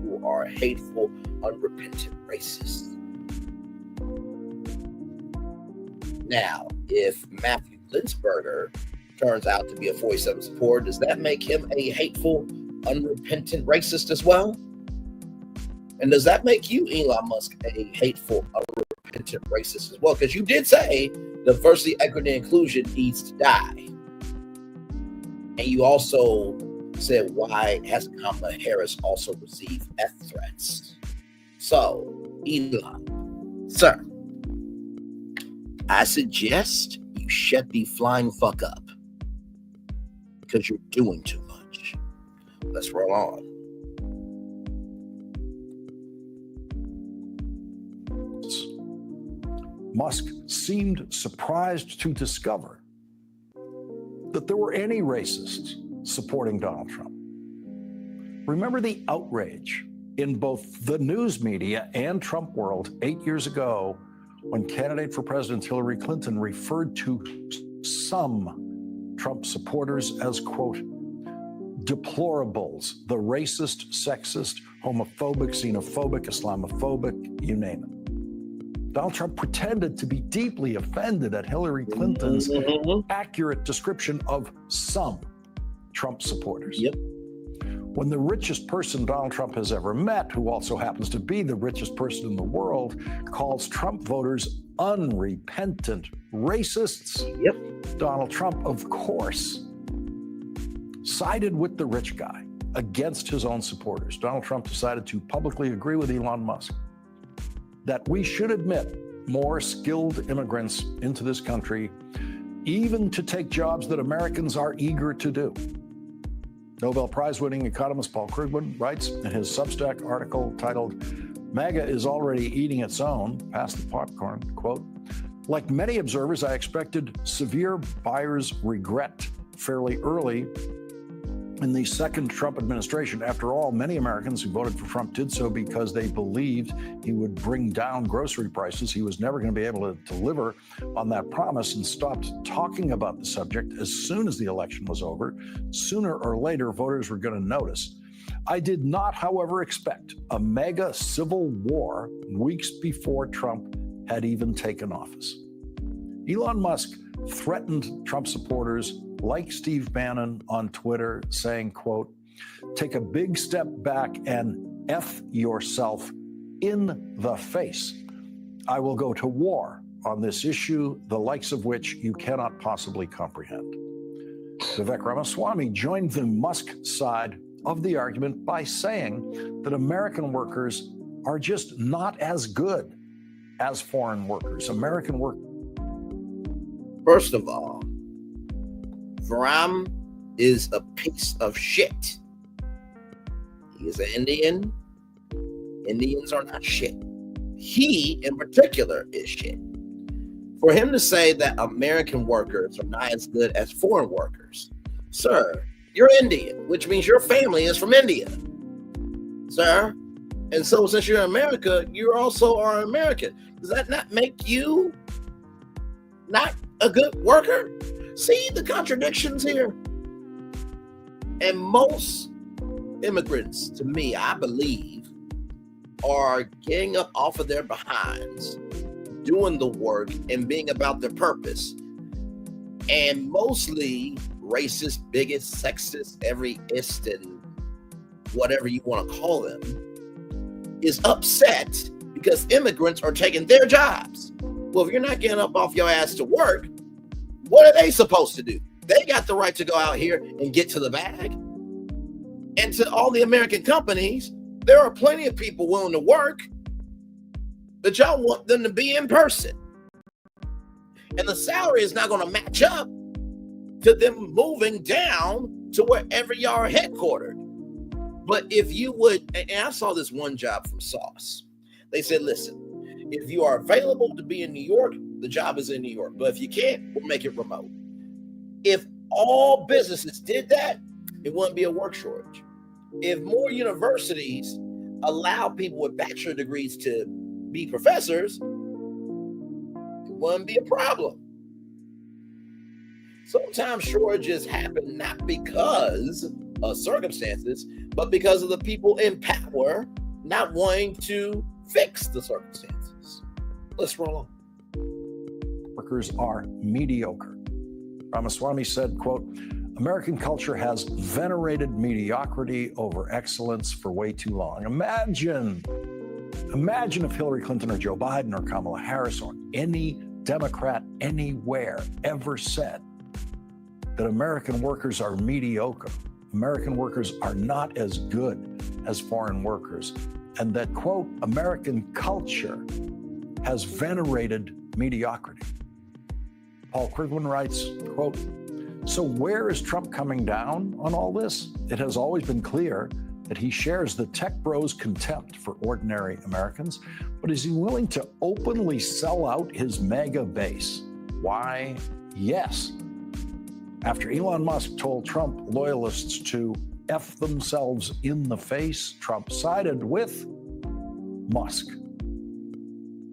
who are hateful, unrepentant racists. Now, if Matthew Liveisberger turns out to be a 47 supporter, does that make him a hateful, unrepentant racist as well? And does that make you, Elon Musk, a hateful, unrepentant racist as well? Because you did say diversity, equity, and inclusion needs to die. And you also said, why hasn't Kamala Harris also received death threats? So, Elon, sir, I suggest you shut the flying fuck up because you're doing too much. Let's roll on. Musk seemed surprised to discover that there were any racists supporting Donald Trump. Remember the outrage in both the news media and Trump world 8 years ago when candidate for president Hillary Clinton referred to some Trump supporters as, quote, deplorables, the racist, sexist, homophobic, xenophobic, Islamophobic, you name it. Donald Trump pretended to be deeply offended at Hillary Clinton's accurate description of some Trump supporters. Yep. When the richest person Donald Trump has ever met, who also happens to be the richest person in the world, calls Trump voters unrepentant racists, Donald Trump, of course, sided with the rich guy against his own supporters. Donald Trump decided to publicly agree with Elon Musk that we should admit more skilled immigrants into this country, even to take jobs that Americans are eager to do. Nobel Prize-winning economist Paul Krugman writes in his Substack article titled, MAGA is already eating its own, pass the popcorn, quote, like many observers, I expected severe buyer's regret fairly early in the second Trump administration. After all, many Americans who voted for Trump did so because they believed he would bring down grocery prices. He was never going to be able to deliver on that promise and stopped talking about the subject as soon as the election was over. Sooner or later, voters were going to notice. I did not, however, expect a mega civil war weeks before Trump had even taken office. Elon Musk threatened Trump supporters like Steve Bannon on Twitter, saying, quote, take a big step back and F yourself in the face. I will go to war on this issue, the likes of which you cannot possibly comprehend. Vivek Ramaswamy joined the Musk side of the argument by saying that American workers are just not as good as foreign workers. American workers. First of all, Varam is a piece of shit. He is an Indian. Indians are not shit. He, in particular, is shit. For him to say that American workers are not as good as foreign workers, sir, you're Indian, which means your family is from India, sir. And so since you're in America, you also are American. Does that not make you not a good worker? See the contradictions here? And most immigrants, to me, I believe, are getting up off of their behinds, doing the work and being about their purpose. And mostly racist, bigot, sexist, every ist and whatever you want to call them, is upset because immigrants are taking their jobs. Well, if you're not getting up off your ass to work, what are they supposed to do? They got the right to go out here and get to the bag. And to all the American companies, there are plenty of people willing to work, but y'all want them to be in person. And the salary is not going to match up to them moving down to wherever y'all are headquartered. But if you would, and I saw this one job from Sauce. They said, listen, if you are available to be in New York, the job is in New York. But if you can't, we'll make it remote. If all businesses did that, it wouldn't be a work shortage. If more universities allow people with bachelor degrees to be professors, it wouldn't be a problem. Sometimes shortages happen not because of circumstances, but because of the people in power not wanting to fix the circumstances. Let's roll on. Workers are mediocre. Ramaswamy said, quote, American culture has venerated mediocrity over excellence for way too long. Imagine if Hillary Clinton or Joe Biden or Kamala Harris or any Democrat anywhere ever said that American workers are mediocre. American workers are not as good as foreign workers. And that, quote, American culture has venerated mediocrity. Paul Krugman writes, quote, so where is Trump coming down on all this? It has always been clear that he shares the tech bros' contempt for ordinary Americans, but is he willing to openly sell out his mega base? Why, yes. After Elon Musk told Trump loyalists to F themselves in the face, Trump sided with Musk.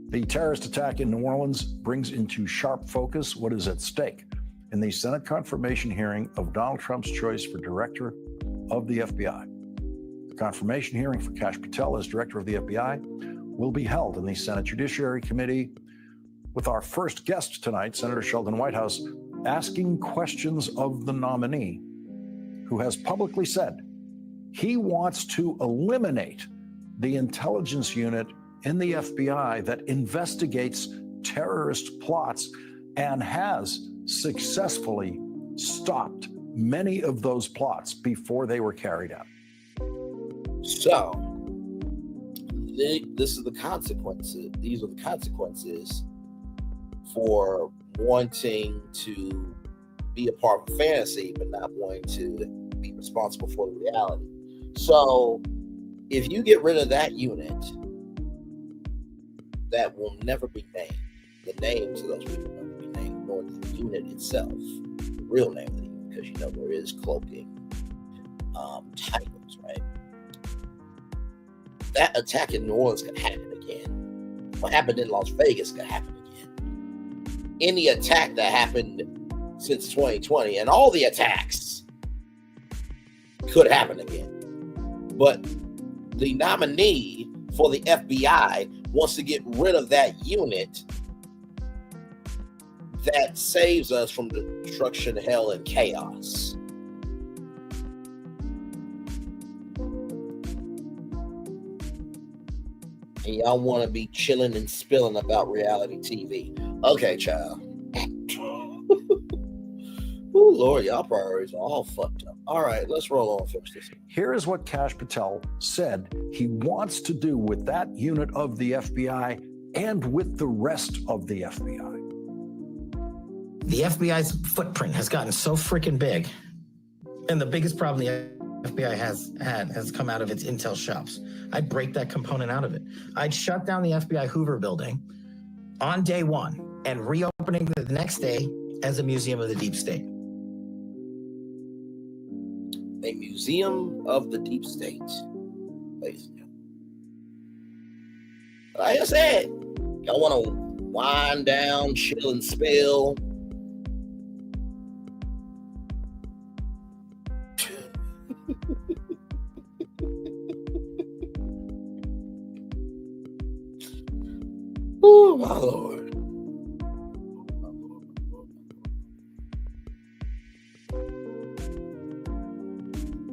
The terrorist attack in New Orleans brings into sharp focus what is at stake in the Senate confirmation hearing of Donald Trump's choice for director of the FBI. The confirmation hearing for Kash Patel as director of the FBI will be held in the Senate Judiciary Committee with our first guest tonight, Senator Sheldon Whitehouse, asking questions of the nominee, who has publicly said he wants to eliminate the intelligence unit in the FBI that investigates terrorist plots and has successfully stopped many of those plots before they were carried out. So, this is the consequences. These are the consequences for wanting to be a part of fantasy, but not wanting to be responsible for the reality. So, if you get rid of that unit, that will never be named. The names of those people will never be named, nor the unit itself, the real name of the unit, because you know there is cloaking titles, right? That attack in New Orleans could happen again. What happened in Las Vegas could happen again. Any attack that happened since 2020, and all the attacks could happen again. But the nominee for the FBI wants to get rid of that unit that saves us from destruction, hell, and chaos. And y'all want to be chilling and spilling about reality TV. Okay, child. Oh, Lord, y'all priorities are all fucked up. All right, let's roll on first. Here is what Kash Patel said he wants to do with that unit of the FBI and with the rest of the FBI. The FBI's footprint has gotten so freaking big. And the biggest problem the FBI has come out of its intel shops. I'd break that component out of it. I'd shut down the FBI Hoover building on day one and reopening the next day as a museum of the deep state. A museum of the deep state. Ladies and gentlemen. Like I said, y'all want to wind down, chill, and spill. Oh, my Lord.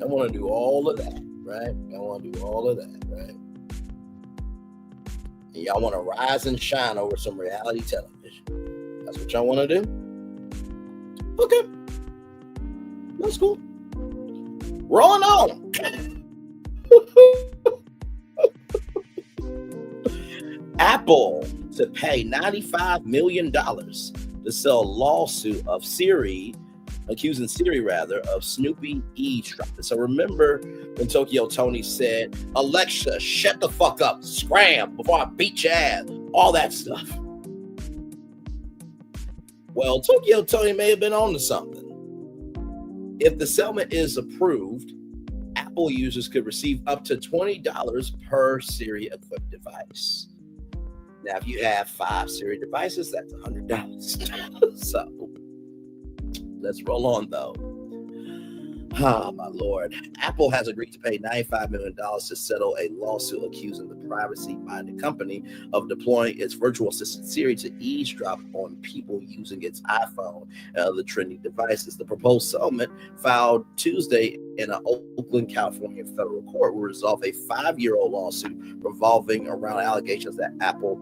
I want to do all of that, right? I want to do all of that, right? And y'all want to rise and shine over some reality television. That's what y'all want to do? Okay. That's cool. Rolling on. Apple to pay $95 million to sell a lawsuit of Siri, accusing Siri of Snoopy eavesdropping. So remember when Tokyo Toni said, Alexa, shut the fuck up, scram before I beat your ass, all that stuff. Well, Tokyo Toni may have been on to something. If the settlement is approved, Apple users could receive up to $20 per Siri-equipped device. Now, if you have 5 Siri devices, that's $100. So, let's roll on, though. Oh, my Lord. Apple has agreed to pay $95 million to settle a lawsuit accusing the privacy-minded company of deploying its virtual assistant Siri to eavesdrop on people using its iPhone and other trending devices. The proposed settlement, filed Tuesday in an Oakland, California federal court, will resolve a 5-year-old lawsuit revolving around allegations that Apple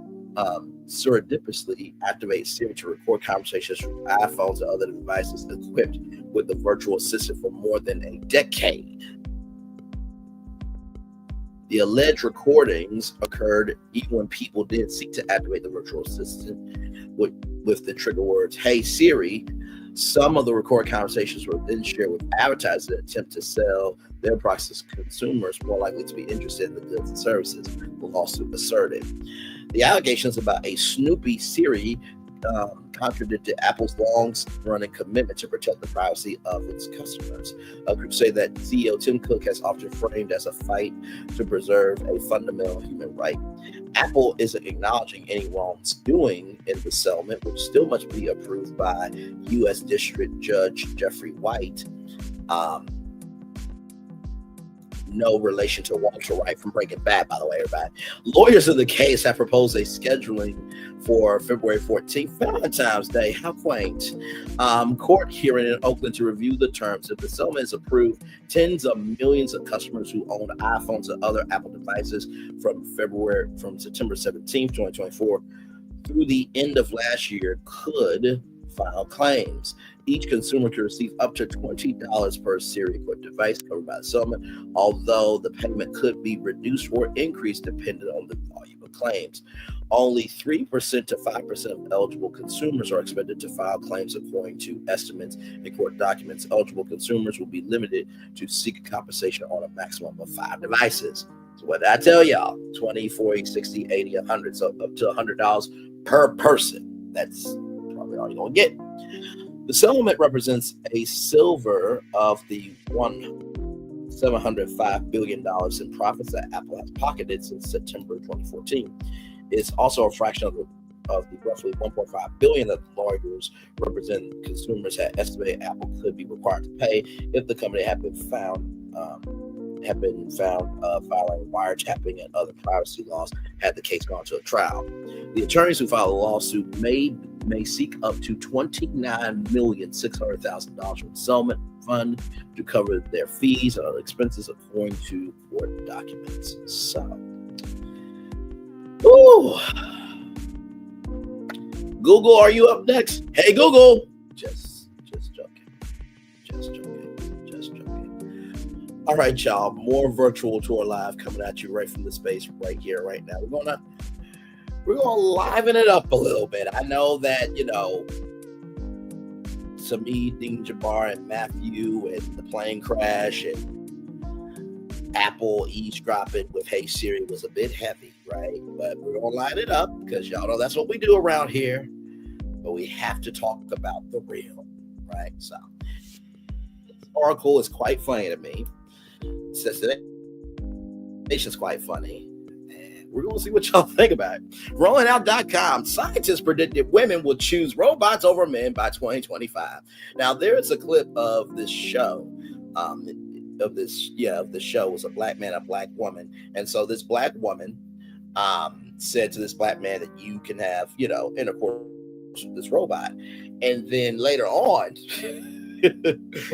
surreptitiously activates Siri to record conversations from iPhones and other devices equipped with the virtual assistant for more than a decade. The alleged recordings occurred even when people did seek to activate the virtual assistant with the trigger words, "Hey Siri." Some of the recorded conversations were then shared with advertisers in an attempt to sell their products to consumers more likely to be interested in the goods and services, the lawsuit asserted. The allegations about a Snoopy Siri contradicted Apple's long-running commitment to protect the privacy of its customers. Groups say that CEO Tim Cook has often framed as a fight to preserve a fundamental human right. Apple isn't acknowledging any wrongdoing in the settlement, which still must be approved by U.S. District Judge Jeffrey White. No relation to Walter White from Breaking Bad, by the way, everybody. Lawyers in the case have proposed a scheduling for February 14th, Valentine's Day. How quaint. Court hearing in Oakland to review the terms. If the settlement is approved, tens of millions of customers who own iPhones and other Apple devices from September 17th, 2024 through the end of last year could file claims. Each consumer could receive up to $20 per Siri-equipped device covered by the settlement, although the payment could be reduced or increased depending on the volume of claims. Only 3% to 5% of eligible consumers are expected to file claims according to estimates in court documents. Eligible consumers will be limited to seek compensation on a maximum of 5 devices. So what did I tell y'all? 20, 40, 60, 80, 100, so up to $100 per person. That's probably all you're going to get. The settlement represents a silver of the $705 billion in profits that Apple has pocketed since September 2014. It's also a fraction of the roughly $1.5 billion that the lawyers representing consumers had estimated Apple could be required to pay if the company had been found violating wiretapping and other privacy laws had the case gone to a trial. The attorneys who filed the lawsuit may seek up to $29,600,000 from the settlement fund to cover their fees and other expenses according to court documents. So, Google, are you up next? Hey, Google. Just joking. All right, y'all. More virtual tour live coming at you right from the space right here, right now. We're gonna liven it up a little bit. I know that, Shamsud Din Jabbar and Matthew and the plane crash and Apple eavesdropping with Hey Siri was a bit heavy, right? But we're gonna line it up because y'all know that's what we do around here. But we have to talk about the real, right? So this article is quite funny to me. It says that it's quite funny. We're going to see what y'all think about it. Rollingout.com. Scientists predicted women will choose robots over men by 2025. Now, there's a clip of this show. The show was a black man, a black woman. And so this black woman said to this black man that you can have, intercourse with this robot. And then later on,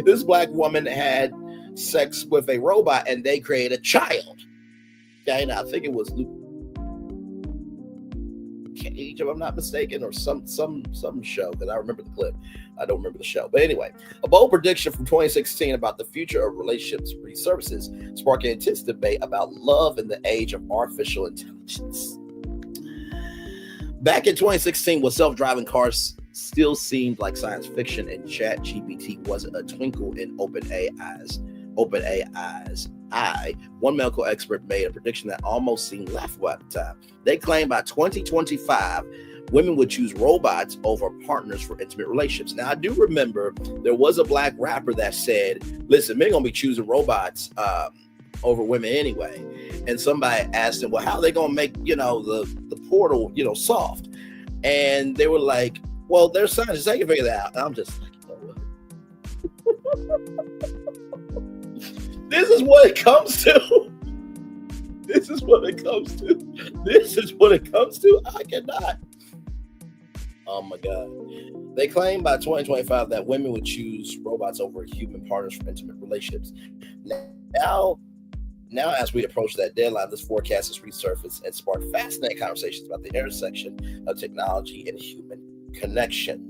this black woman had sex with a robot and they created a child. Okay, and I think it was Luke Cage, if I'm not mistaken, or some show, because I remember the clip. I don't remember the show. But anyway, a bold prediction from 2016 about the future of relationships services sparked an intense debate about love in the age of artificial intelligence. Back in 2016, when self-driving cars still seemed like science fiction and ChatGPT wasn't a twinkle in OpenAI's eye, one medical expert made a prediction that almost seemed laughable at the time. They claimed by 2025, women would choose robots over partners for intimate relationships. Now, I do remember there was a black rapper that said, listen, men gonna be choosing robots over women anyway. And somebody asked him, well, how are they gonna make, the portal, soft? And they were like, well, there's scientists, they can figure that out. And I'm just like, this is what it comes to. This is what it comes to. This is what it comes to. I cannot. Oh my God. They claim by 2025 that women would choose robots over human partners for intimate relationships. Now, as we approach that deadline, this forecast has resurfaced and sparked fascinating conversations about the intersection of technology and human connection.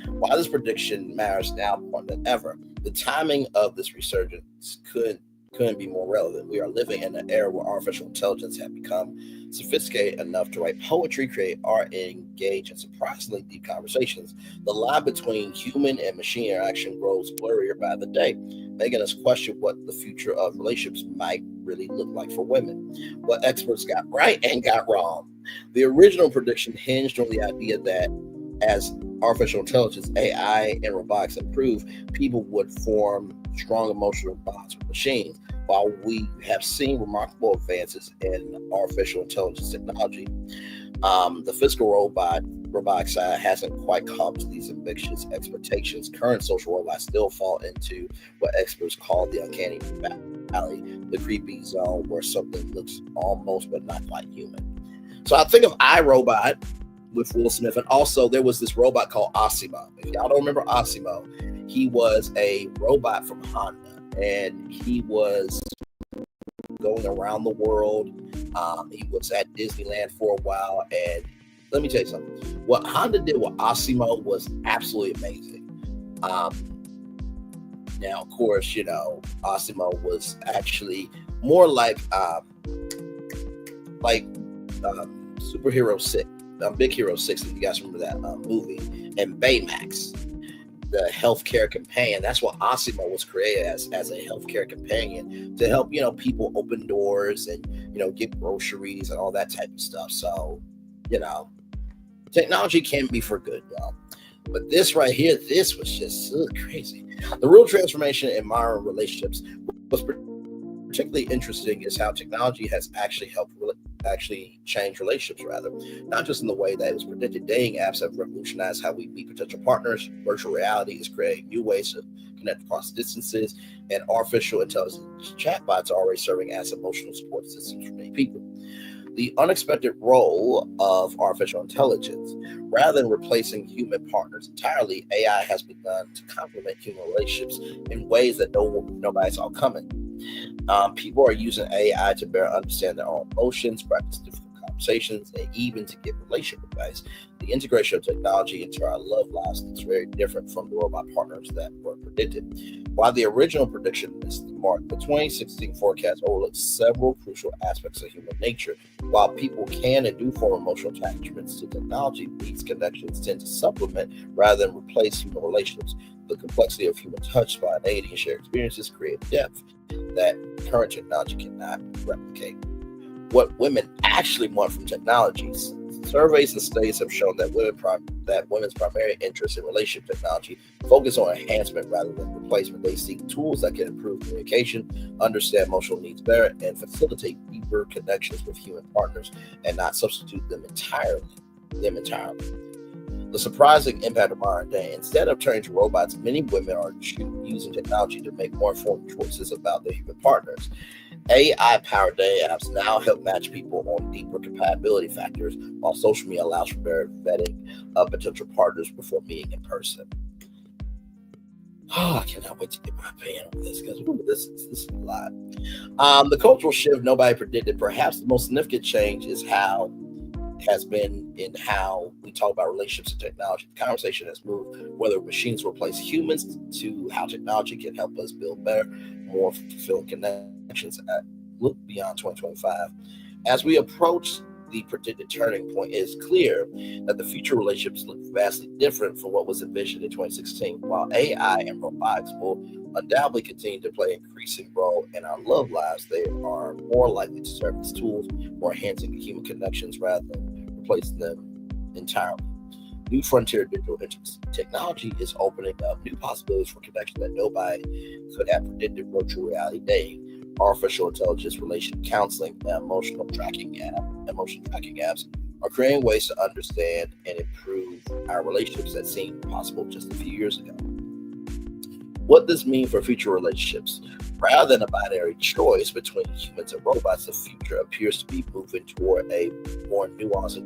While this prediction matters now more than ever, the timing of this resurgence couldn't be more relevant. We are living in an era where artificial intelligence has become sophisticated enough to write poetry, create art, and engage in surprisingly deep conversations. The line between human and machine interaction grows blurrier by the day, making us question what the future of relationships might really look like for women. What experts got right and got wrong. The original prediction hinged on the idea that as artificial intelligence, AI, and robotics improve, people would form strong emotional bonds with machines. While we have seen remarkable advances in artificial intelligence technology, the physical robotic side hasn't quite caught to these ambitious expectations. Current social robots still fall into what experts call the uncanny valley, the creepy zone where something looks almost but not quite human. So I think of iRobot with Will Smith, and also there was this robot called Asimo. If y'all don't remember Asimo, he was a robot from Honda, and he was going around the world. He was at Disneyland for a while, and let me tell you something. What Honda did with Asimo was absolutely amazing. Now, of course, Asimo was actually more like Superhero 6. Big Hero 6, if you guys remember that movie, and Baymax, the healthcare companion. That's what Asimo was created as a healthcare companion to help, people open doors and, get groceries and all that type of stuff. So, technology can be for good, y'all. But this right here, this was just crazy. The real transformation in modern relationships was particularly interesting is how technology has actually helped change relationships, not just in the way that it was predicted. Dating apps have revolutionized how we meet potential partners. Virtual reality is creating new ways to connect across distances, and artificial intelligence chatbots are already serving as emotional support systems for many people. The unexpected role of artificial intelligence, rather than replacing human partners entirely, AI has begun to complement human relationships in ways that nobody saw coming. People are using AI to better understand their own emotions, practice difficult conversations, and even to give relationship advice. The integration of technology into our love lives is very different from the robot partners that were predicted. While the original prediction missed the mark, the 2016 forecast overlooks several crucial aspects of human nature. While people can and do form emotional attachments to technology, these connections tend to supplement rather than replace human relationships. The complexity of human touch, spontaneity, and shared experiences create depth that current technology cannot replicate. What women actually want from technologies. Surveys and studies have shown that women's primary interest in relationship technology focus on enhancement rather than replacement. They seek tools that can improve communication, understand emotional needs better, and facilitate deeper connections with human partners, and not substitute them entirely. The surprising impact of modern day. Instead of turning to robots, many women are using technology to make more informed choices about their human partners. AI-powered dating apps now help match people on deeper compatibility factors, while social media allows for better vetting of potential partners before meeting in person. Oh, I cannot wait to get my opinion on this, because this is a lot. The cultural shift nobody predicted. Perhaps the most significant change has been in how we talk about relationships and technology. The conversation has moved whether machines will replace humans to how technology can help us build better, more fulfilling connections look beyond 2025. As we approach the predicted turning point, it is clear that the future relationships look vastly different from what was envisioned in 2016. While AI and robotics will undoubtedly continue to play an increasing role in our love lives, they are more likely to serve as tools for enhancing human connections rather than replacing them entirely. New frontier digital intimacy. Technology is opening up new possibilities for connection that nobody could have predicted. Virtual reality dating, artificial intelligence, relation counseling, and emotion tracking apps are creating ways to understand and improve our relationships that seemed possible just a few years ago. What does this mean for future relationships? Rather than a binary choice between humans and robots, the future appears to be moving toward a more nuanced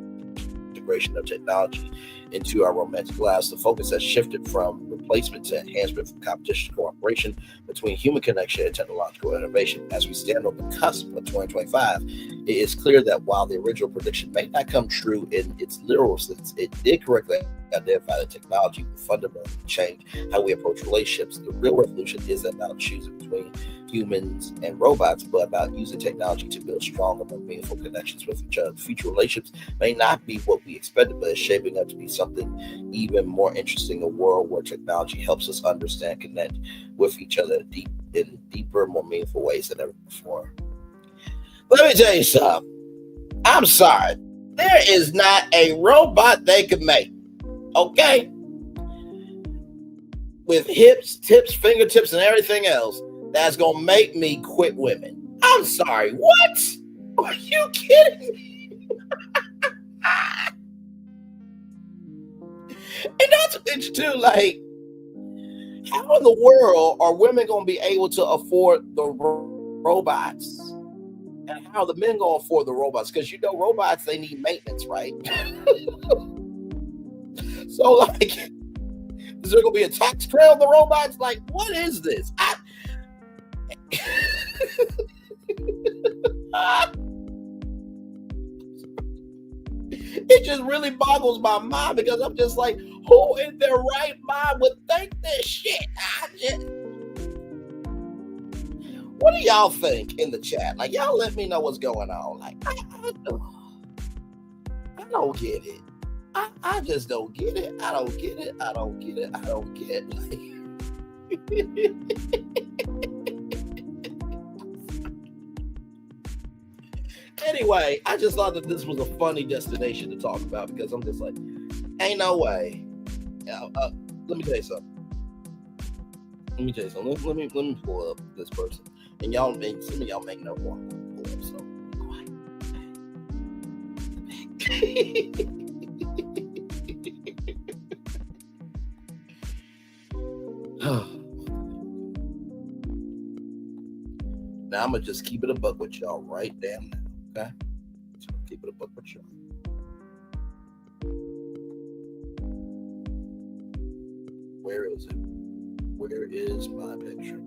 integration of technology into our romantic lives. The focus has shifted from replacement to enhancement, from competition to cooperation between human connection and technological innovation. As we stand on the cusp of 2025, it is clear that while the original prediction may not come true in its literal sense, it did correctly identify that technology will fundamentally change how we approach relationships. The real revolution isn't about choosing between humans and robots, but about using technology to build stronger, more meaningful connections with each other. Future relationships may not be what we expected, but it's shaping up to be something even more interesting, a world where technology helps us understand, connect with each other in deeper, more meaningful ways than ever before. Let me tell you something. I'm sorry. There is not a robot they could make, okay? With hips, tips, fingertips, and everything else, that's going to make me quit women. I'm sorry. What? Are you kidding me? And that's it's too, like, how in the world are women going to be able to afford the robots? And how are the men going to afford the robots? Because, you know, robots, they need maintenance, right? So, like, is there going to be a tax trail on the robots? Like, what is this? It just really boggles my mind, because I'm just like, who in their right mind would think this shit? What do y'all think in the chat? Like, y'all let me know what's going on. Like, I don't get it. I just don't get it. I don't get it. I don't get it. I don't get it. Anyway, I just thought that this was a funny destination to talk about, because I'm just like, ain't no way. Let me tell you something. Let me pull up this person, and y'all make some of y'all make no more. Pull up, so. Now I'm gonna just keep it a buck with y'all right damn now. Okay, so keep it a buck with y'all. Where is it? Where is my picture?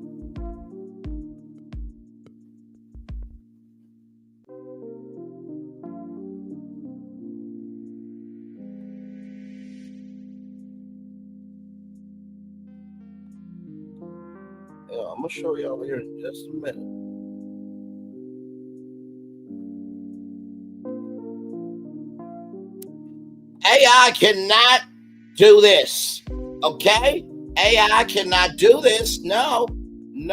I'm gonna show y'all here in just a minute. AI cannot do this. Okay? AI cannot do this. No, and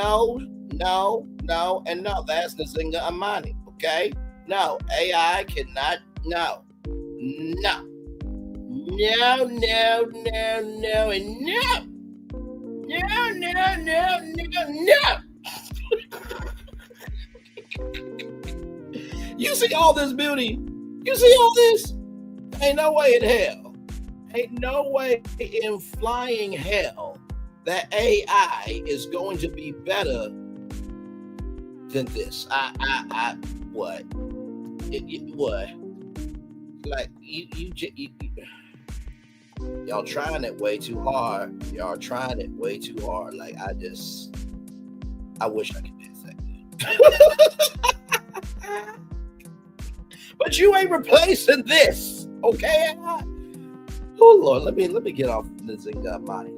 no. That's the Zinga Amani. Okay? No, AI cannot. No, and no. You see all this beauty? You see all this? Ain't no way in hell. Ain't no way in flying hell that AI is going to be better than this. What? What? Like y'all trying it way too hard. Y'all trying it way too hard. Like I wish I could do that. But you ain't replacing this, okay? Oh Lord, let me get off the Zinga Mani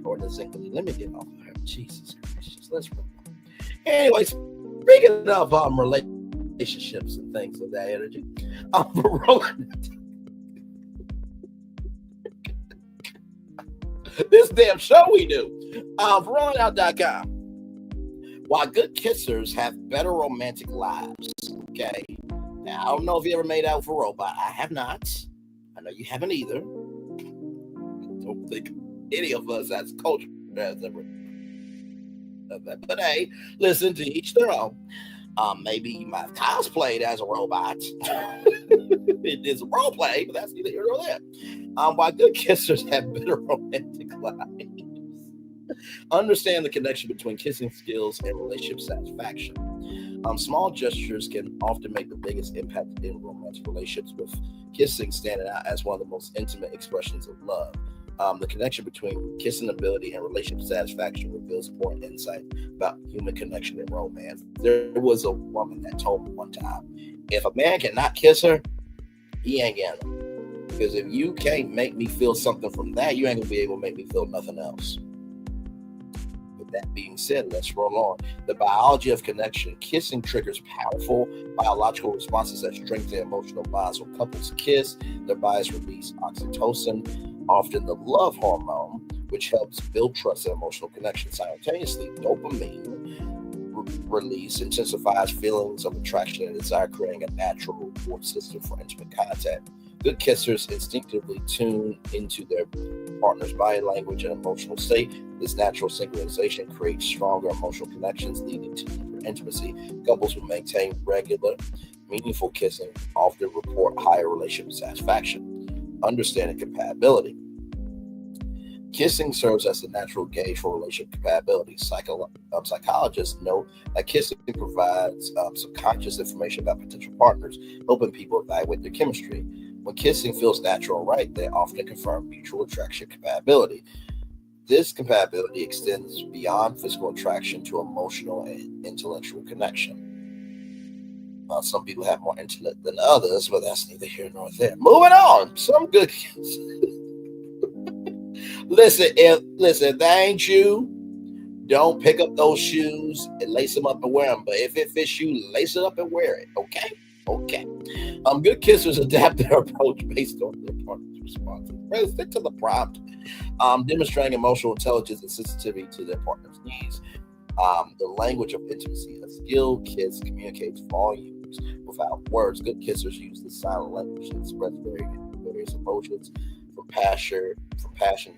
or the Zinga. Let me get off of her. Jesus Christ, let's roll. Anyways, speaking of relationships and things of that energy, this damn show we do. For rollingout.com. Why good kissers have better romantic lives. Okay. Now, I don't know if you ever made out with a robot. I have not. I know you haven't either. I don't think any of us as culture has ever done that. But hey, listen, to each their own. Maybe you might have cosplayed as a robot. It is a role play, but that's neither here nor there. Why good kissers have better romantic lives. Understand the connection between kissing skills and relationship satisfaction. Small gestures can often make the biggest impact in romantic relationships, with kissing standing out as one of the most intimate expressions of love. The connection between kissing ability and relationship satisfaction reveals important insight about human connection and romance. There was a woman that told me one time, if a man cannot kiss her, he ain't getting her. Because if you can't make me feel something from that, you ain't gonna be able to make me feel nothing else. With that being said, let's roll on. The biology of connection. Kissing triggers powerful biological responses that strengthen emotional bonds. When couples kiss, their bodies release oxytocin, often the love hormone, which helps build trust and emotional connection. Simultaneously, dopamine release intensifies feelings of attraction and desire, creating a natural reward system for intimate contact. Good kissers instinctively tune into their partner's body language and emotional state. This natural synchronization creates stronger emotional connections, leading to deeper intimacy. Couples who maintain regular, meaningful kissing often report higher relationship satisfaction. Understanding compatibility. Kissing serves as a natural gauge for relationship compatibility. Psychologists know that kissing provides subconscious information about potential partners, helping people evaluate their chemistry. When kissing feels natural and right, they often confirm mutual attraction compatibility. This compatibility extends beyond physical attraction to emotional and intellectual connection. Some people have more intellect than others, but that's neither here nor there. Moving on. Some good kissing. Listen, if that ain't you, don't pick up those shoes and lace them up and wear them. But if it fits you, lace it up and wear it. Okay. Good kissers adapt their approach based on their partner's responses. Stick to the prompt. Demonstrating emotional intelligence and sensitivity to their partner's needs. The language of intimacy. A skilled kiss communicates volumes without words. Good kissers use the silent language to express various emotions, from passion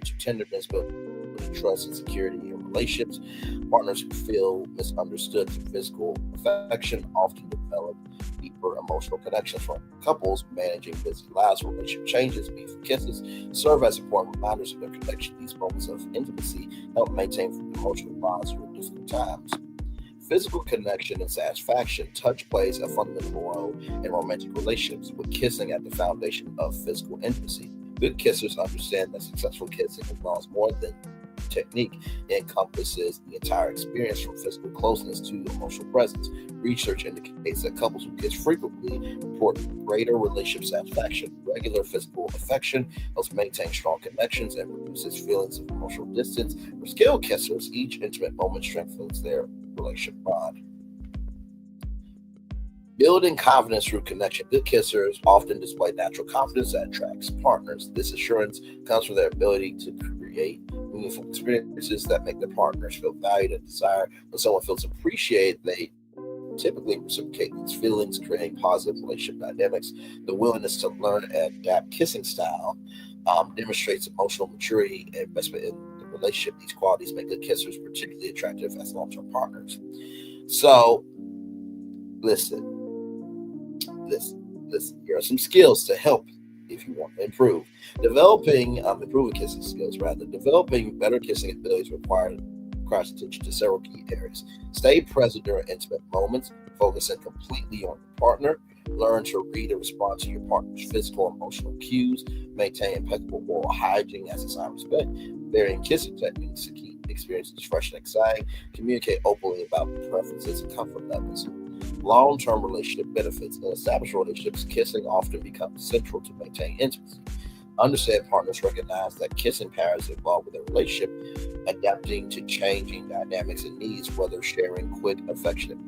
to tenderness, building trust and security in relationships. Partners who feel misunderstood through physical affection often develop deeper emotional connections. For couples managing busy lives, relationship changes, meaningful kisses serve as important reminders of their connection. These moments of intimacy help maintain emotional bonds during difficult times. Physical connection and satisfaction. Touch plays a fundamental role in romantic relationships, with kissing at the foundation of physical intimacy. Good kissers understand that successful kissing involves more than technique encompasses the entire experience from physical closeness to emotional presence. Research indicates that couples who kiss frequently report greater relationship satisfaction. Regular physical affection helps maintain strong connections and reduces feelings of emotional distance. For skilled kissers, each intimate moment strengthens their relationship bond. Building confidence through connection. Good kissers often display natural confidence that attracts partners. This assurance comes from their ability to create meaningful experiences that make their partners feel valued and desired. When someone feels appreciated, they typically reciprocate these feelings, creating positive relationship dynamics. The willingness to learn and adapt kissing style demonstrates emotional maturity and investment in the relationship. These qualities make good kissers particularly attractive as long-term partners. So, listen. Here are some skills to help if you want to improve. Improving kissing skills, rather. Developing better kissing abilities requires attention to several key areas. Stay present during intimate moments, focusing completely on your partner. Learn to read and respond to your partner's physical and emotional cues. Maintain impeccable oral hygiene as a sign of respect. Varying kissing techniques to keep experiences fresh and exciting. Communicate openly about preferences and comfort levels. Long-term relationship benefits. In established relationships, kissing often becomes central to maintain intimacy. Understand partners recognize that kissing patterns involved with their relationship, adapting to changing dynamics and needs, whether sharing quick, affectionate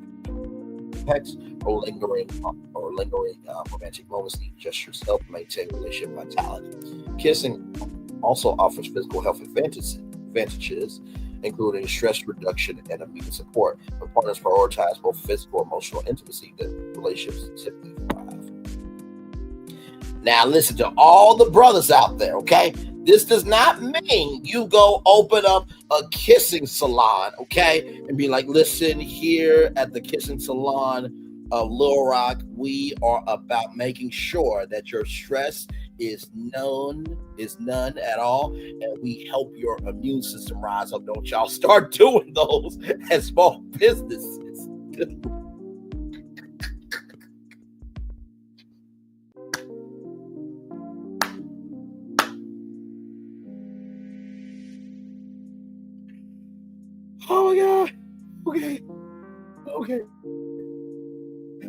texts or lingering romantic moments. These gestures help maintain relationship vitality. Kissing also offers physical health advantages, including stress reduction and immediate support. When partners prioritize both physical and emotional intimacy, the relationships typically thrive. Now, listen to all the brothers out there, okay? This does not mean you go open up a kissing salon, okay? And be like, listen, here at the kissing salon of Little Rock, we are about making sure that your stress is none at all, and we help your immune system rise up. Don't y'all start doing those as small businesses. Oh my God. Okay.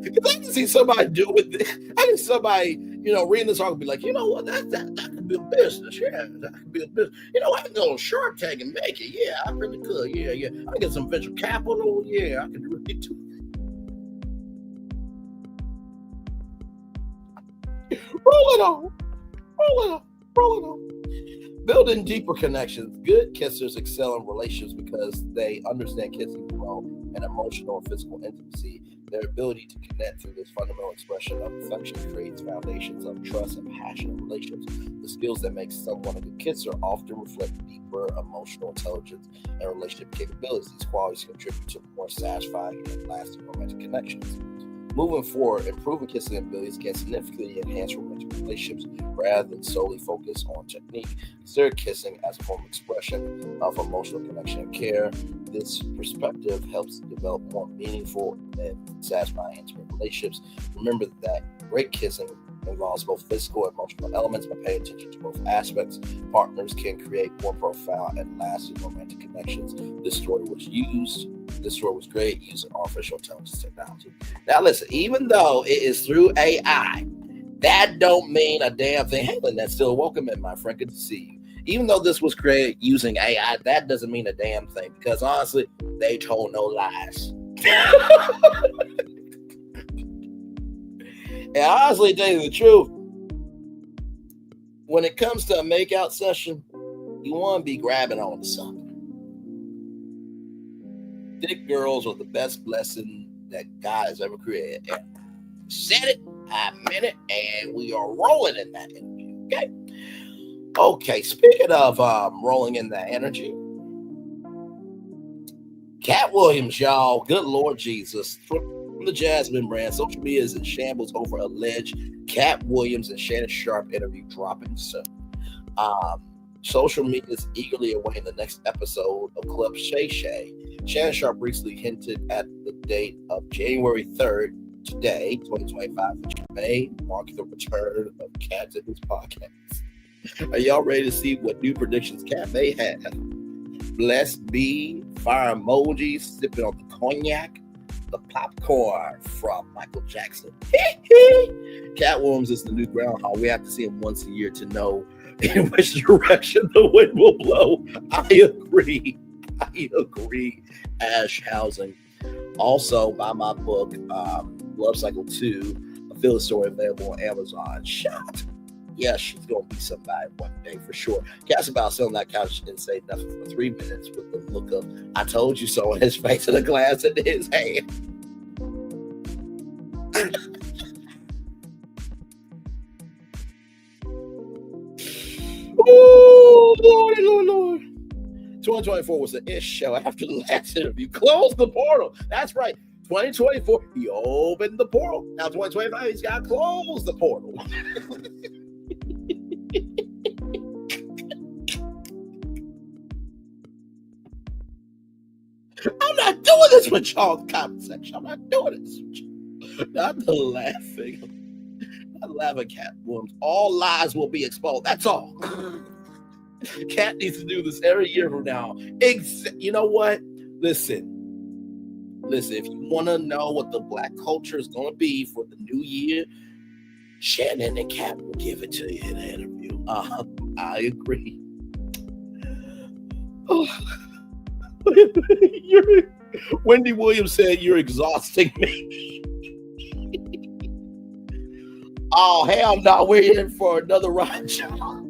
Because I can see somebody do with this. I can see somebody, reading this article and be like, you know what, that could be a business. Yeah, that could be a business. I can go on Shark Tank and make it. Yeah, I really could. Yeah. I can get some venture capital. Yeah, I could really do it. Roll it on. Building deeper connections. Good kissers excel in relationships because they understand kissing role and emotional and physical intimacy. Their ability to connect through this fundamental expression of affection creates foundations of trust and passion in relationships. The skills that make someone a good kisser often reflect deeper emotional intelligence and relationship capabilities. These qualities contribute to more satisfying and lasting romantic connections. Moving forward, improving kissing abilities can significantly enhance romantic relationships rather than solely focus on technique. Consider kissing as a form of expression of emotional connection and care. This perspective helps develop more meaningful and satisfying intimate relationships. Remember that great kissing involves both physical and emotional elements. By paying attention to both aspects, partners can create more profound and lasting romantic connections. This story was great using artificial intelligence technology. Now listen, even though it is through AI, that don't mean a damn thing. Hey, Lynn, that's still welcome in, my friend. Good to see you. Even though this was created using AI, that doesn't mean a damn thing, because honestly, they told no lies. And honestly, tell you the truth, when it comes to a makeout session, you want to be grabbing on to something. Thick girls are the best blessing that God has ever created. And said it, I meant it, and we are rolling in that energy. Okay, speaking of rolling in that energy, Katt Williams, y'all, good Lord Jesus, from the Jasmine brand, social media is in shambles over alleged Katt Williams and Shannon Sharpe interview dropping soon. Social media is eagerly awaiting the next episode of Club Shay Shay. Shannon Sharpe recently hinted at the date of January 3rd, today, 2025, which may mark the return of Katt to his podcast. Are y'all ready to see what new predictions Katt may have Blessed be, fire emojis, sipping on the cognac, the popcorn from Michael Jackson. Catworms is the new groundhog. We have to see him once a year to know in which direction the wind will blow. I agree. Ash Housing. Also, buy my book, Love Cycle 2, a field story available on Amazon. Shot. Yeah, she's going to be somebody one day for sure. Cat's about sitting on that couch and say nothing for 3 minutes with the look of "I told you so" in his face and a glass in his hand. Oh, Lord. 2024 was an ish show after the last interview. Close the portal. That's right. 2024, he opened the portal. Now 2025, he's got to close the portal. I'm not doing this with y'all in the comment section. I'm not doing this with you. Not the laughing. Not laughing, Catworms. All lies will be exposed. That's all. Cat needs to do this every year from now. You know what? Listen, if you want to know what the Black culture is going to be for the new year, Shannon and Cat will give it to you in an interview. I agree. Oh. Wendy Williams said, "You're exhausting me." Oh, hell no. We're in for another ride, y'all.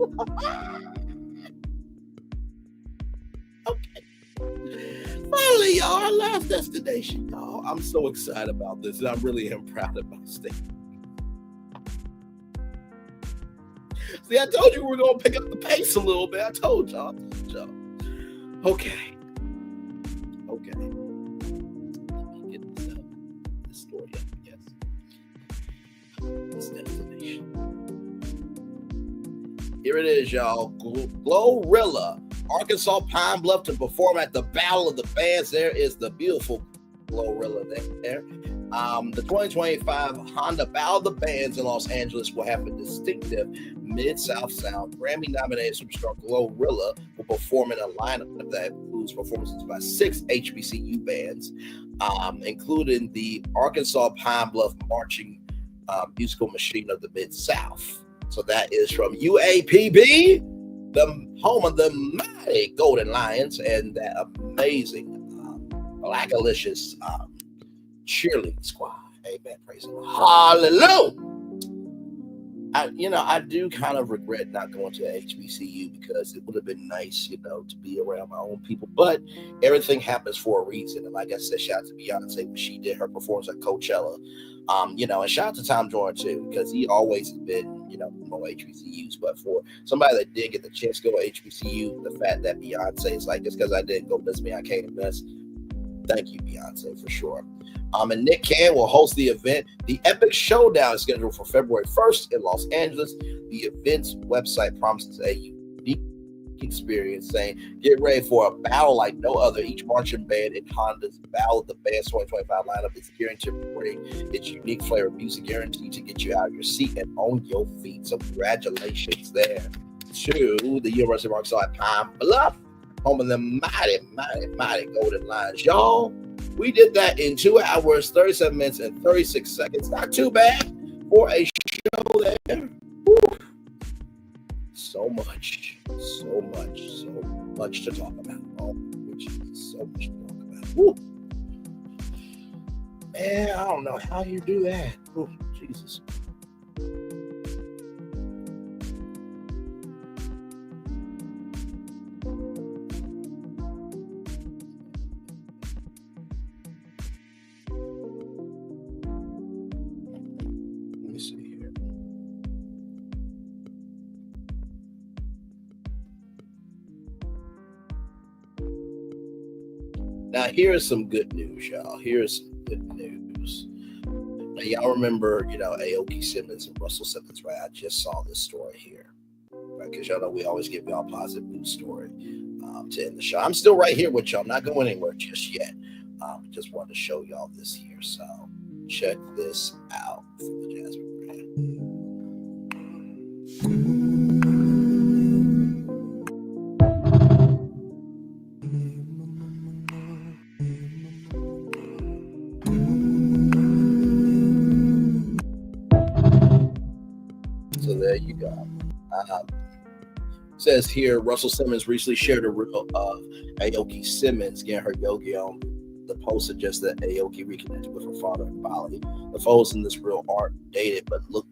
Finally, y'all, our last destination, y'all. I'm so excited about this, and I really am proud of my state. See, I told you we were going to pick up the pace a little bit. I told y'all. Okay. Let me get this story up. Yes. This destination. Here it is, y'all. GloRilla, Arkansas Pine Bluff, to perform at the Battle of the Bands. There is the beautiful GloRilla there. The 2025 Honda Battle of the Bands in Los Angeles will have a distinctive Mid-South sound. Grammy-nominated superstar GloRilla will perform in a lineup that includes performances by 6 HBCU bands, including the Arkansas Pine Bluff Marching Musical Machine of the Mid-South. So that is from UAPB, the home of the mighty Golden Lions, and that amazing Blackalicious cheerleading squad. Amen. Praise the Lord. Hallelujah. I do kind of regret not going to HBCU because it would have been nice, to be around my own people. But everything happens for a reason. And like I said, shout out to Beyonce when she did her performance at Coachella. And shout out to Tom Jordan too, because he always has been, no HBCUs. But for somebody that did get the chance to go to HBCU, the fact that Beyonce is like, just because I didn't go miss me, I can't miss. Thank you, Beyonce, for sure. And Nick Cannon will host the event. The Epic Showdown is scheduled for February 1st in Los Angeles. The event's website promises a unique experience, saying, "Get ready for a battle like no other. Each marching band in Honda's Battle of the Bands 2025 lineup is guaranteed to bring its unique flavor of music, guaranteed to get you out of your seat and on your feet." So congratulations there to the University of Arkansas at Pine Bluff, home of the mighty Golden Lions. Y'all, we did that in 2 hours, 37 minutes, and 36 seconds. Not too bad for a show there. Woo. So much to talk about. Oh, which is so much to talk about. Woo. Man, I don't know how you do that. Oh, Jesus. Now, here's some good news, y'all. Here's some good news. Now, y'all remember, Aoki Simmons and Russell Simmons, right? I just saw this story here, right? Because y'all know we always give y'all a positive news story to end the show. I'm still right here with y'all. I'm not going anywhere just yet. Just wanted to show y'all this here. So check this out for the Jasmine brand. Says here, Russell Simmons recently shared a reel of Aoki Simmons getting her yogi on. The post suggests that Aoki reconnected with her father in Bali. The photos in this reel aren't dated, but look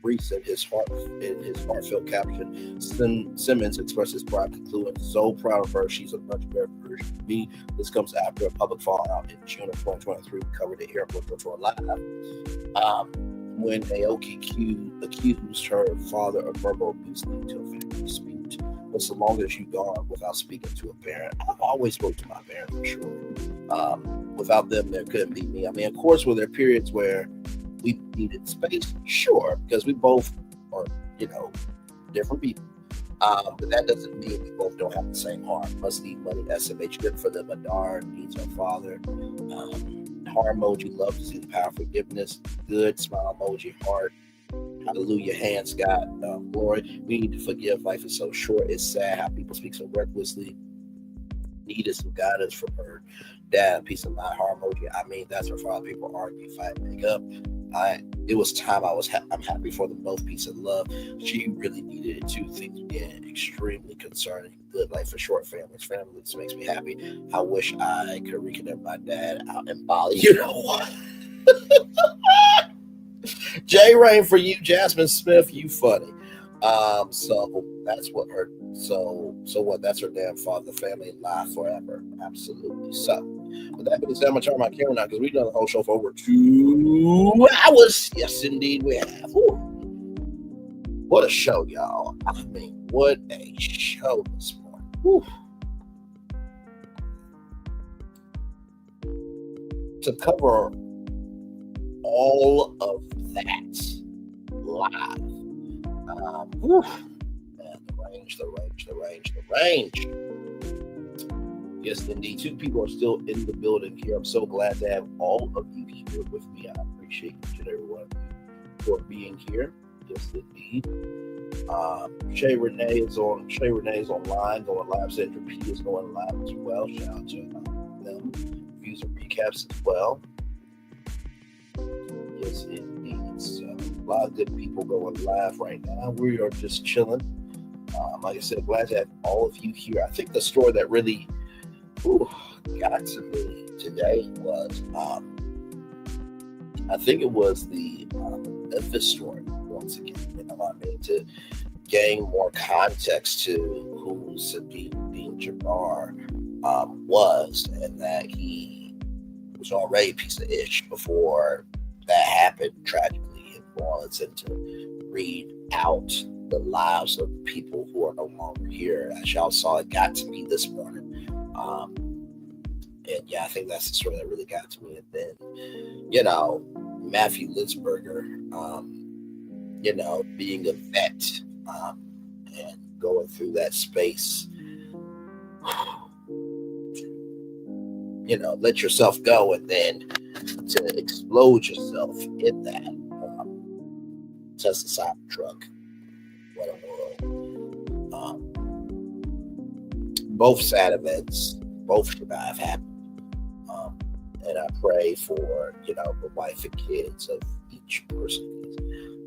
recent. His heartfelt caption, Simmons expressed his pride, concluding, "So proud of her. She's a much better version of me." This comes after a public fallout in June of 2023. We covered the airport before live. When Aoki accused her father of verbal abuse leading to a family dispute. What's the longest you've gone without speaking to a parent? I've always spoke to my parents for sure. Without them, there couldn't be me. I mean, of course, were there periods where we needed space? Sure, because we both are, different people. But that doesn't mean we both don't have the same heart. Must need money, SMH, good for them. Adar needs her father. Heart emoji, love to see the power of forgiveness. Good, smile emoji, heart. Hallelujah, hands, God, glory. We need to forgive. Life is so short. It's sad how people speak so recklessly. Needed some guidance from her dad. Peace of mind, heart emoji. I mean, that's her father. People argue, fight, make up. It was time. I'm happy for them both. Peace and love. She really needed it too. Things being extremely concerning. Good life for short families. Family, this makes me happy. I wish I could reconnect my dad out in Bali. You know what? J Rain for you, Jasmine Smith. You funny. So that's what her. So what? That's her damn father. Family live forever. Absolutely. So. With that being said, I'm going to turn my camera now because we've done the whole show for over 2 hours. Yes, indeed, we have. Ooh. What a show, y'all. I mean, what a show this morning. Ooh. To cover all of that live. Man, the range. Yes, indeed. 2 people are still in the building here. I'm so glad to have all of you here with me. I appreciate each and every one of you for being here. Yes, indeed. Shay Renee is online, going live. Sandra P is going live as well. Shout out to them. Views and recaps as well. Yes, indeed. So a lot of good people going live right now. We are just chilling. Like I said, glad to have all of you here. I think the story that really got to me today was I think it was the Memphis story once again. You know what I mean? To gain more context to who Shamsud Din Jabbar was, and that he was already a piece of ish before that happened tragically in New Orleans, and to read out the lives of the people who are no longer here. As y'all saw, it got to me this morning. And yeah, I think that's the story that really got to me. And then, Matthew Liveisberger, being a vet and going through that space, let yourself go and then to explode yourself in that pesticide truck. What a world. Both sad events, both should not have happened. And I pray for, the wife and kids of each person.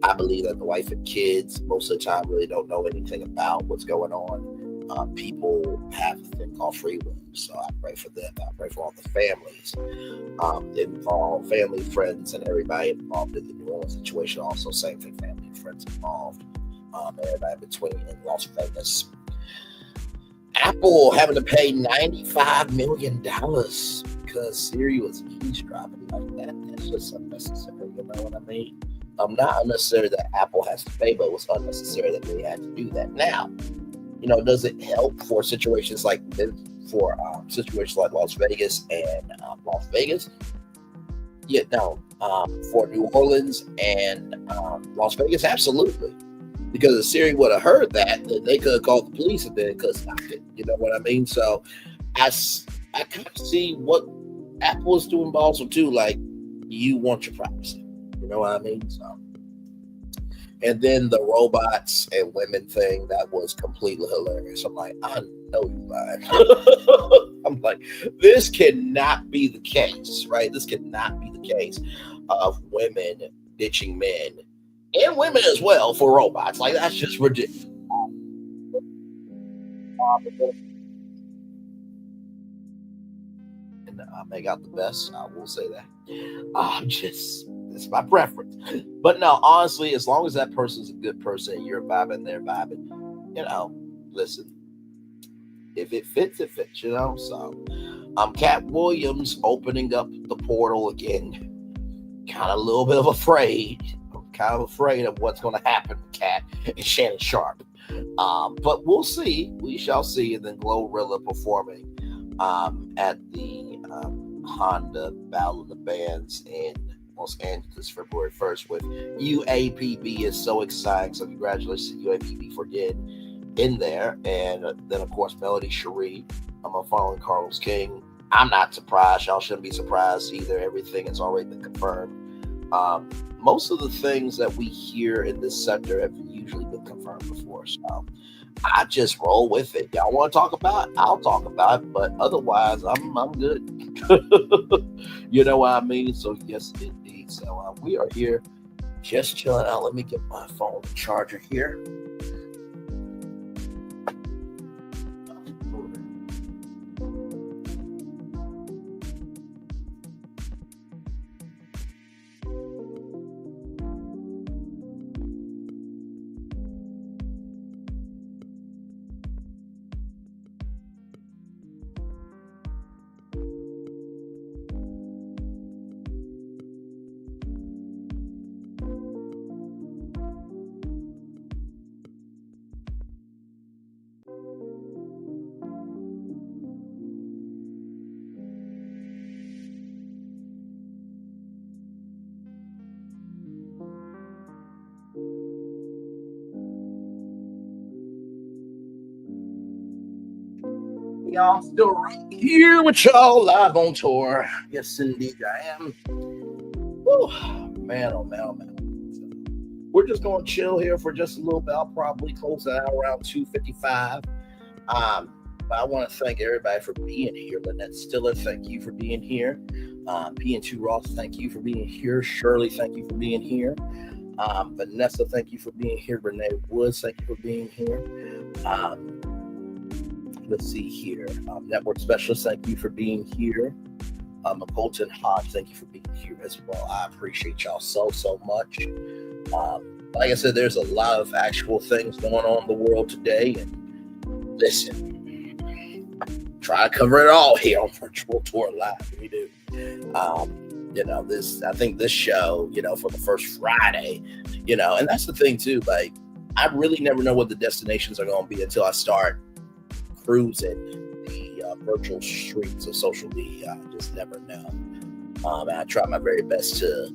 I believe that the wife and kids most of the time really don't know anything about what's going on. People have a thing called free will. So I pray for them. I pray for all the families involved, family, friends, and everybody involved in the New Orleans situation. Also, same thing, family and friends involved. Everybody between in Las Vegas. Apple having to pay $95 million because Siri was eavesdropping like that. That's just unnecessary, you know what I mean? Not unnecessary that Apple has to pay, but it was unnecessary that they had to do that. Now, does it help for situations like this, for situations like Las Vegas and Las Vegas? Yeah, no. For New Orleans and Las Vegas, absolutely. Because if Siri would have heard that, then they could have called the police and then could have stopped it. You know what I mean? So I kind of see what Apple is doing, but also too, like, you want your privacy. You know what I mean? So, and then the robots and women thing, that was completely hilarious. I'm like, I know you lying. I'm like, this cannot be the case, right? This cannot be the case of women ditching men and women as well for robots. Like, that's just ridiculous. And make out the best. I will say that. It's my preference. But no, honestly, as long as that person's a good person, you're vibing, they're vibing, listen, if it fits, it fits, So, Katt Williams opening up the portal again. Kind of a little bit of afraid. I'm kind of afraid of what's going to happen with Katt and Shannon Sharp. But we'll see. We shall see. And then GloRilla performing at the Honda Battle of the Bands in Los Angeles, February 1st with UAPB is so exciting. So congratulations to UAPB for getting in there. And then, of course, Melody Shari. I'm following Carlos King. I'm not surprised. Y'all shouldn't be surprised either. Everything has already been confirmed. Most of the things that we hear in this sector have usually been confirmed before. So I just roll with it. Y'all want to talk about it? I'll talk about it. But otherwise, I'm good. You know what I mean? So yes, indeed. So we are here just chilling out. Let me get my phone charger here. Y'all still right here with y'all live on tour. Yes, indeed, I am. Whew. Man, oh man, oh man. So we're just going to chill here for just a little bit. I'll probably close it out around 2:55. But I want to thank everybody for being here. Lynette Stiller, thank you for being here. P&2 Ross, thank you for being here. Shirley, thank you for being here. Vanessa, thank you for being here. Renee Woods, thank you for being here. Let's see here. Network Specialist, thank you for being here. Colton Hodge, thank you for being here as well. I appreciate y'all so much. Like I said, there's a lot of actual things going on in the world today. And listen, try to cover it all here on Virtual Tour Live. We do. I think this show, for the first Friday, and that's the thing too. Like, I really never know what the destinations are going to be until I start cruising the virtual streets of social media. I just never know. And I try my very best to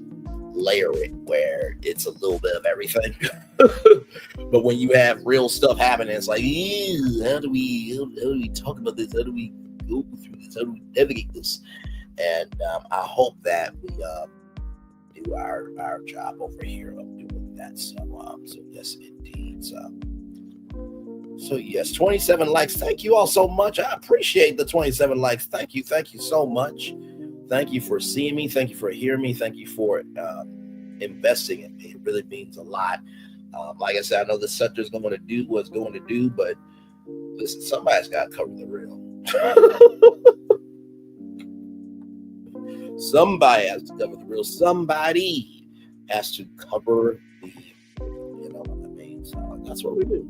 layer it where it's a little bit of everything. But when you have real stuff happening, it's like, how do we talk about this? How do we go through this? How do we navigate this? And I hope that we do our job over here of doing that. So yes, indeed. So yes, 27 likes. Thank you all so much. I appreciate the 27 likes. Thank you so much. Thank you for seeing me. Thank you for hearing me. Thank you for investing in me. It really means a lot. Like I said, I know the sector's going to do what's going to do, but listen, somebody's got to cover the real. Somebody has to cover the real. Somebody has to cover the, you know what I mean? So that's what we do.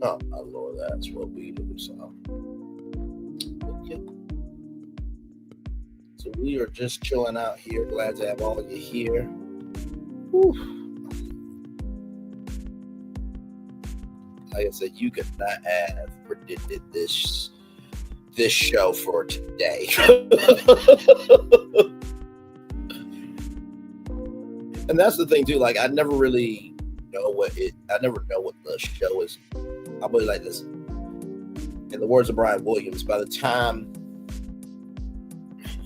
Oh, my Lord, that's what we do. So, yeah. So we are just chilling out here. Glad to have all of you here. Whew. Like I said, you could not have predicted this show for today. And that's the thing too. Like, I never really know what the show is. I'll put it like this. In the words of Brian Williams, by the time,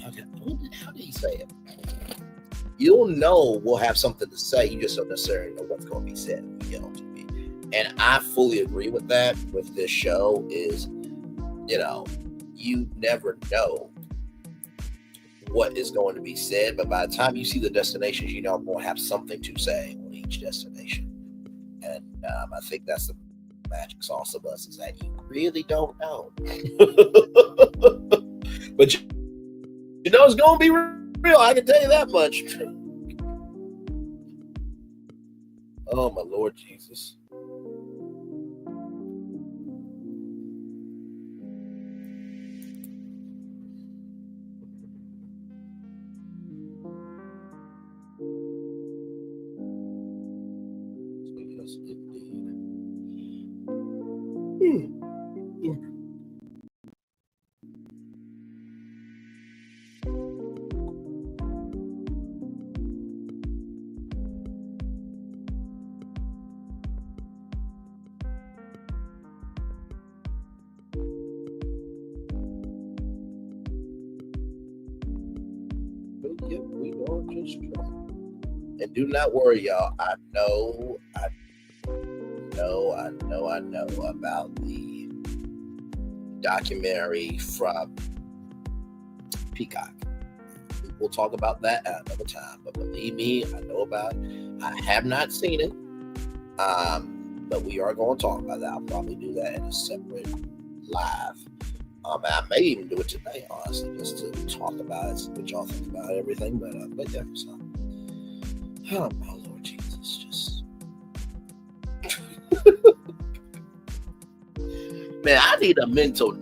how did he say it? You'll know we'll have something to say. You just don't necessarily know what's going to be said when you get on TV. And I fully agree with that. With this show, is, you never know what is going to be said, but by the time you see the destinations, you know I'm going to have something to say on each destination. And I think that's the magic sauce of us, is that you really don't know. But you know it's going to be real. I can tell you that much. Oh, my Lord Jesus. Yes, indeed. Yep, we are just trying. And do not worry, y'all. I know about the documentary from Peacock. We'll talk about that at another time. But believe me, I know about it. I have not seen it. But we are going to talk about that. I'll probably do that in a separate live. I may even do it today, honestly, just to talk about it, see what y'all think about everything. But yeah, so. Oh my Lord Jesus, just man, I need a mental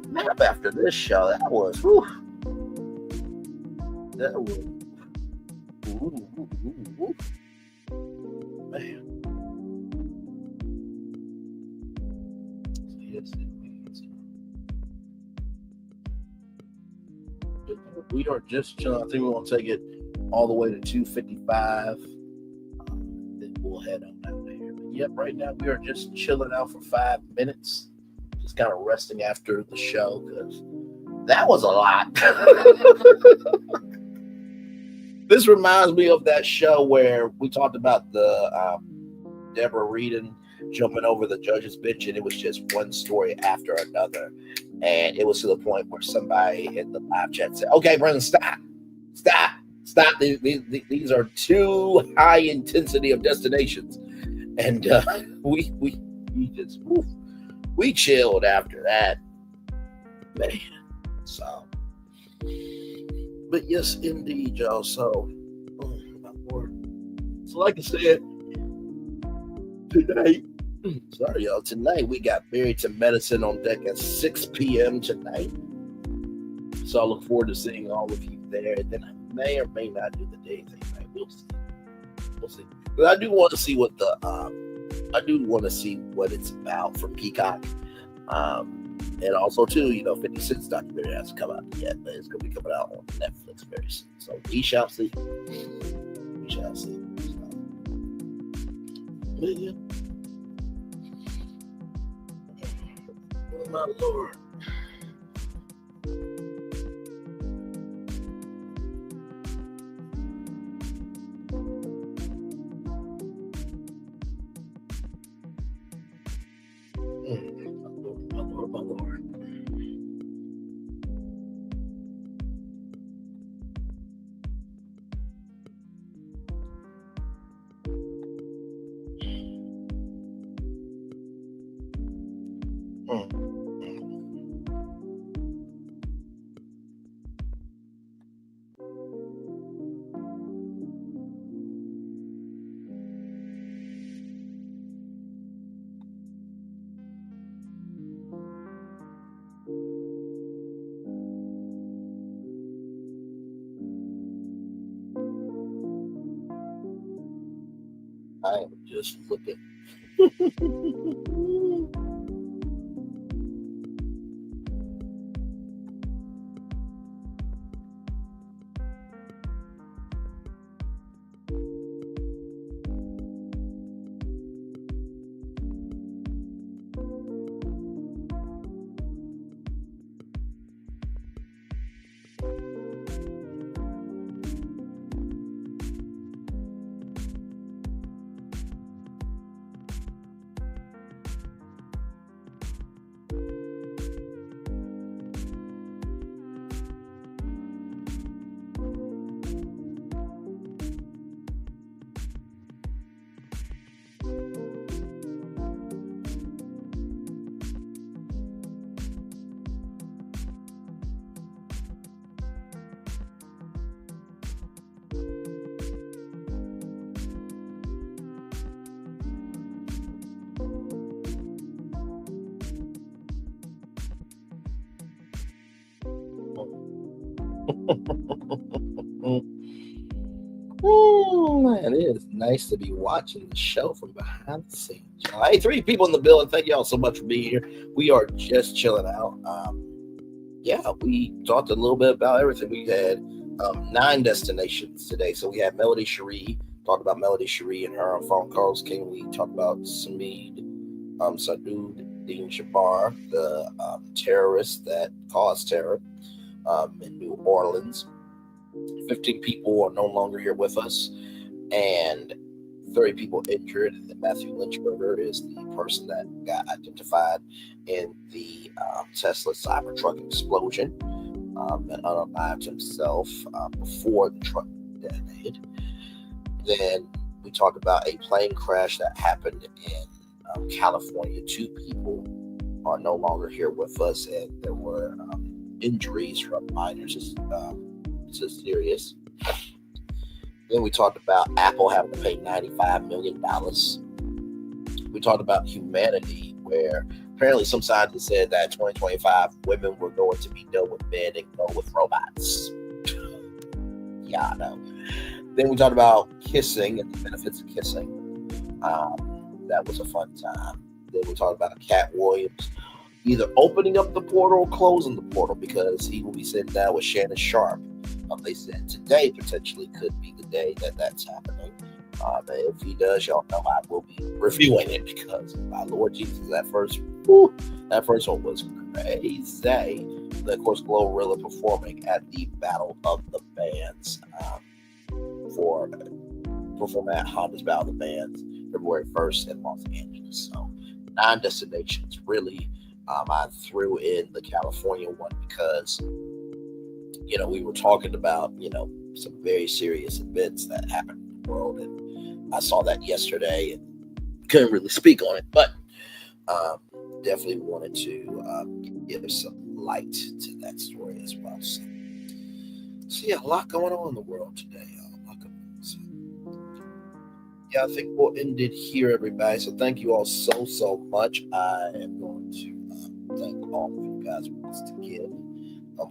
nap after this show. That was, whew. That was, ooh. Man. Yes, we are just chilling. I think we're gonna take it all the way to 2:55. Then we'll head on out there. But yep, right now we are just chilling out for 5 minutes, just kind of resting after the show because that was a lot. This reminds me of that show where we talked about the Deborah Reedon jumping over the judge's bench, and it was just one story after another. And it was to the point where somebody in the live chat said, "Okay, Brendan, stop. These are too high intensity of destinations." And we just we chilled after that, man. So, but yes, indeed, y'all. So, oh my Lord. So, like I said, tonight. Sorry, y'all. Tonight we got Married to Medicine on deck at 6 p.m. tonight. So I look forward to seeing all of you there. And then I may or may not do the day thing. Right? We'll see. But I do want to see what it's about from Peacock. And also too, 50 Cent's documentary hasn't come out yet, but it's gonna be coming out on Netflix very soon. So we shall see. But yeah. Oh my Lord. My Lord. I am just looking. Oh man, it is nice to be watching the show from behind the scenes. Hey, 3 people in the building. Thank y'all so much for being here. We are just chilling out. Yeah, we talked a little bit about everything. We had 9 destinations today. So we had Melody Shari, talked about Melody Shari and her phone calls. King, we talked about Shamsud Din Jabbar, the terrorist that caused terror in New Orleans. 15 people are no longer here with us, and 30 people injured. And Matthew Liveisberger is the person that got identified in the Tesla Cybertruck explosion and unalived himself before the truck detonated. Then we talked about a plane crash that happened in California. 2 people are no longer here with us, and there were injuries from minors to serious. Then we talked about Apple having to pay $95 million. We talked about humanity, where apparently some scientists said that 2025 women were going to be done with men and go with robots. Yeah, I know. Then we talked about kissing and the benefits of kissing. That was a fun time. Then we talked about Katt Williams either opening up the portal or closing the portal, because he will be sitting down with Shannon Sharp. They said today potentially could be the day that that's happening. And if he does, y'all know I will be reviewing it, because my Lord Jesus, that first one was crazy. And of course, GloRilla performing at the Battle of the Bands performing at Honda's Battle of the Bands February 1st in Los Angeles. So 9 destinations. Really, I threw in the California one because we were talking about, some very serious events that happened in the world. And I saw that yesterday and couldn't really speak on it, but definitely wanted to give some light to that story as well. So yeah, a lot going on in the world today. Yeah, I think we'll end it here, everybody. So thank you all so much. I am going to thank all of you guys for this to give.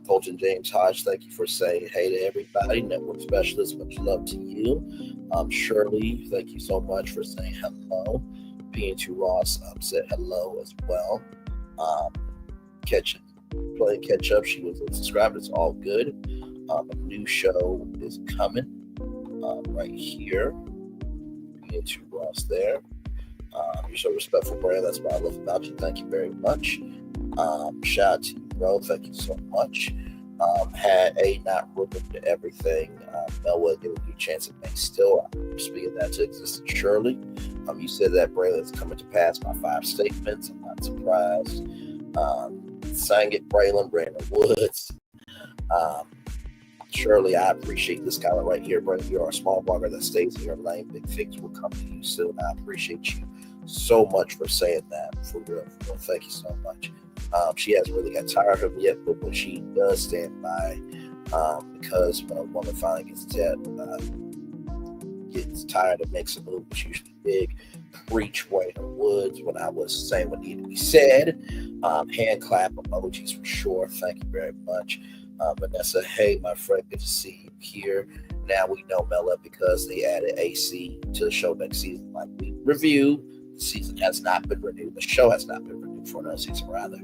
Colton James Hodge, thank you for saying hey to everybody. Network Specialist, much love to you. Shirley, thank you so much for saying hello. PN2 Ross said hello as well. Playing catch up, she was subscribed. It's all good. A new show is coming right here. PN2 Ross there. You're so respectful, brand. That's what I love about you. Thank you very much. Shout out to you, bro. Thank you so much. Had a not ruined everything. Melwood giving you a chance at things still. I'm speaking that to existence, surely. You said that Braylon's coming to pass by 5 statements. I'm not surprised. Sang it, Brandon Woods. Surely, I appreciate this guy right here, Brandon. You're a small blogger that stays in your lane. Big things will come to you soon. I appreciate you so much for saying that. For real. Thank you so much. She hasn't really got tired of him yet, but when she does stand by, because when a woman finally gets tired and makes a move, it's usually big. Preach, Wayne Woods, when I was saying what needed to be said. Hand clap emojis for sure. Thank you very much. Vanessa, hey, my friend, good to see you here. Now we know Mela because they added AC to the show next season. Like we reviewed, the season has not been renewed. The show has not been renewed for another season, rather.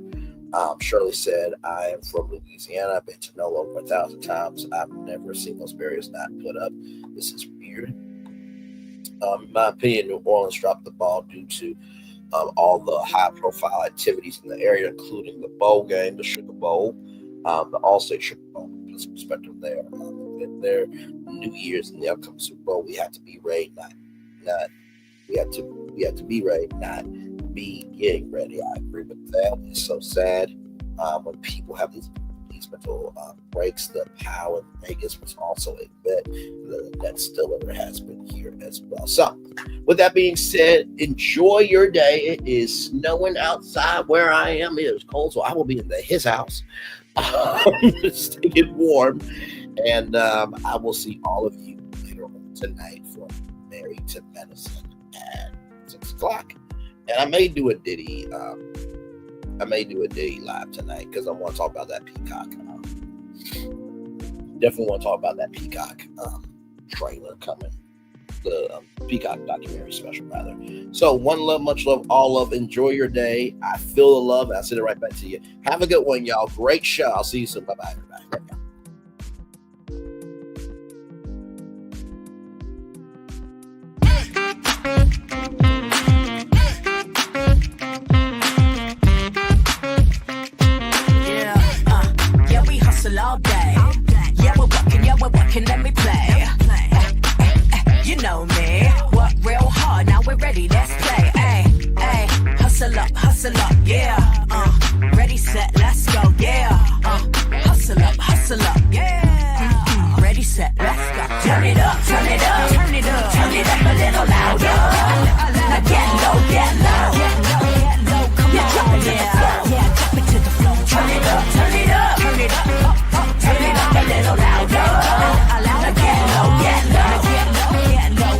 Shirley said, I am from Louisiana. I've been to NOLA over 1,000 times. I've never seen those barriers not put up. This is weird. In my opinion, New Orleans dropped the ball due to all the high-profile activities in the area, including the bowl game, the Sugar Bowl, the All-State Sugar Bowl. Put some perspective there. Their New Year's and the upcoming Super Bowl, we have to be ready, we have to be ready, not be getting ready. I agree with that. It's so sad when people have these mental breaks. The POW in Vegas was also a bet that Stiller has been here as well. So, with that being said, enjoy your day. It is snowing outside where I am. It is cold, so I will be in his house. Staying warm, and I will see all of you later on tonight for Married to Medicine at 6 o'clock. And I may do a Diddy live tonight because I want to talk about that Peacock definitely want to talk about that Peacock trailer coming. The Peacock documentary special, rather. So, one love, much love, all love. Enjoy your day. I feel the love, and I'll send it right back to you. Have a good one, y'all. Great show. I'll see you soon. Bye-bye, everybody. Yeah, we hustle all day. Yeah, we're working, let me play. You know me, work real hard, now we're ready, let's play. Ay, hustle up, yeah. Ready, set, let's go, yeah. Hustle up, yeah. Ready, set, let's go. Turn it up, turn it up, turn it up, turn it up a little louder. Now get low, come on, yeah. Drop it to the floor. Turn it up, turn it up, turn it up, turn it up a little louder. Now get low,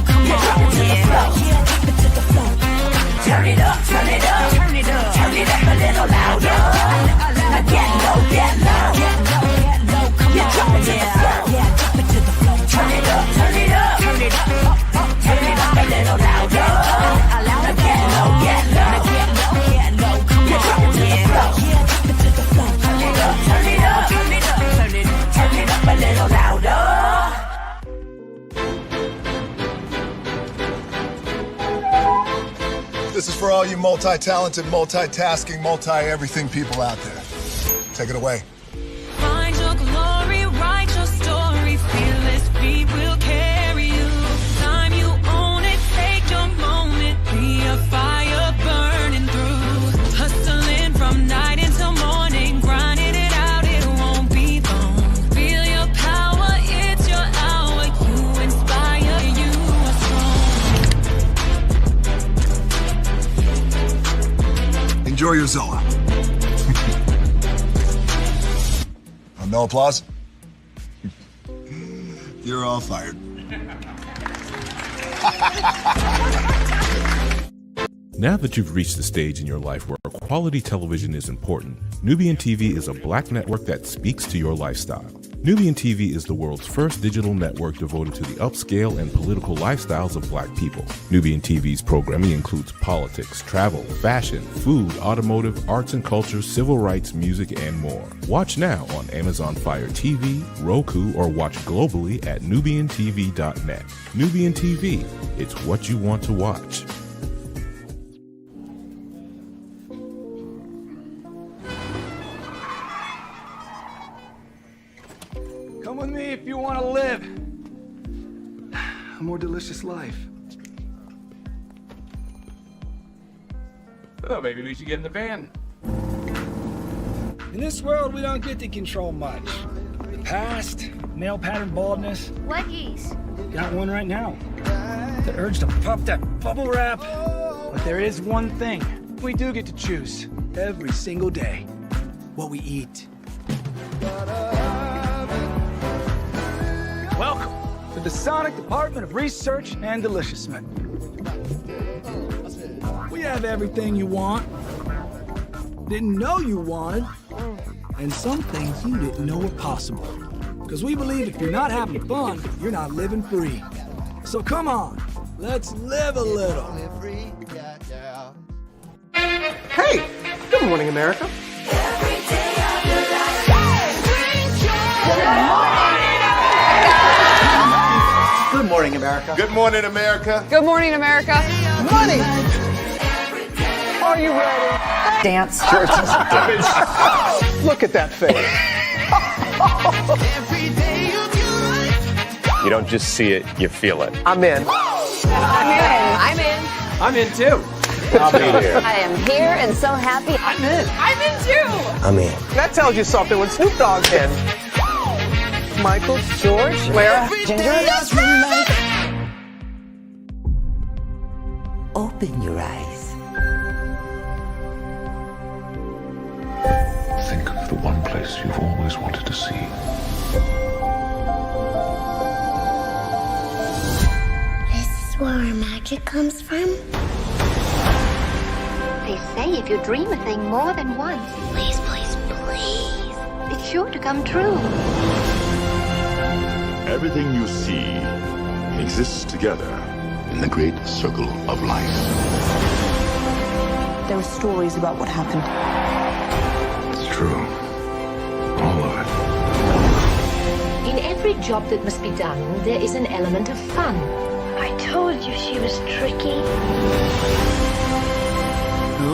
come on, yeah. Drop it to the floor. Turn it up, turn it up, turn it up, turn it up a little louder. Now get low, come on, yeah. Drop it to the floor. Turn it up, turn it up, turn it up, turn it up a little louder. Now get low, come on, yeah. Drop it to the floor. Turn it up, turn it up, turn it up, turn it up a little louder. This is for all you multi-talented, multitasking, multi-everything people out there. Take it away. Find your glory, write your story, fearless feet will carry you. Time you own it, take your moment, be a fire burning through. Hustling from night until morning, grinding it out, it won't be long. Feel your power, it's your hour, you inspire, you are strong. Enjoy your Zoa. No applause? You're all fired. Now that you've reached the stage in your life where quality television is important, Nubian TV is a black network that speaks to your lifestyle. Nubian TV is the world's first digital network devoted to the upscale and political lifestyles of black people. Nubian TV's programming includes politics, travel, fashion, food, automotive, arts and culture, civil rights, music, and more. Watch now on Amazon Fire TV, Roku, or watch globally at nubiantv.net. Nubian TV, it's what you want to watch. Come with me if you want to live a more delicious life. Oh, maybe we should get in the van. In this world, we don't get to control much. The past, male pattern baldness. What geese? Got one right now. The urge to puff that bubble wrap. But there is one thing we do get to choose every single day: what we eat. Welcome to the Sonic Department of Research and Deliciousment. We have everything you want, didn't know you wanted, and some things you didn't know were possible. Because we believe if you're not having fun, you're not living free. So come on, let's live a little. Hey, good morning, America. Good morning, America. Good morning, America. Good morning, America. Money! Are you ready? Dance. Look at that face. You don't just see it, you feel it. I'm in. I'm in. I'm in too. I'll be here. I am here and so happy. I'm in. I'm in too. I'm in. That tells you something when Snoop Dogg's in. Michael, George, Lara, Ginger. Open your eyes. Think of the one place you've always wanted to see. This is where our magic comes from? They say if you dream a thing more than once, Please, please, please. it's sure to come true. Everything you see exists together in the great circle of life. There are stories about what happened. It's true. All of it. In every job that must be done, there is an element of fun. I told you she was tricky.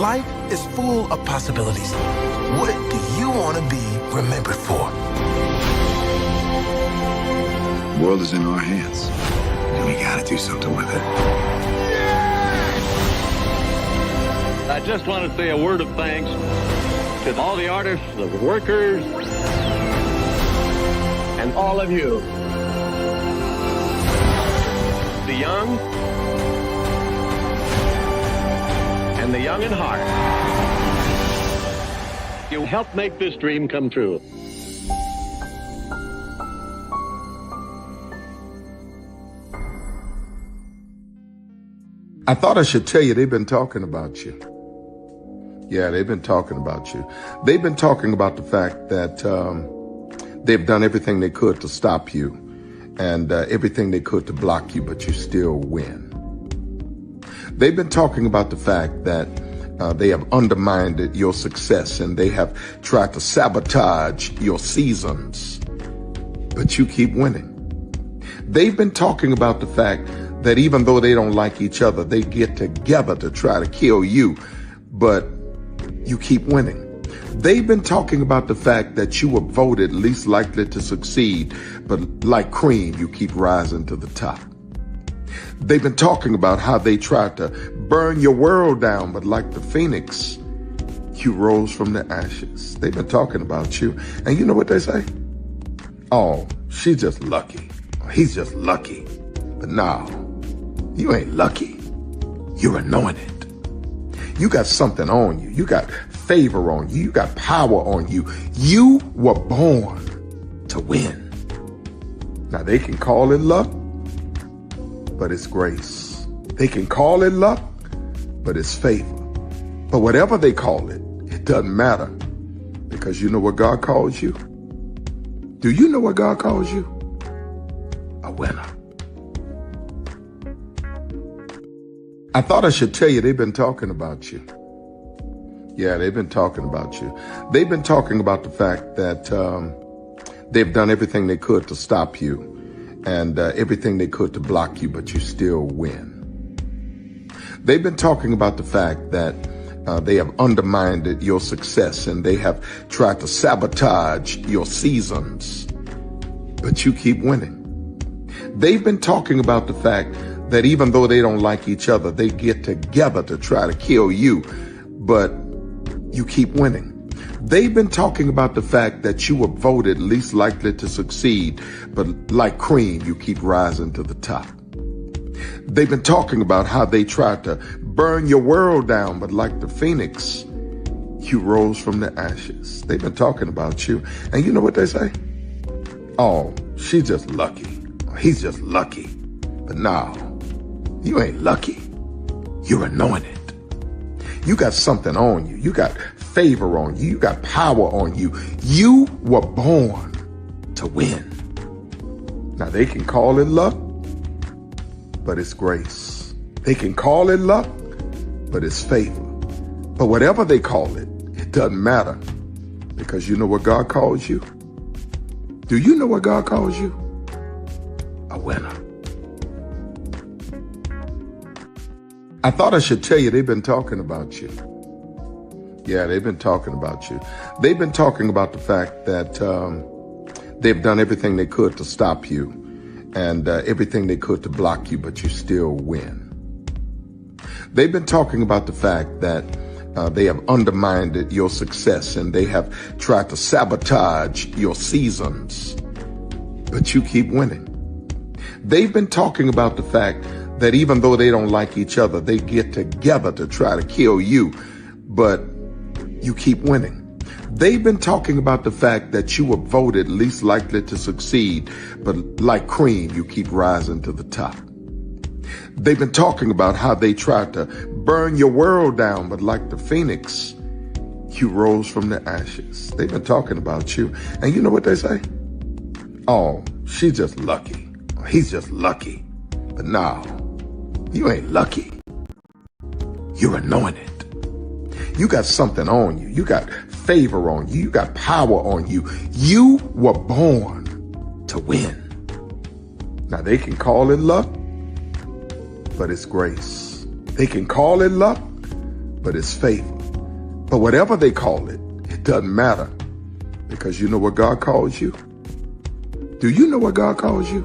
Life is full of possibilities. What do you want to be remembered for? The world is in our hands, and we gotta do something with it. I just want to say a word of thanks to all the artists, the workers, and all of you. The young and the young in heart. You helped make this dream come true. I thought I should tell you they've been talking about you. Yeah, they've been talking about you. They've been talking about the fact that they've done everything they could to stop you and everything they could to block you, but you still win. They've been talking about the fact that they have undermined your success and they have tried to sabotage your seasons, but you keep winning. They've been talking about the fact that even though they don't like each other, they get together to try to kill you, but you keep winning. They've been talking about the fact that you were voted least likely to succeed, but like cream, you keep rising to the top. They've been talking about how they tried to burn your world down, but like the phoenix, you rose from the ashes. They've been talking about you. And you know what they say? Oh, she's just lucky. He's just lucky. But no, you ain't lucky. You're anointed. You got something on you. You got favor on you. You got power on you. You were born to win. Now they can call it luck, but it's grace. They can call it luck, but it's favor. But whatever they call it, it doesn't matter, because you know what God calls you? Do you know what God calls you? A winner. I thought I should tell you they've been talking about you. Yeah, they've been talking about you. They've been talking about the fact that they've done everything they could to stop you and everything they could to block you, but you still win. They've been talking about the fact that they have undermined your success and they have tried to sabotage your seasons, but you keep winning. They've been talking about the fact that even though they don't like each other, they get together to try to kill you, but you keep winning. They've been talking about the fact that you were voted least likely to succeed, but like cream, you keep rising to the top. They've been talking about how they tried to burn your world down, but like the phoenix, you rose from the ashes. They've been talking about you. And you know what they say? Oh, she's just lucky. He's just lucky. But no, you ain't lucky. You're anointed. You got something on you. You got favor on you. You got power on you. You were born to win. Now they can call it luck, but it's grace. They can call it luck, but it's favor. But whatever they call it, it doesn't matter, because you know what God calls you? Do you know what God calls you? A winner. I thought I should tell you they've been talking about you. Yeah, they've been talking about you. They've been talking about the fact that they've done everything they could to stop you and everything they could to block you, but you still win. They've been talking about the fact that they have undermined your success and they have tried to sabotage your seasons, but you keep winning. They've been talking about the fact that even though they don't like each other, they get together to try to kill you, but you keep winning. They've been talking about the fact that you were voted least likely to succeed, but like cream, you keep rising to the top. They've been talking about how they tried to burn your world down, but like the phoenix, you rose from the ashes. They've been talking about you. And you know what they say? oh, she's just lucky. He's just lucky. But no, you ain't lucky. You're anointed. You got something on you. You got favor on you. You got power on you. You were born to win. Now, they can call it luck, but it's grace. They can call it luck, but it's favor. But whatever they call it, it doesn't matter, because you know what God calls you? Do you know what God calls you?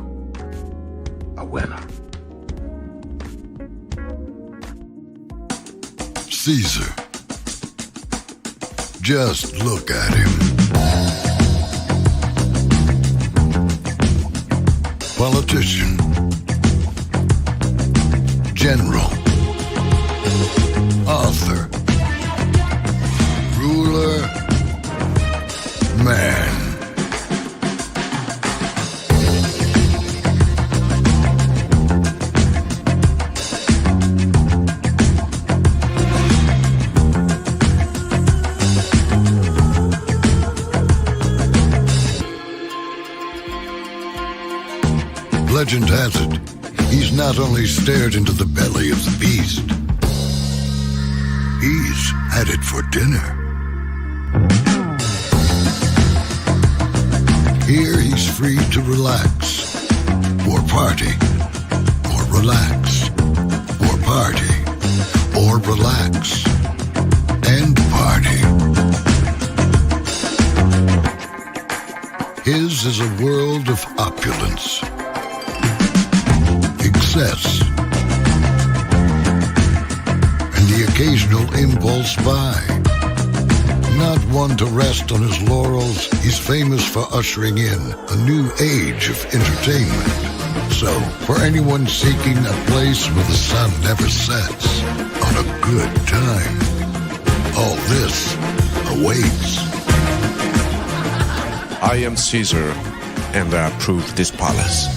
A winner. Caesar. Just look at him. Politician. General. Author. Ruler. Man. Legend has it, he's not only stared into the belly of the beast, he's had it for dinner. Here he's free to relax, or party, or relax, or party, or relax, and party. His is a world of opulence, excess, and the occasional impulse buy. Not one to rest on his laurels, he's famous for ushering in a new age of entertainment. So, for anyone seeking a place where the sun never sets, on a good time, all this awaits. I am Caesar, and I approve this palace.